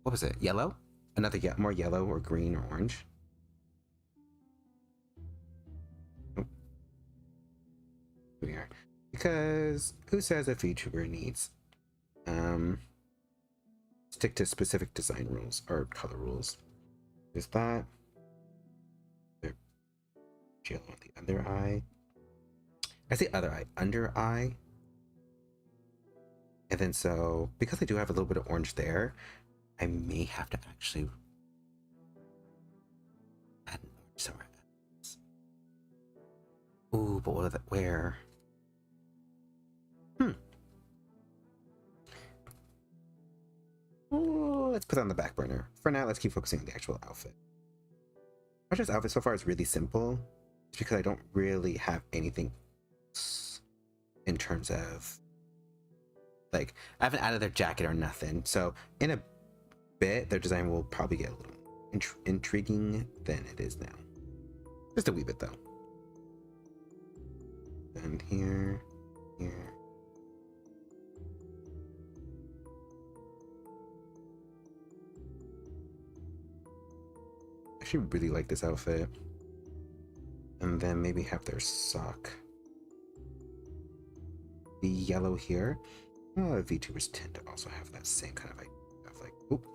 what was it, yellow? Another more yellow or green or orange. Oh. Here we are. Because who says a VTuber needs stick to specific design rules or color rules? Is that yellow on the under eye? I say other eye, under eye. And then so because I do have a little bit of orange there, I may have to actually add an orange somewhere else. Ooh, but where? Ooh, let's put it on the back burner. For now, let's keep focusing on the actual outfit. Pasha's outfit so far is really simple. It's because I don't really have anything in terms of like I haven't added their jacket or nothing. So in a bit, their design will probably get a little intriguing than it is now. Just a wee bit though. And here. I actually really like this outfit. And then maybe have their sock. the yellow here. VTubers tend to also have that same kind of idea of like, oop,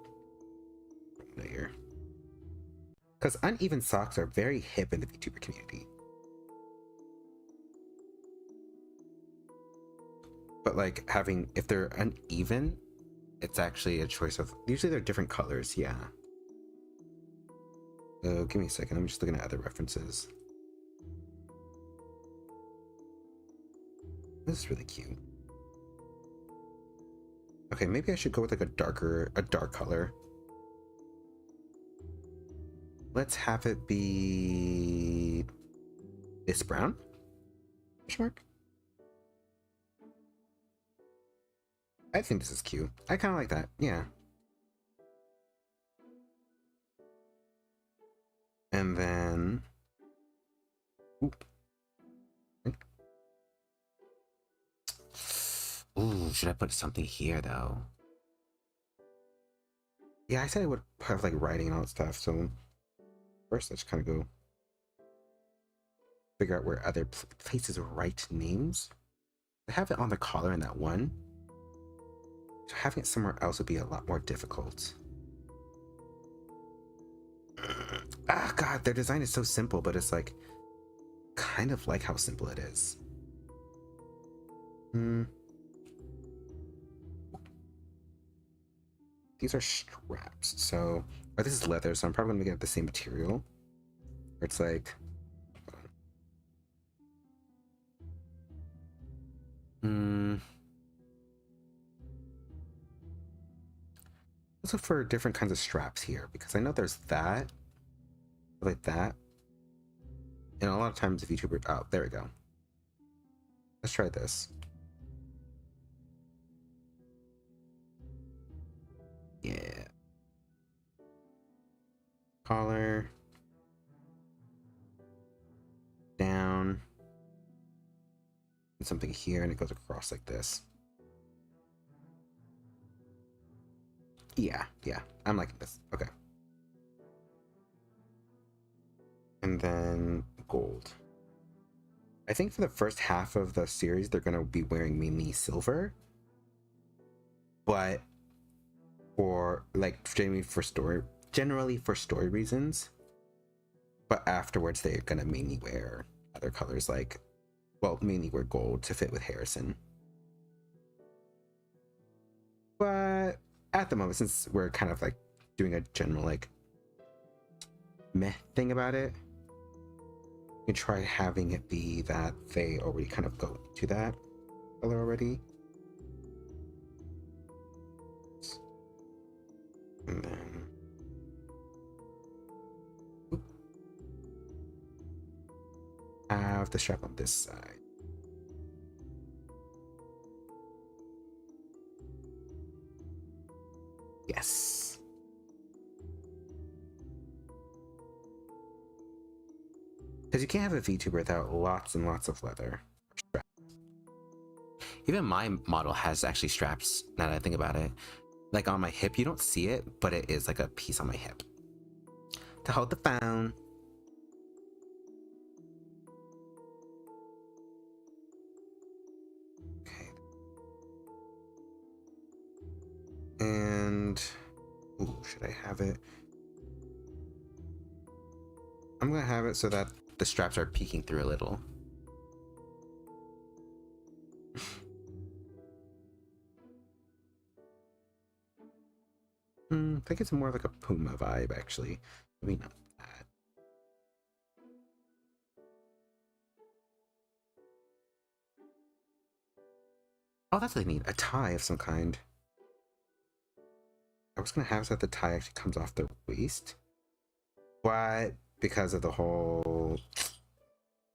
layer. Because uneven socks are very hip in the VTuber community. But like having, if they're uneven, it's actually a choice of, usually they're different colors, yeah. So give me a second, I'm just looking at other references. This is really cute. Okay, maybe I should go with like a dark color. Let's have it be this brown? Mark. I think this is cute. I kind of like that, yeah. And then, oop. Ooh, should I put something here though? Yeah, I said I would have like writing and all that stuff. So first, let's kind of go figure out where other places write names. I have it on the collar in that one. So having it somewhere else would be a lot more difficult. Ah, God, their design is so simple, but it's like kind of like how simple it is. These are straps, so, or this is leather, so I'm probably gonna get the same material. It's like, let's look for different kinds of straps here, because I know there's that, like that, and a lot of times if YouTuber, oh, there we go. Let's try this. Yeah. Collar. Down. And something here, and it goes across like this. Yeah, I'm liking this. Okay. And then gold. I think for the first half of the series, they're going to be wearing mainly silver. But for like generally for story reasons. But afterwards, they're going to mainly wear other colors, like, well, mainly wear gold to fit with Harrison. But at the moment, since we're kind of like doing a general like meh thing about it, you can try having it be that they already kind of go to that color already. And then have the strap on this side. Yes. Because you can't have a VTuber without lots and lots of leather. Even my model has actually straps, now that I think about it. Like on my hip, you don't see it, but it is like a piece on my hip to hold the phone. Okay. And, ooh, should I have it? I'm gonna have it so that the straps are peeking through a little. I think it's more like a Puma vibe, actually. Maybe not that. Oh, that's what I need. A tie of some kind. I was gonna have it so that the tie actually comes off the waist. But because of the whole...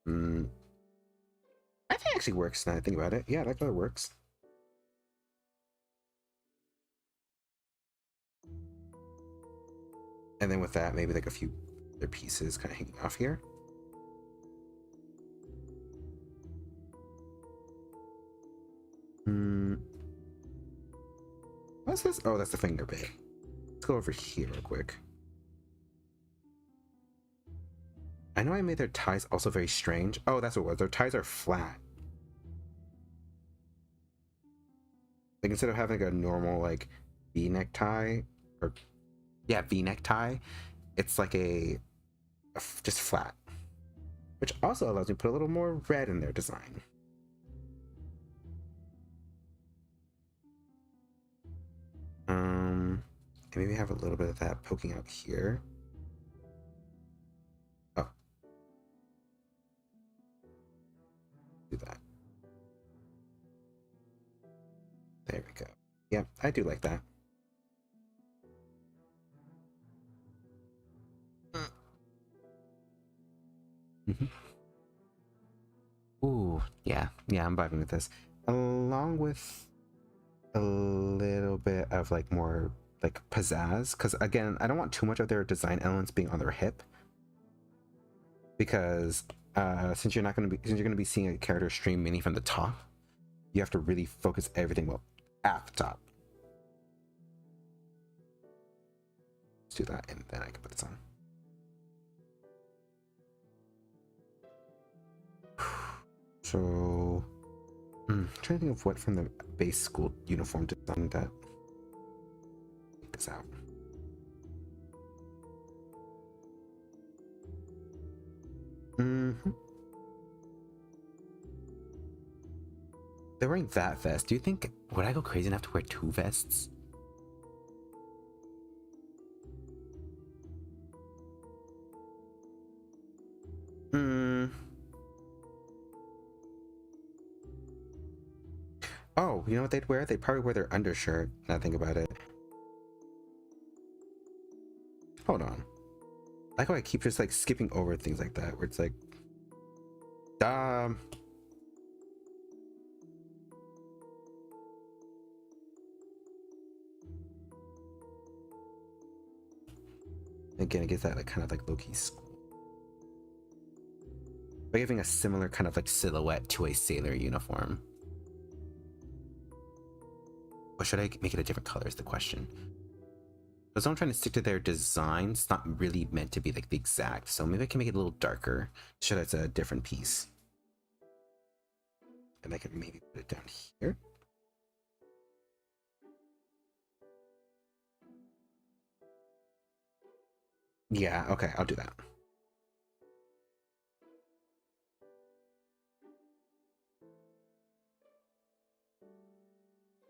I think it actually works now I think about it. Yeah, that color works. And then with that, maybe like a few other pieces kind of hanging off here. What's this? Oh, that's the finger bit. Let's go over here real quick. I know I made their ties also very strange. Oh, that's what it was. Their ties are flat. Like instead of having a normal like V-neck tie, or yeah, V-neck tie, it's like just flat, which also allows me to put a little more red in their design. And maybe have a little bit of that poking out here. Oh, do that. There we go. Yeah, I do like that. Mm-hmm. Ooh, yeah, I'm vibing with this. Along with a little bit of like more like pizzazz, because again, I don't want too much of their design elements being on their hip, because since you're going to be seeing a character stream mainly from the top, you have to really focus everything well at the top. Let's do that, and then I can put this on. So, I'm trying to think of what from the base school uniform design that take this out. Mm-hmm. They're wearing that vest. Do you think, would I go crazy enough to wear 2 vests? Oh, you know what they'd wear? They'd probably wear their undershirt. Now think about it. Hold on. I like how I keep just like skipping over things like that, where it's like, again, it gives that like kind of like low-key school. By giving a similar kind of like silhouette to a sailor uniform. Or should I make it a different color is the question. Because I'm trying to stick to their design, it's not really meant to be like the exact, so maybe I can make it a little darker to show that's a different piece. And I can maybe put it down here. Yeah, okay, I'll do that.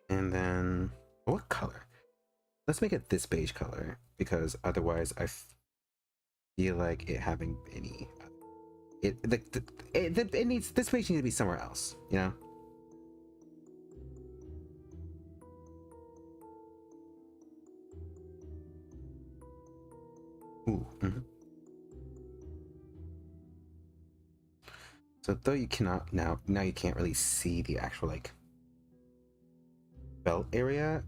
And then, what color? Let's make it this beige color, because otherwise I feel like it having any... It needs, this page needs to be somewhere else, you know? Ooh, So though you cannot, now you can't really see the actual like belt area,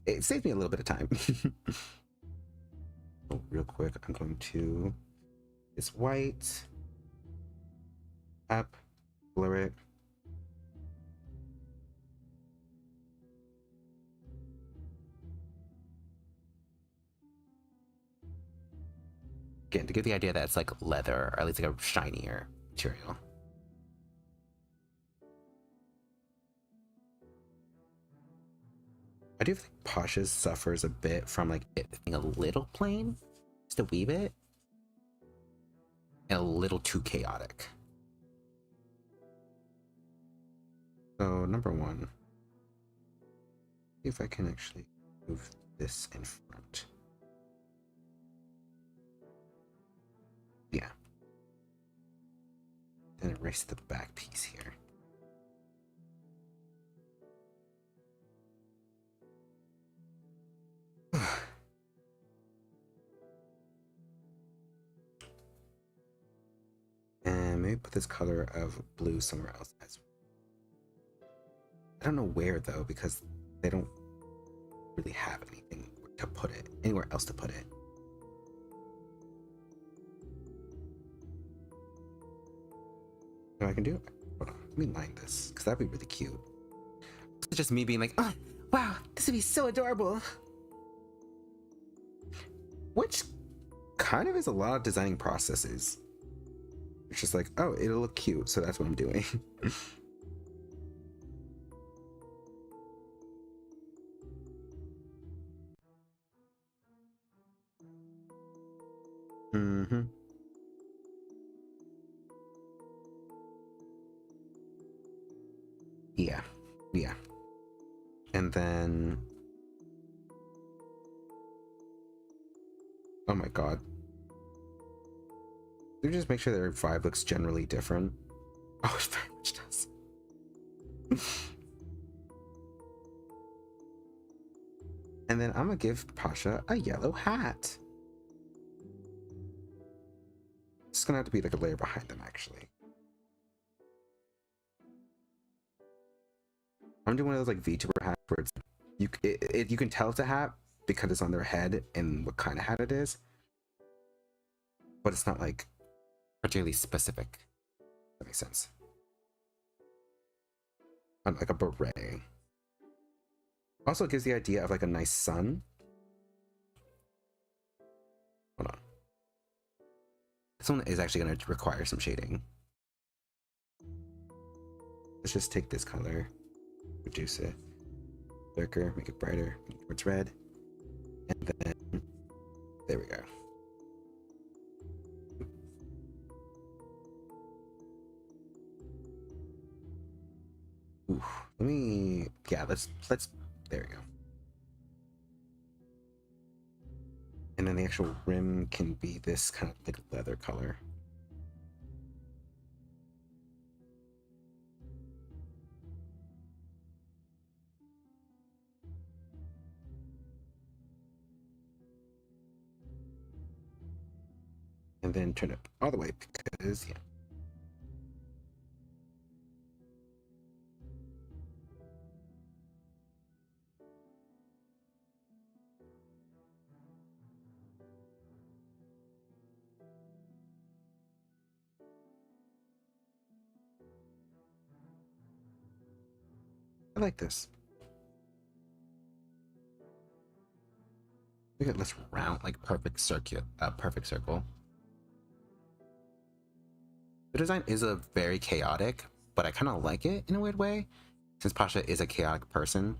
it saved me a little bit of time. So real quick, I'm going to this white, up, blur it. Again, to give the idea that it's like leather, or at least like a shinier material. I do think Pasha's suffers a bit from like it being a little plain, just a wee bit, and a little too chaotic. So number one, see if I can actually move this in front. Yeah. Then erase the back piece here. And maybe put this color of blue somewhere else. I don't know where though, because they don't really have anything to put it, anywhere else to put it. No, I can do it. Hold on, let me line this, because that'd be really cute. It's just me being like, oh, wow, this would be so adorable. Which kind of is a lot of designing processes. It's just like, oh, it'll look cute, so that's what I'm doing. Mm-hmm. Yeah. Yeah. And then... Oh my god. They just make sure their vibe looks generally different. Oh, it very much does. And then I'm gonna give Pasha a yellow hat. It's gonna have to be like a layer behind them, actually. I'm doing one of those like VTuber hats where it's you can tell it's a hat because it's on their head and what kind of hat it is, but it's not like particularly specific. That makes sense. Like a beret. Also, it gives the idea of like a nice sun. Hold on. This one is actually going to require some shading. Let's just take this color, reduce it, darker, make it brighter, make it towards red, and then there we go. Ooh, let me, yeah, let's, there we go. And then the actual rim can be this kind of like leather color. And then turn it all the way because, yeah. I like this. We got this round, like perfect circuit, perfect circle. The design is a very chaotic, but I kind of like it in a weird way, since Pasha is a chaotic person.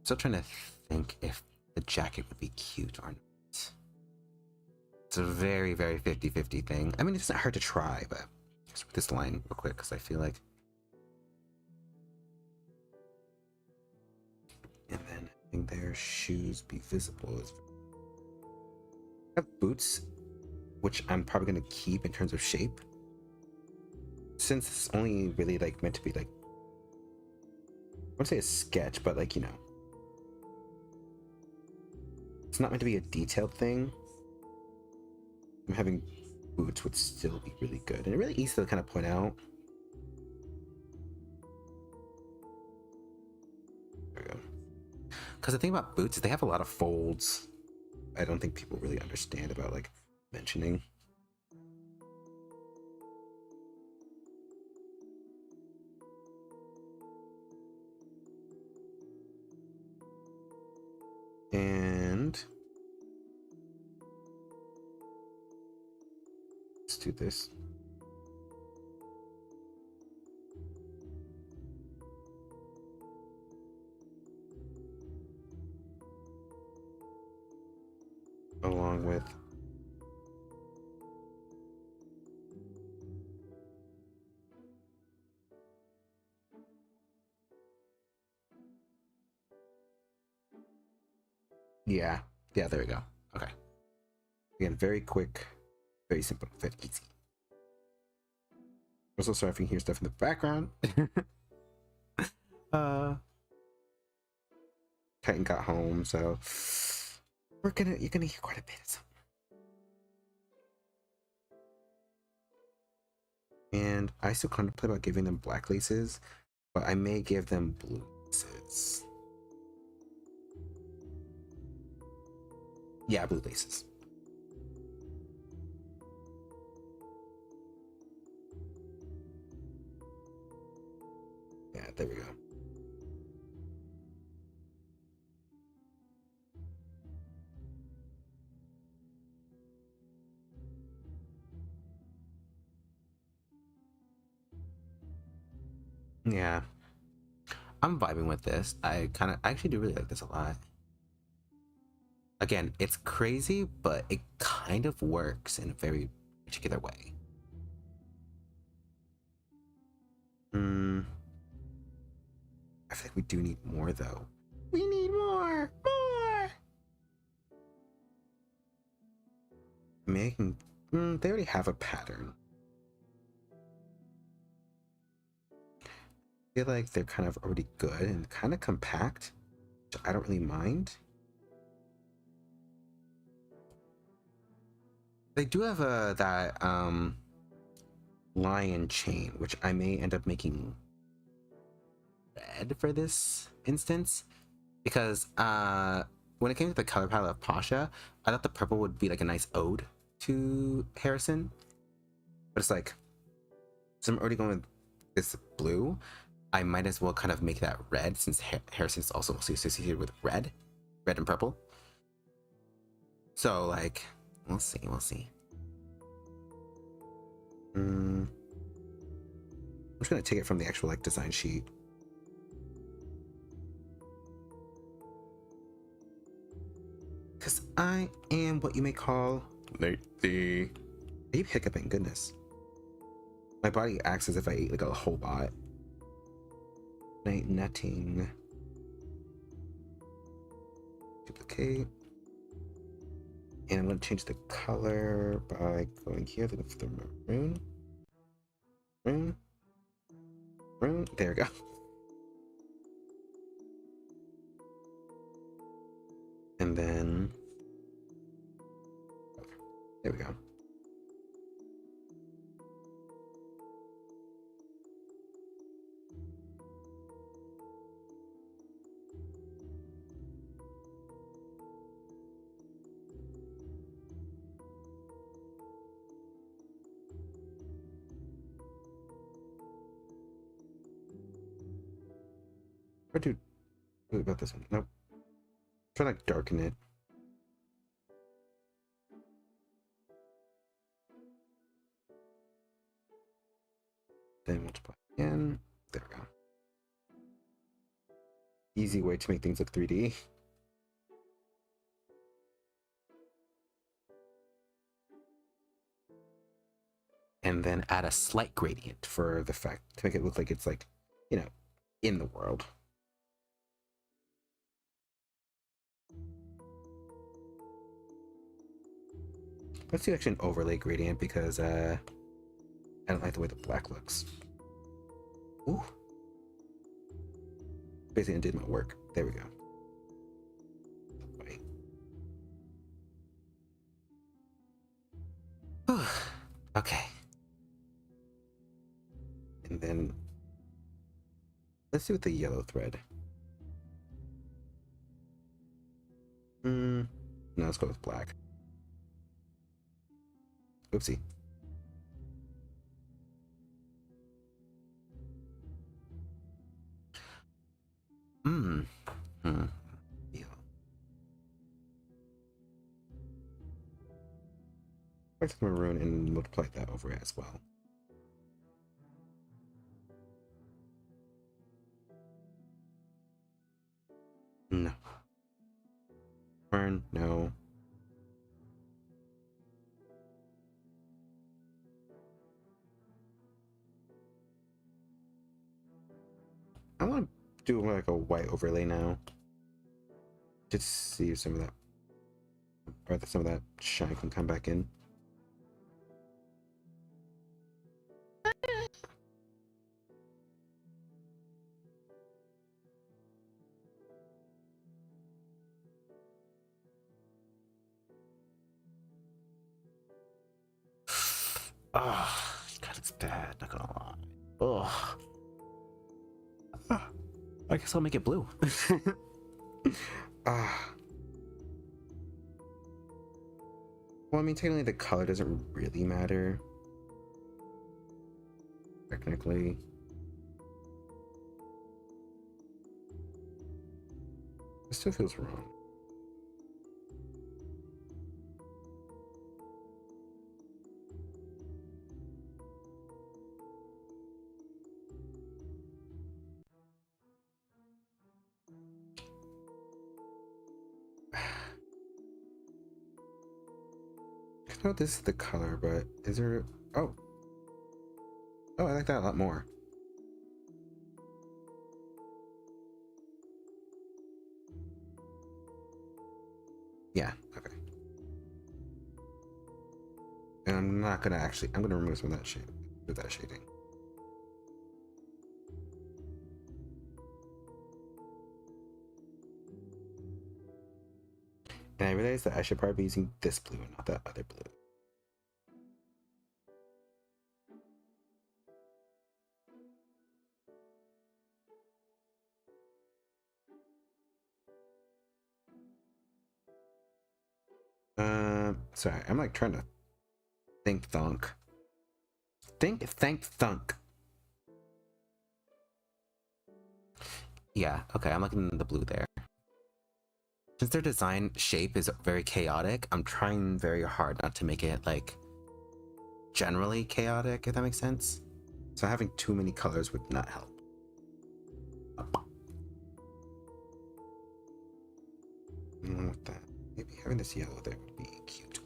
Still trying to think if the jacket would be cute or not. It's a very, very 50-50 thing. I mean, it's not hard to try, but just with this line real quick, because I feel like... And then having their shoes be visible is... I have boots, which I'm probably going to keep in terms of shape. Since it's only really like meant to be like... I wouldn't say a sketch, but like, you know... It's not meant to be a detailed thing. I'm having boots would still be really good. And really easy to kind of point out. There we go. Because the thing about boots is they have a lot of folds. I don't think people really understand about like mentioning. And let's do this. Along with yeah, there we go. Okay. Again, very quick, very simple, very easy. Also, sorry if you hear stuff in the background. Titan got home, so you're gonna hear quite a bit of something. And I still contemplate about giving them black laces, but I may give them blue laces. Yeah, blue laces. Yeah, there we go. Yeah, I'm vibing with this. I actually do really like this a lot. Again, it's crazy, but it kind of works in a very particular way. I feel like we do need more though. We need more! More! Making they already have a pattern. I feel like they're kind of already good and kind of compact, which I don't really mind. They do have that lion chain, which I may end up making red for this instance, because when it came to the color palette of Pasha, I thought the purple would be like a nice ode to Harrison, but it's like, so I'm already going with this blue, I might as well kind of make that red, since Harrison is also mostly associated with red and purple. So like, we'll see. I'm just gonna take it from the actual like design sheet. Cause I am what you may call lately. I keep hiccuping, goodness. My body acts as if I ate like a whole lot. Night netting. Duplicate. And I'm going to change the color by going here, looking for the maroon. Maroon. There we go. And then, there we go. Or do what about this one? Nope. Try to like darken it. Then multiply again. There we go. Easy way to make things look 3D. And then add a slight gradient for the fact to make it look like it's like, you know, in the world. Let's do actually an overlay gradient because I don't like the way the black looks. Ooh. Basically undid my work. There we go. Wait. Okay. And then let's do with the yellow thread. No, let's go with black. Oopsie. Yeah. Let's maroon and multiply that over it as well. No. Burn, no. I want to do like a white overlay now. Just see if some of that shine can come back in. Oh, God, it's bad, not gonna lie. Oh. I guess I'll make it blue. Well, I mean, technically the color doesn't really matter. Technically. It still feels wrong. know this is the color, but is there... Oh, I like that a lot more. Yeah, okay. And I'm not gonna actually... I'm gonna remove some of that shade with that shading. And I realized that I should probably be using this blue and not that other blue. Sorry, I'm like trying to think thunk. Think thunk. Yeah, okay, I'm looking at the blue there. Since their design shape is very chaotic, I'm trying very hard not to make it like generally chaotic, if that makes sense. So having too many colors would not help. With that, maybe having this yellow there would be cute.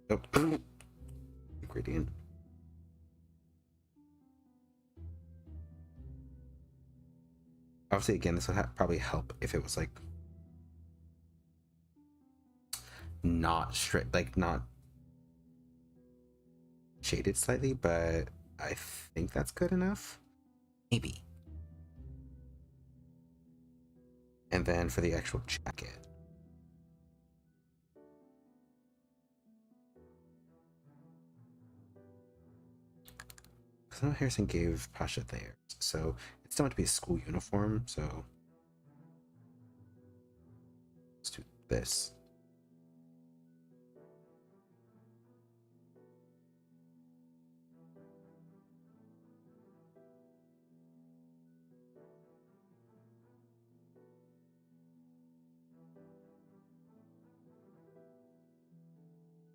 Oh, gradient. Obviously, again, this would probably help if it was like not straight, like not shaded slightly, but I think that's good enough. Maybe. And then for the actual jacket. Because I know Harrison gave Pasha theirs, so it's still meant to be a school uniform, so let's do this.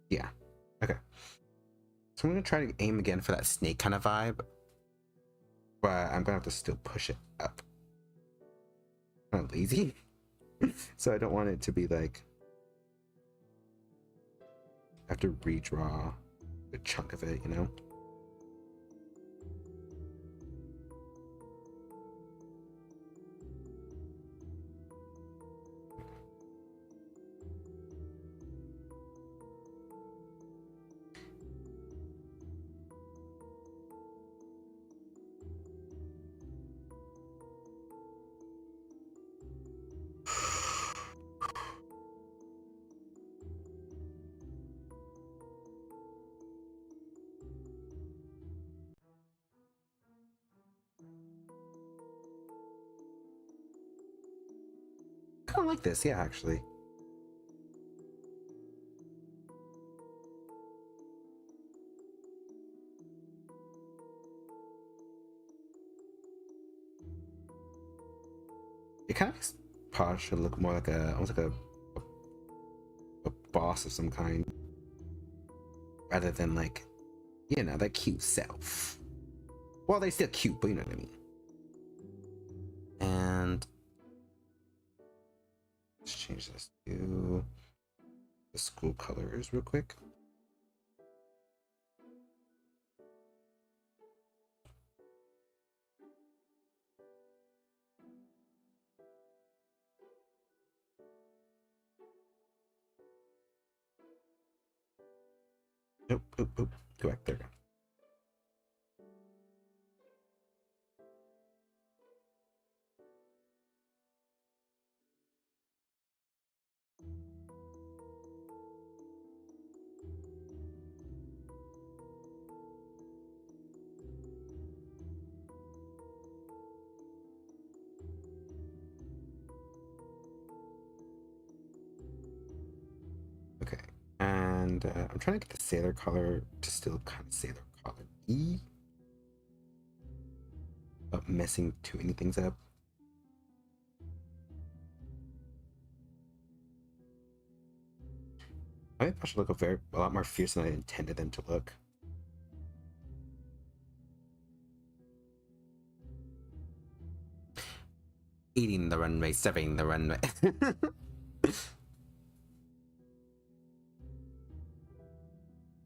Yeah, okay. So I'm gonna try to aim again for that snake kind of vibe, but I'm gonna have to still push it up. I'm kind of lazy, so I don't want it to be like I have to redraw a chunk of it, you know? I kind of like this, yeah, actually. It kind of makes Posh look more like almost like a boss of some kind, rather than like, you know, that cute self. Well, they're still cute, but you know what I mean. And let's change this to the school colors real quick. Nope, go back there. Okay, and I'm trying to get the sailor color to still kind of sailor color-y, but messing too many things up. I think I should look a lot more fierce than I intended them to look. eating the runway, serving the runway.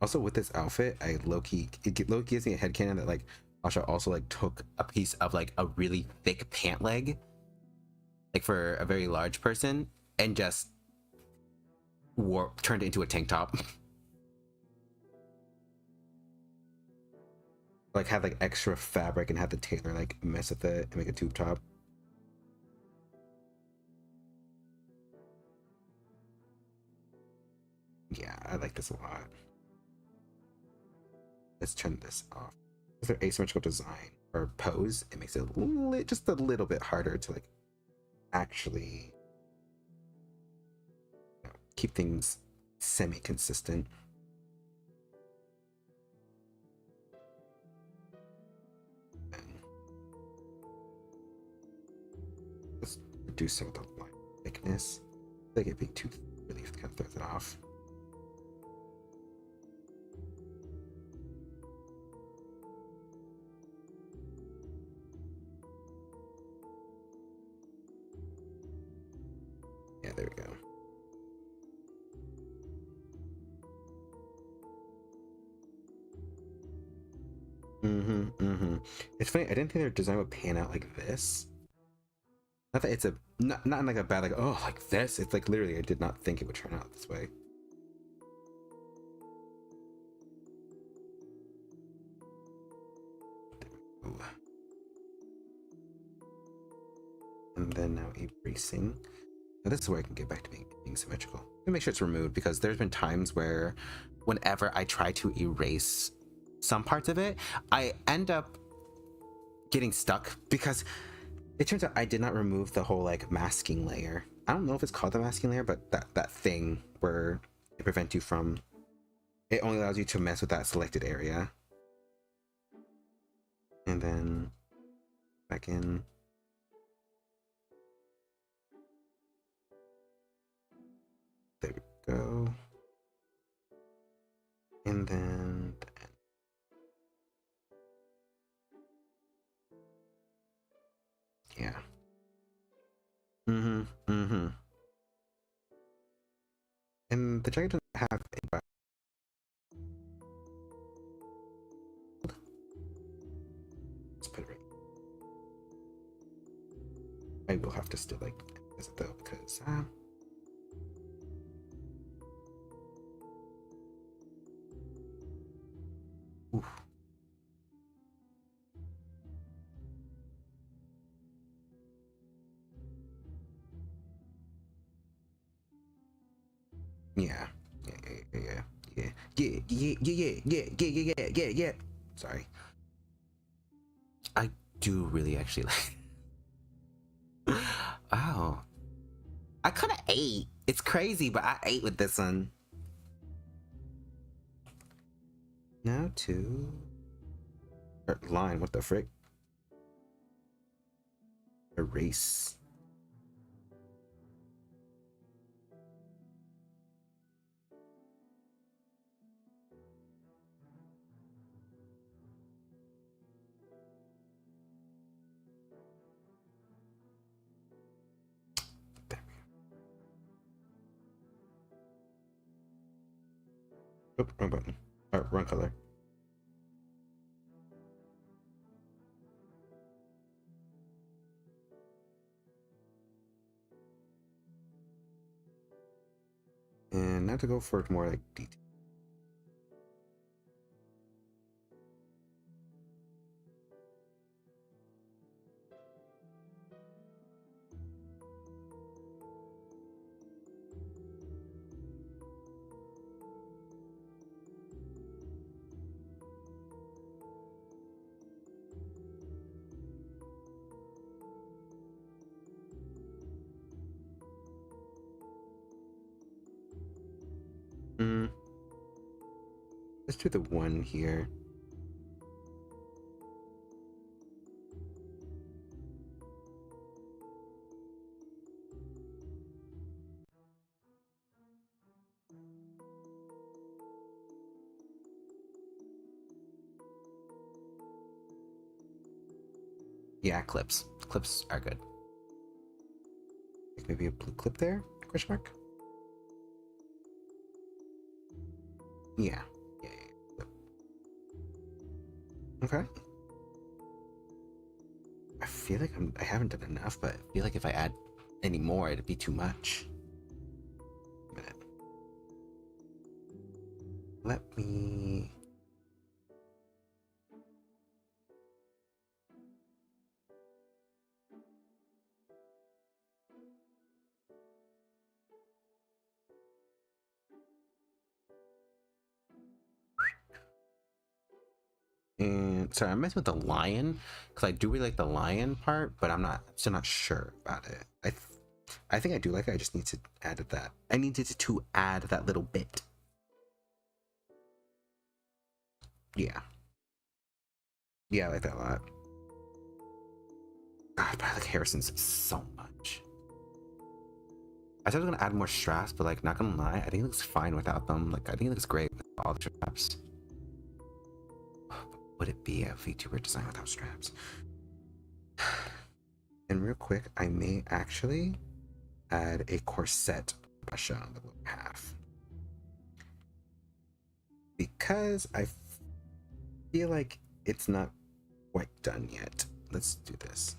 Also, with this outfit, I low-key gives me a headcanon that like Asha also like took a piece of like a really thick pant leg, like for a very large person, and just turned it into a tank top. Like had like extra fabric and had the tailor like mess with it and make a tube top. Yeah, I like this a lot. Let's turn this off. With their asymmetrical design or pose, it makes it just a little bit harder to like actually keep things semi-consistent. Let's reduce some of the line thickness. I think it being too really kind of throws it off. Yeah, there we go. It's funny, I didn't think their design would pan out like this. Not that it's a not in like a bad like, oh, like this. It's like literally I did not think it would turn out this way. Ooh. And then now erasing. Now this is where I can get back to being symmetrical. Let me make sure it's removed, because there's been times where whenever I try to erase some parts of it, I end up getting stuck because it turns out I did not remove the whole like masking layer. I don't know if it's called the masking layer, but that thing where it prevents you from, it only allows you to mess with that selected area. And then back in. There we go. And then yeah. And the jacket doesn't have a let's put it right. I will have to still like emphasize it though, because oof. Yeah. Yeah. Sorry. I do really actually like. Oh. I could have ate. It's crazy, but I ate with this one. Now to line. What the frick? Erase. Oh, wrong button. Or wrong color. And now to go for more like detail. Let's do the one here. Yeah, clips. Clips are good. maybe a blue clip there? Question mark? Yeah. Yeah. Okay. I feel like I haven't done enough, but I feel like if I add any more, it'd be too much. A minute. Let me... And sorry, I messed with the lion because I do really like the lion part, but I'm still not sure about it. I think I do like it. I just need to add that. I needed to add that little bit. Yeah. Yeah, I like that a lot. God, but I like Harrison's so much. I said I was gonna add more straps, but like, not gonna lie, I think it looks fine without them. Like, I think it looks great with all the straps. Would it be a VTuber design without straps? And real quick, I may actually add a corset brush on the lower half because I feel like it's not quite done yet. Let's do this.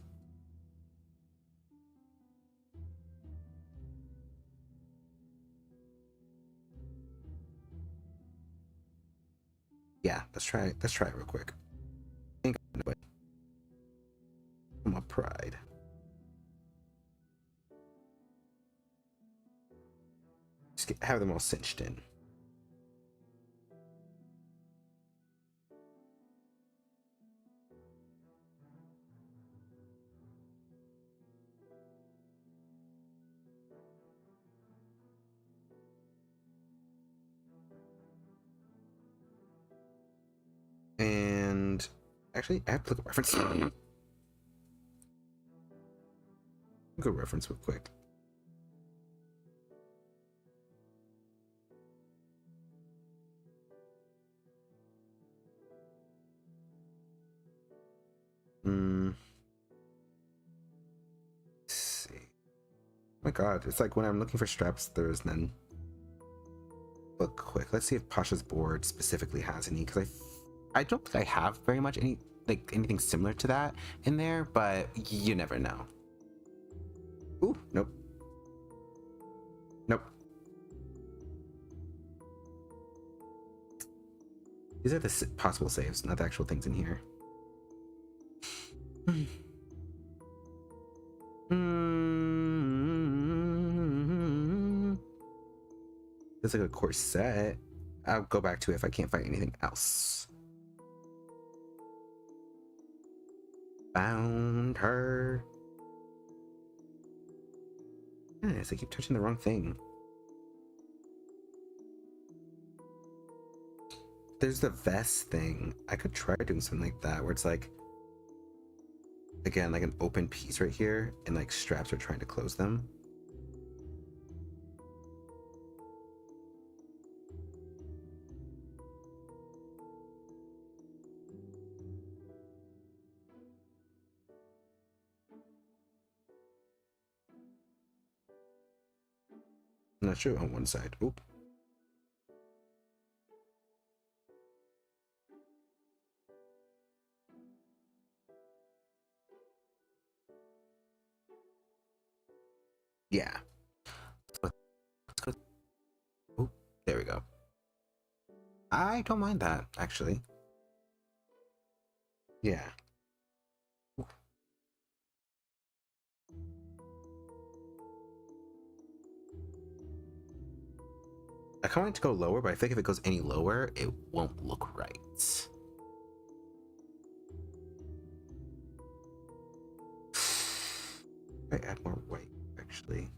Yeah, let's try it. Let's try it real quick. Ain't gonna do it. My pride. Just have them all cinched in. And actually, applicable reference. Good reference real quick. Let's see. Oh my god, it's like when I'm looking for straps, there is none. Look quick. Let's see if Pasha's board specifically has any, because I don't think I have very much anything similar to that in there, but you never know. Ooh, nope. Nope. These are the possible saves, not the actual things in here. It's like a corset. I'll go back to it if I can't find anything else. Found her. Yes, I keep touching the wrong thing. There's the vest thing. I could try doing something like that where it's like, again, like an open piece right here and like straps are trying to close them. I'm not sure on one side. Oop. Yeah. Let's go. Oop. There we go. I don't mind that, actually. Yeah. Ooh. I kind of want it to go lower, but I think if it goes any lower, it won't look right. I add more white, actually.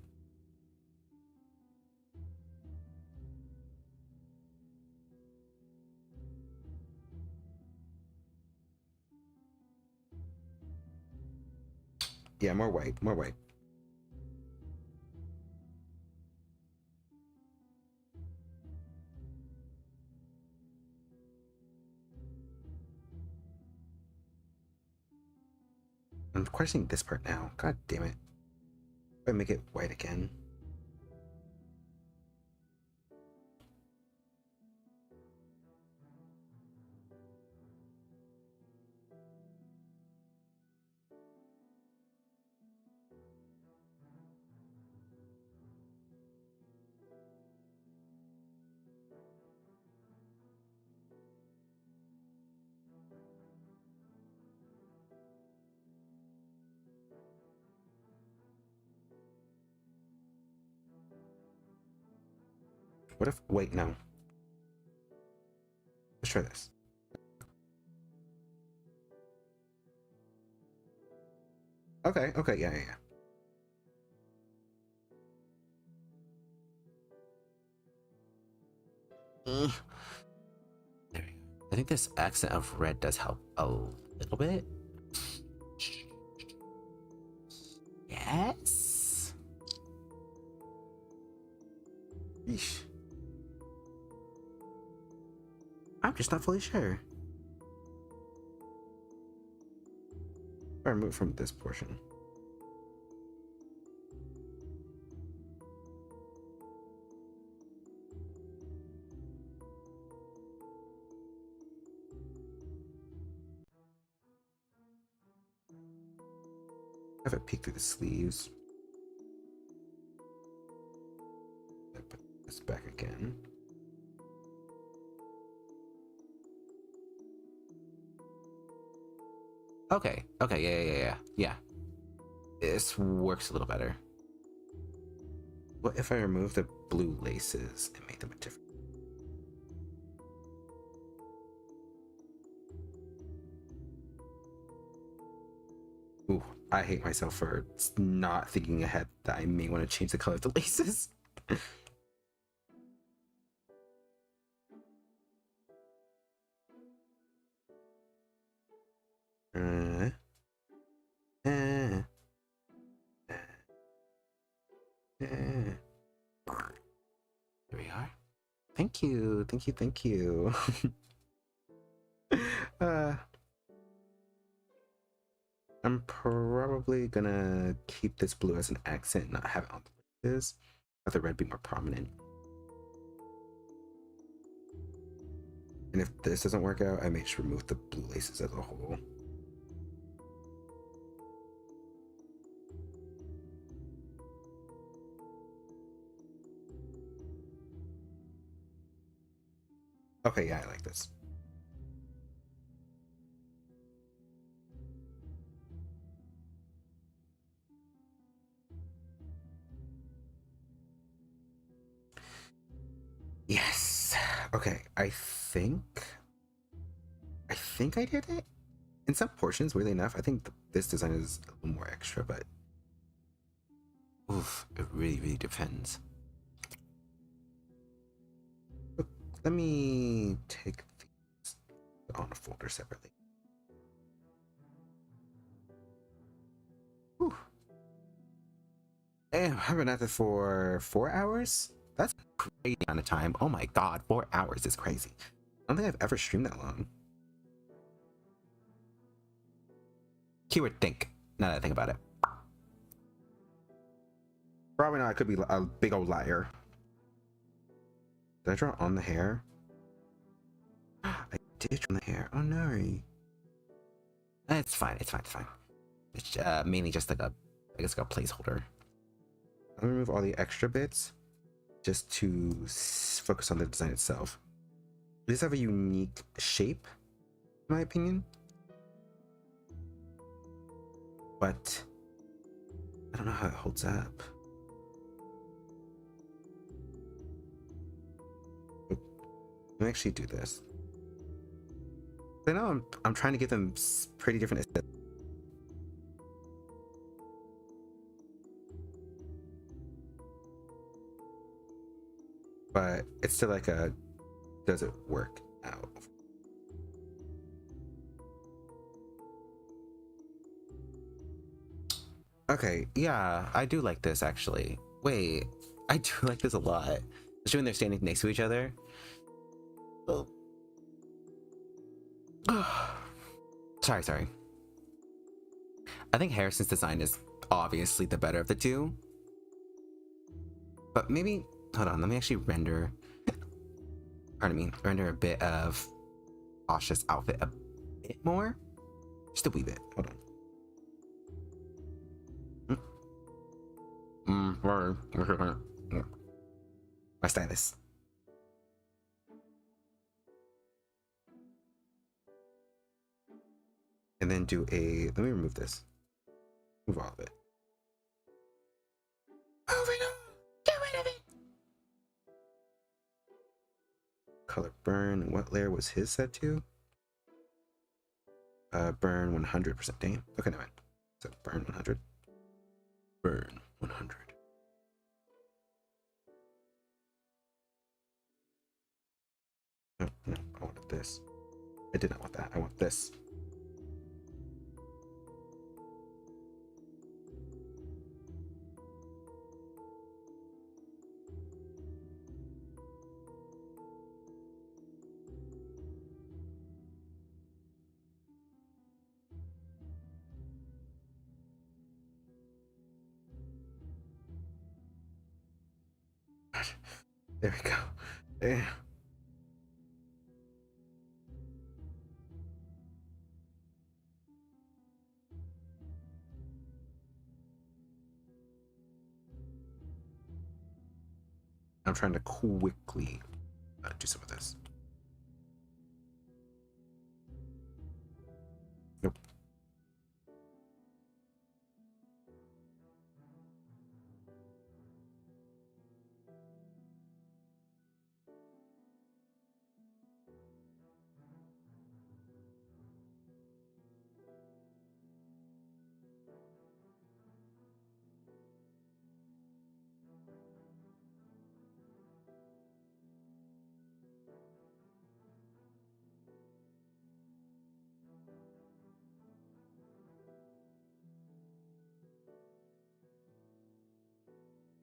Yeah, more white, more white. I'm questioning this part now. God damn it. I make it white again. What if, wait, no. Let's try this. Okay, okay, yeah. There we go. I think this accent of red does help a little bit. Yes. Yeesh. I'm just not fully sure. If I remove from this portion. Have it peek through the sleeves. I put this back again. Okay, yeah. This works a little better. What if I remove the blue laces and make them a different? Ooh, I hate myself for not thinking ahead that I may want to change the color of the laces. There we are. Thank you. I'm probably gonna keep this blue as an accent, not have it on the laces. Let the red be more prominent. And if this doesn't work out, I may just remove the blue laces as a whole. Okay, yeah, I like this. Yes. Okay, I think I did it. In some portions, weirdly enough, I think this design is a little more extra, but oof, it really depends. Look, let me take these on a folder separately. Whew. Damn, I've been at this for 4 hours? That's a crazy amount of time. Oh my god, 4 hours is crazy. I don't think I've ever streamed that long. Keyword think, now that I think about it. Probably not, I could be a big old liar. Did I draw on the hair? I did draw on the hair. Oh no. It's fine. It's mainly just like I guess like a placeholder. Let me remove all the extra bits just to focus on the design itself. These have a unique shape, in my opinion. But I don't know how it holds up. Let me actually do this. I know I'm trying to give them pretty different aesthetics. But it's still like a, does it work out? Okay, yeah, I do like this actually. Wait, I do like this a lot. Especially when they're standing next to each other. Oh. Sorry. I think Harrison's design is obviously the better of the two. But maybe, hold on, let me actually render, pardon me, render a bit of Asha's outfit a bit more. Just a wee bit. Hold on. My stylus. And then do a, let me remove this. Move all of it. Move it on! Get rid of it! Color burn. What layer was his set to? Burn 100%. Damn. Okay, never mind. So burn 100. Burn 100. No, no, I wanted this. I did not want that. I want this. There we go. Damn. I'm trying to quickly do some of this. Nope.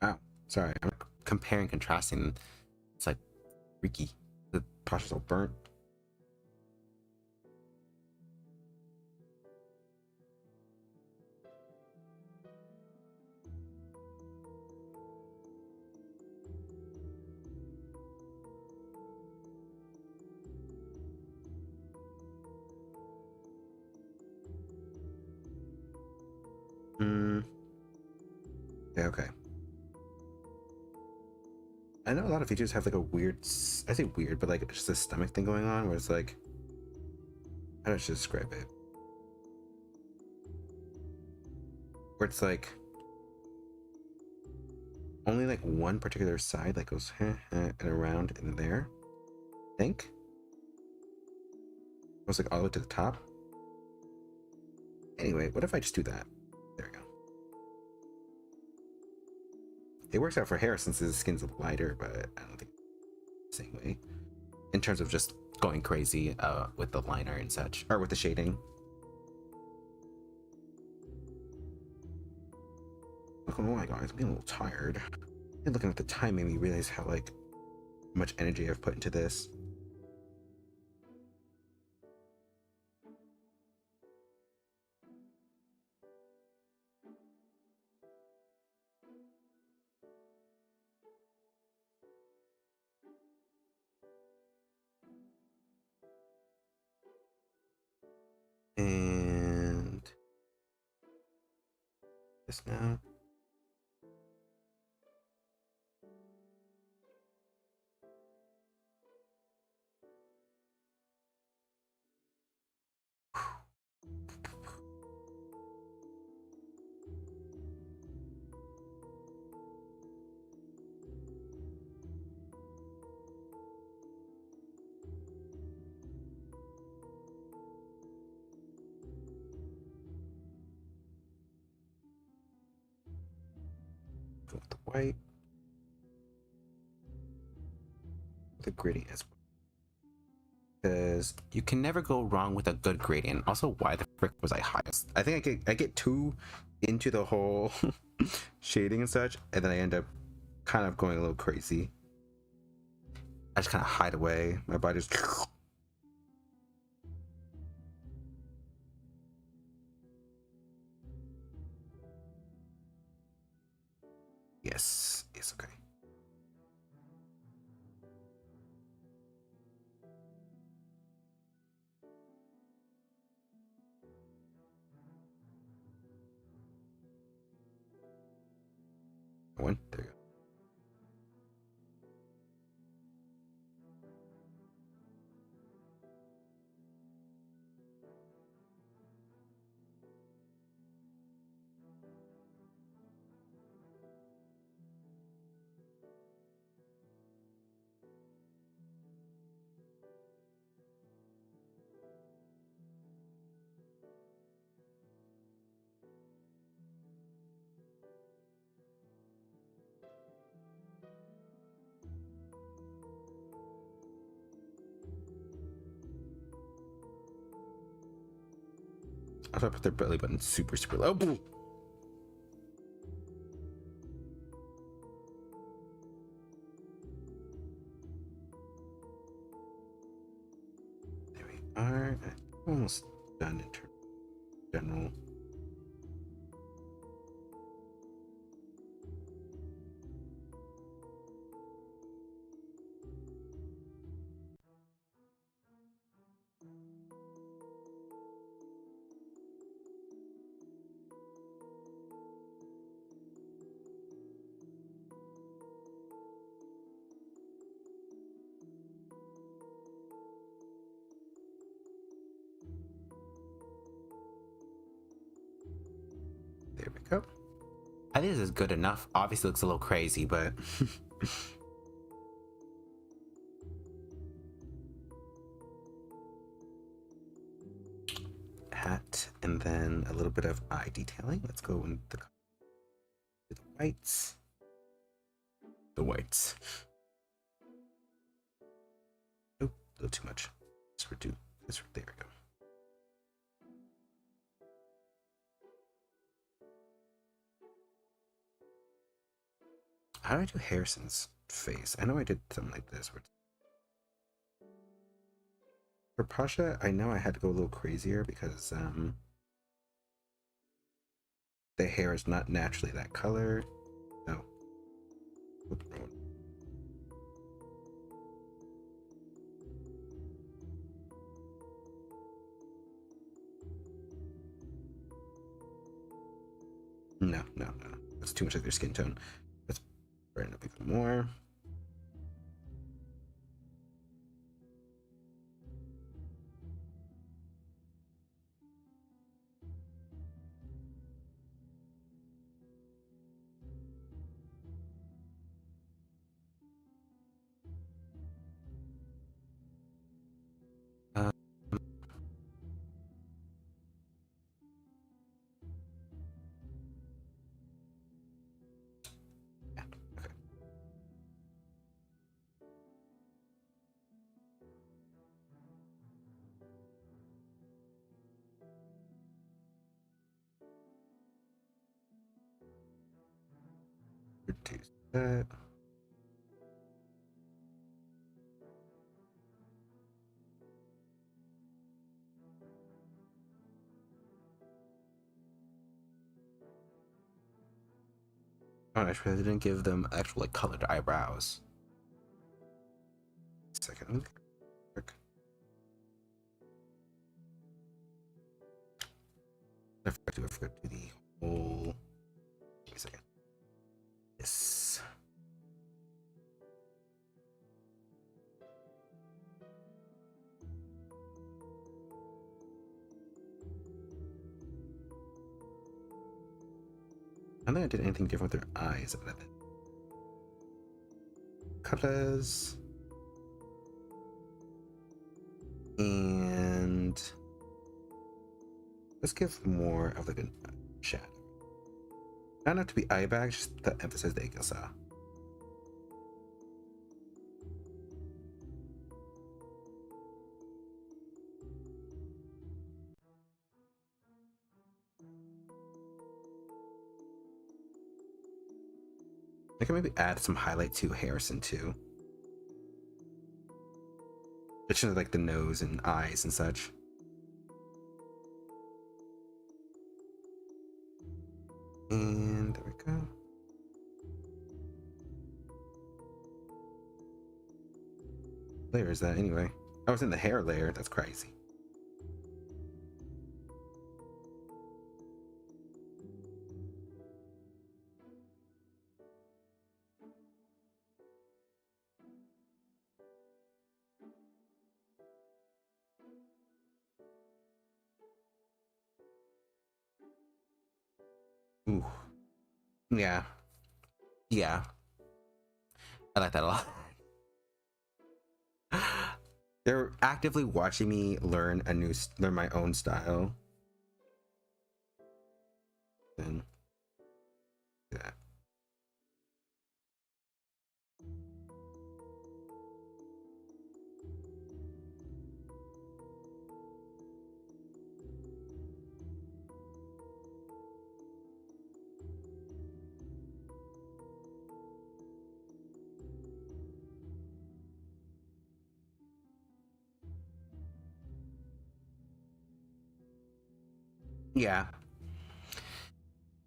Wow. Sorry, I'm comparing, contrasting. It's like freaky. The posture's all burnt. Yeah, okay. I know a lot of features have like a weird, I say weird, but like just a stomach thing going on where it's like, how do I describe it? Where it's like only like one particular side that goes and around in there. I think it was like all the way to the top. Anyway, what if I just do that? There we go. It works out for hair since his skin's lighter, but I don't think it's the same way in terms of just going crazy with the liner and such, or with the shading. Oh my god, I'm getting a little tired. And looking at the time made me realize how like much energy I've put into this. And this now. Go with the white. The gradient as well. Because you can never go wrong with a good gradient. Also, why the frick was I highest? I think I get too into the whole shading and such, and then I end up kind of going a little crazy. I just kind of hide away. My body just yes, okay. one. There you go. I thought I put their belly button super low. There we are. Almost done in general. There we go. I think this is good enough. Obviously looks a little crazy, but hat and then a little bit of eye detailing. Let's go in the whites. The whites. Oh, a little too much. Let's redo this. There we go. How do I do Harrison's face? I know I did something like this. For Pasha, I know I had to go a little crazier because the hair is not naturally that color. No. No. That's too much of their skin tone. Let's brighten up even more. Reduce that. Oh, actually, I didn't give them actual like colored eyebrows. Second. I forgot to do the whole. Give me a second. Yes. I don't think I did anything different with their eyes other than colors. And let's give more of like a shadow. Not enough to be eye bags, just to emphasize the igasa. I can maybe add some highlight to Harrison too. It's just like the nose and eyes and such. And there we go. Layer is that anyway? I was in the hair layer. That's crazy. Ooh. Yeah. Yeah. I like that a lot. They're actively watching me learn my own style. Then yeah. Yeah.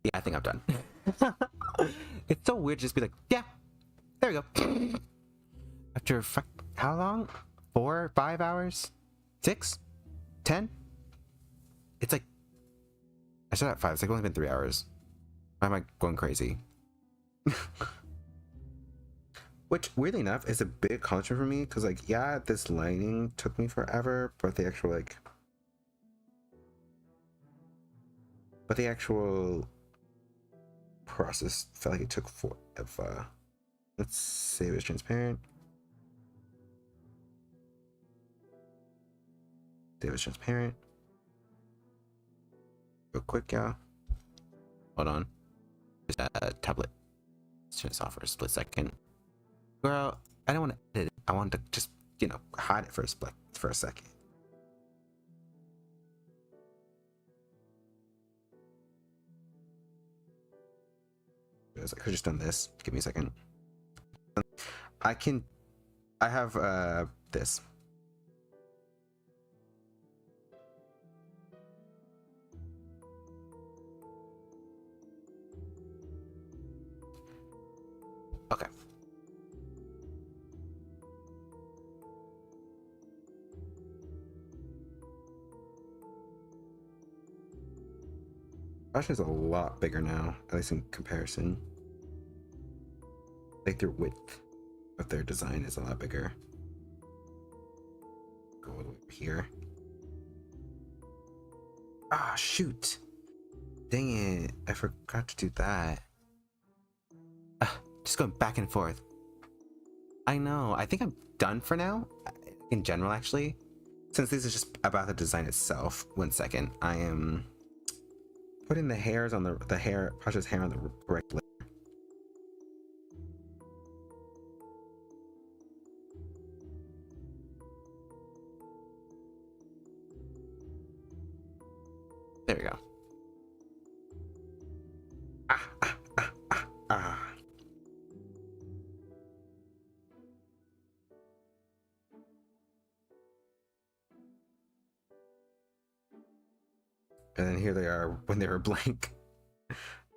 Yeah, I think I'm done. It's so weird to just be like, yeah, there we go. After how long? 4, 5 hours? 6? 10? It's like, I said at 5, it's like only been 3 hours. Why am I going crazy? Which, weirdly enough, is a big accomplishment for me, because like, yeah, this lining took me forever, but the actual process felt like it took forever. Let's save it as transparent. Save it as transparent. Real quick, y'all. Hold on. Just a tablet. Let's turn this off for a split second. Girl, I don't want to edit it. I want to just, hide it for a second. I could have just done this. Give me a second. I have this. Okay. Russia's a lot bigger now, at least in comparison. Like their width of their design is a lot bigger. Go all the way over here. Ah, shoot. Dang it. I forgot to do that. Just going back and forth. I know. I think I'm done for now. In general, actually. Since this is just about the design itself. 1 second. I am putting the hairs on Pasha's hair on the correct layer. There we go. Ah. And then here they are when they were blank.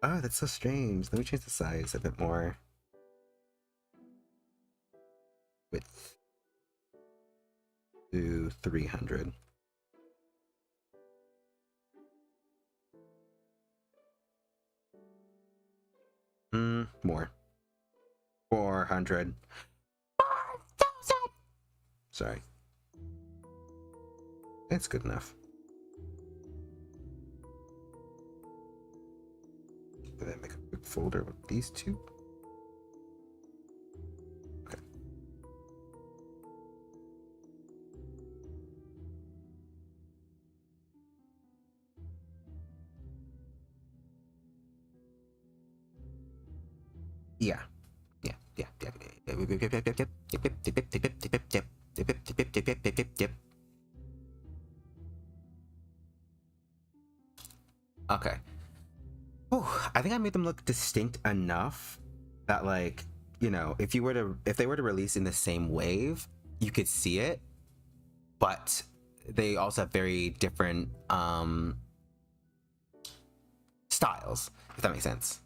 Oh, that's so strange. Let me change the size a bit more. Width to 300. More. 400. 4,000! Sorry. It's good enough. And then make a quick folder with these two. Okay. Yeah. Okay. Whew, I think I made them look distinct enough that, like, if they were to release in the same wave, you could see it, but they also have very different styles, if that makes sense.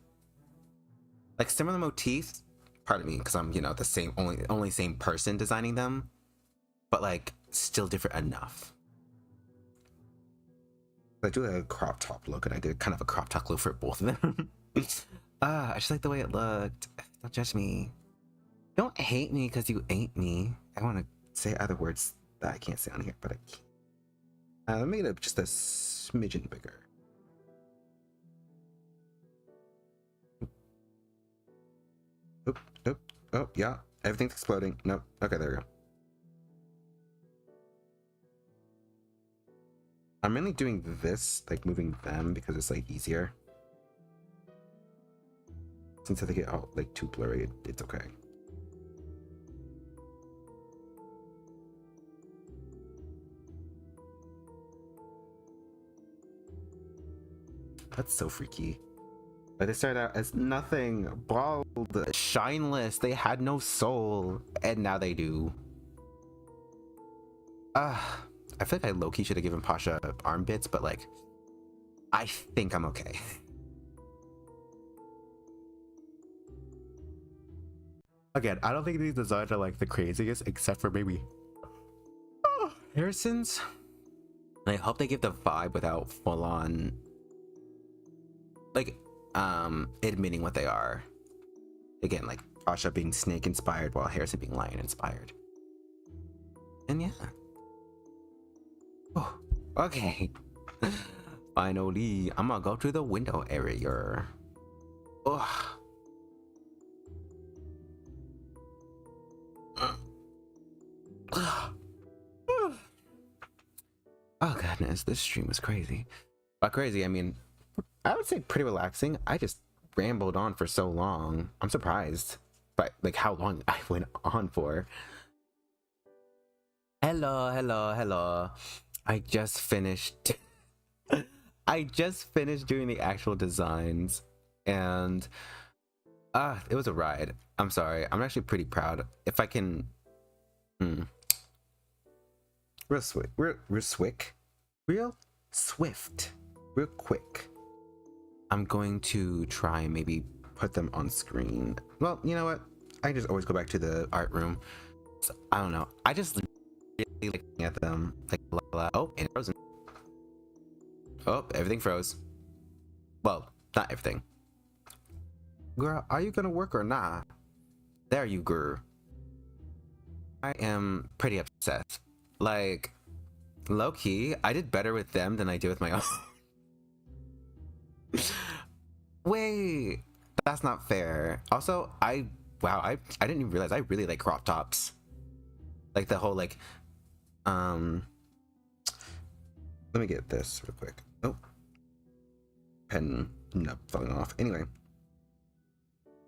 Like similar motifs, pardon me, because I'm the same only same person designing them, but like still different enough. I do like a crop top look, and I did kind of a crop top look for both of them. I just like the way it looked. Don't judge me. Don't hate me because you ain't me. I want to say other words that I can't say on here, but I can't. Let me make it just a smidgen bigger. Oh, yeah. Everything's exploding. Nope. Okay, there we go. I'm mainly doing this, like moving them because it's like easier. Since I think it all like too blurry, it's okay. That's so freaky. Like they started out as nothing, bald, shineless. They had no soul, and now they do. I feel like I low-key should have given Pasha arm bits, but like, I think I'm okay. Again, I don't think these designs are like the craziest, except for maybe Harrison's. I hope they give the vibe without full-on, like, admitting what they are. Again, like Pasha being snake inspired while Harrison being lion inspired. And yeah. Oh, okay. Finally, I'm gonna go to the window area. Oh. Oh goodness, this stream was crazy. By crazy, I mean, I would say pretty relaxing. I just rambled on for so long. I'm surprised by like how long I went on for. Hello. I just finished. I just finished doing the actual designs, and it was a ride. I'm sorry. I'm actually pretty proud. If I can, real swift, real swift, real quick. I'm going to try and maybe put them on screen. Well, you know what? I just always go back to the art room. So, I don't know. I just really looking at them like oh, and frozen. Oh, everything froze. Well, not everything. Girl, are you gonna work or not? There you girl. I am pretty upset. Like, low-key, I did better with them than I did with my own. Wait, that's not fair. Also, I didn't even realize I really like crop tops. Like the whole like, let me get this real quick. Oh, pen nub falling off. Anyway,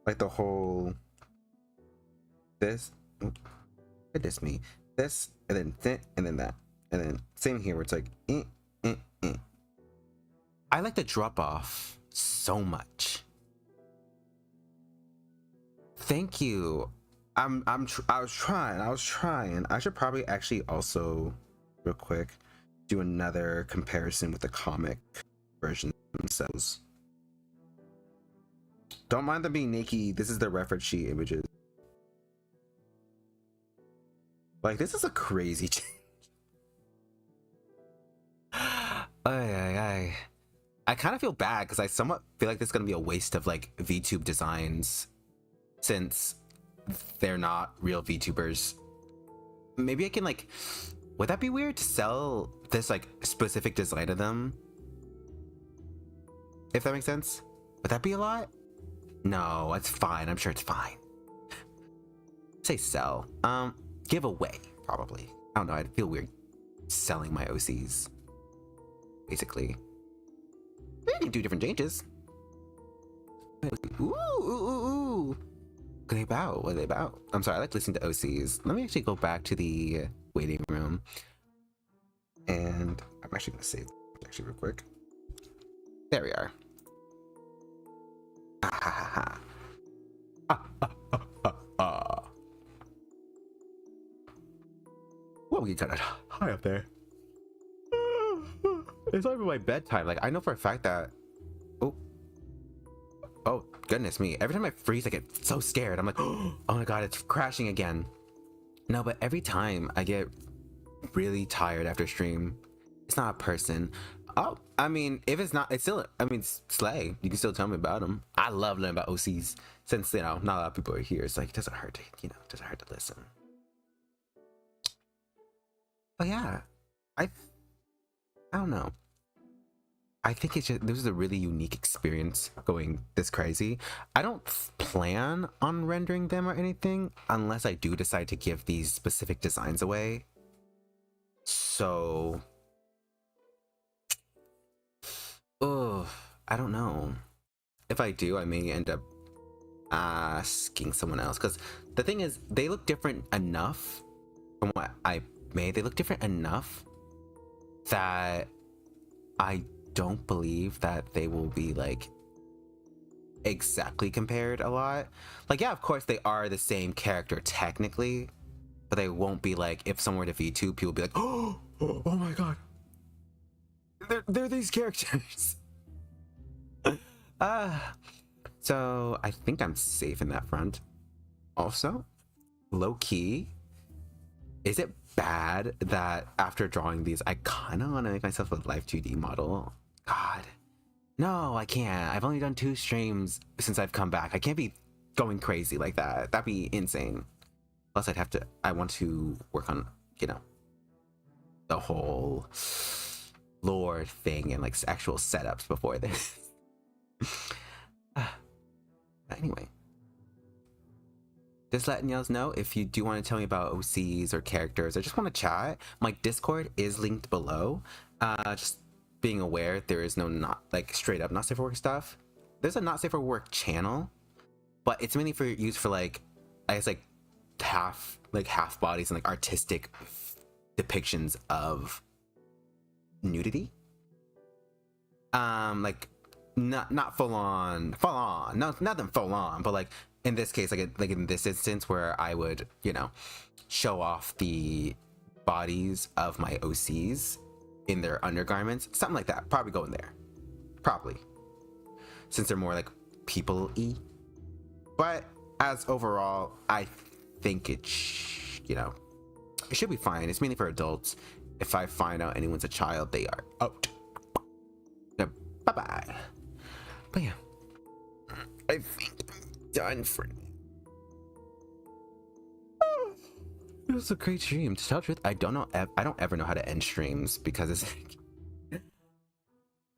like the whole this. Oh, goodness me. This and then and then that and then same here where it's like. I like the drop off so much. Thank you. I was trying. I should probably actually also, real quick, do another comparison with the comic version themselves. Don't mind them being naked. This is the reference sheet images. Like, this is a crazy change. I kind of feel bad because I somewhat feel like this is going to be a waste of like VTube designs since they're not real VTubers. Maybe I can like, would that be weird to sell this like specific design to them? If that makes sense? Would that be a lot? No, it's fine. I'm sure it's fine. Say sell. Give away, probably. I don't know. I'd feel weird selling my OCs. Basically. We can do different changes. Ooh. What are they about? What are they about? I'm sorry, I like listening to OCs. Let me actually go back to the waiting room. And I'm actually gonna save actually real quick. There we are. Well, we got it high up there. It's not even my bedtime. Like, I know for a fact that. Oh goodness me! Every time I freeze, I get so scared. I'm like, oh my god, it's crashing again. No, but every time I get really tired after stream, it's not a person. Oh, I mean, if it's not, it's still. I mean, slay. You can still tell me about them. I love learning about OCs since not a lot of people are here. It's like it doesn't hurt to it doesn't hurt to listen. But yeah, I don't know. I think it's just this is a really unique experience going this crazy. I don't plan on rendering them or anything unless I do decide to give these specific designs away. So, oh, I don't know. If I do, I may end up asking someone else, because the thing is, they look different enough from what I made. They look different enough that I don't believe that they will be like exactly compared a lot. Like, yeah, of course they are the same character technically, but they won't be like, if someone were to VTube, people will be like, oh my god, they're these characters. So I think I'm safe in that front. Also, low key, is it bad that after drawing these, I kind of want to make myself a live 2D model? God, no, I can't. I've only done 2 streams since I've come back. I can't be going crazy like that. That'd be insane. Plus, I want to work on, you know, the whole lore thing and like actual setups before this. Anyway, just letting y'all know, if you do want to tell me about OCs or characters or just want to chat, my Discord is linked below. Just being aware, there is no not like straight up not safe for work stuff. There's a not safe for work channel, but it's mainly for use for like, I guess like half bodies and like artistic depictions of nudity. Like not full on, no, nothing full on, but like in this case, like in this instance where I would, you know, show off the bodies of my OCs in their undergarments, something like that. Probably going there, probably, since they're more like people-y. But as overall, I think it, you know, it should be fine. It's mainly for adults. If I find out anyone's a child, they are out. Bye bye. But yeah, I think I'm done for now. It was a great stream. To tell the truth, I don't ever know how to end streams, because it's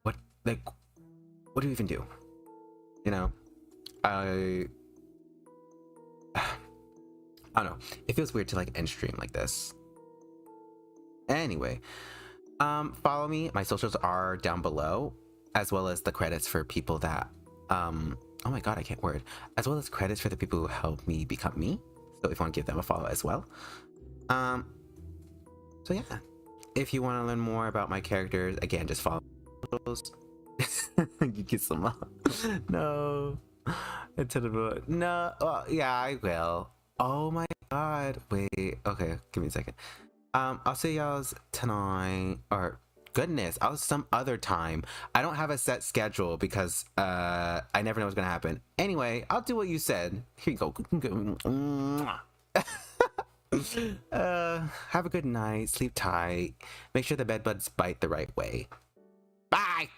like, what do you even do? You know, I don't know. It feels weird to like end stream like this. Anyway, follow me. My socials are down below, as well as the credits for people that oh my god, I can't word, as well as credits for the people who helped me become me. So if you want to give them a follow as well. So yeah, if you want to learn more about my characters, again, just follow those. You get some no, no. Oh yeah, I will. Oh my god, wait, okay, give me a second. I'll see y'all's tonight, or goodness, I'll some other time. I don't have a set schedule because I never know what's gonna happen. Anyway, I'll do what you said. Here you go. Have a good night, sleep tight, make sure the bed buds bite the right way. Bye.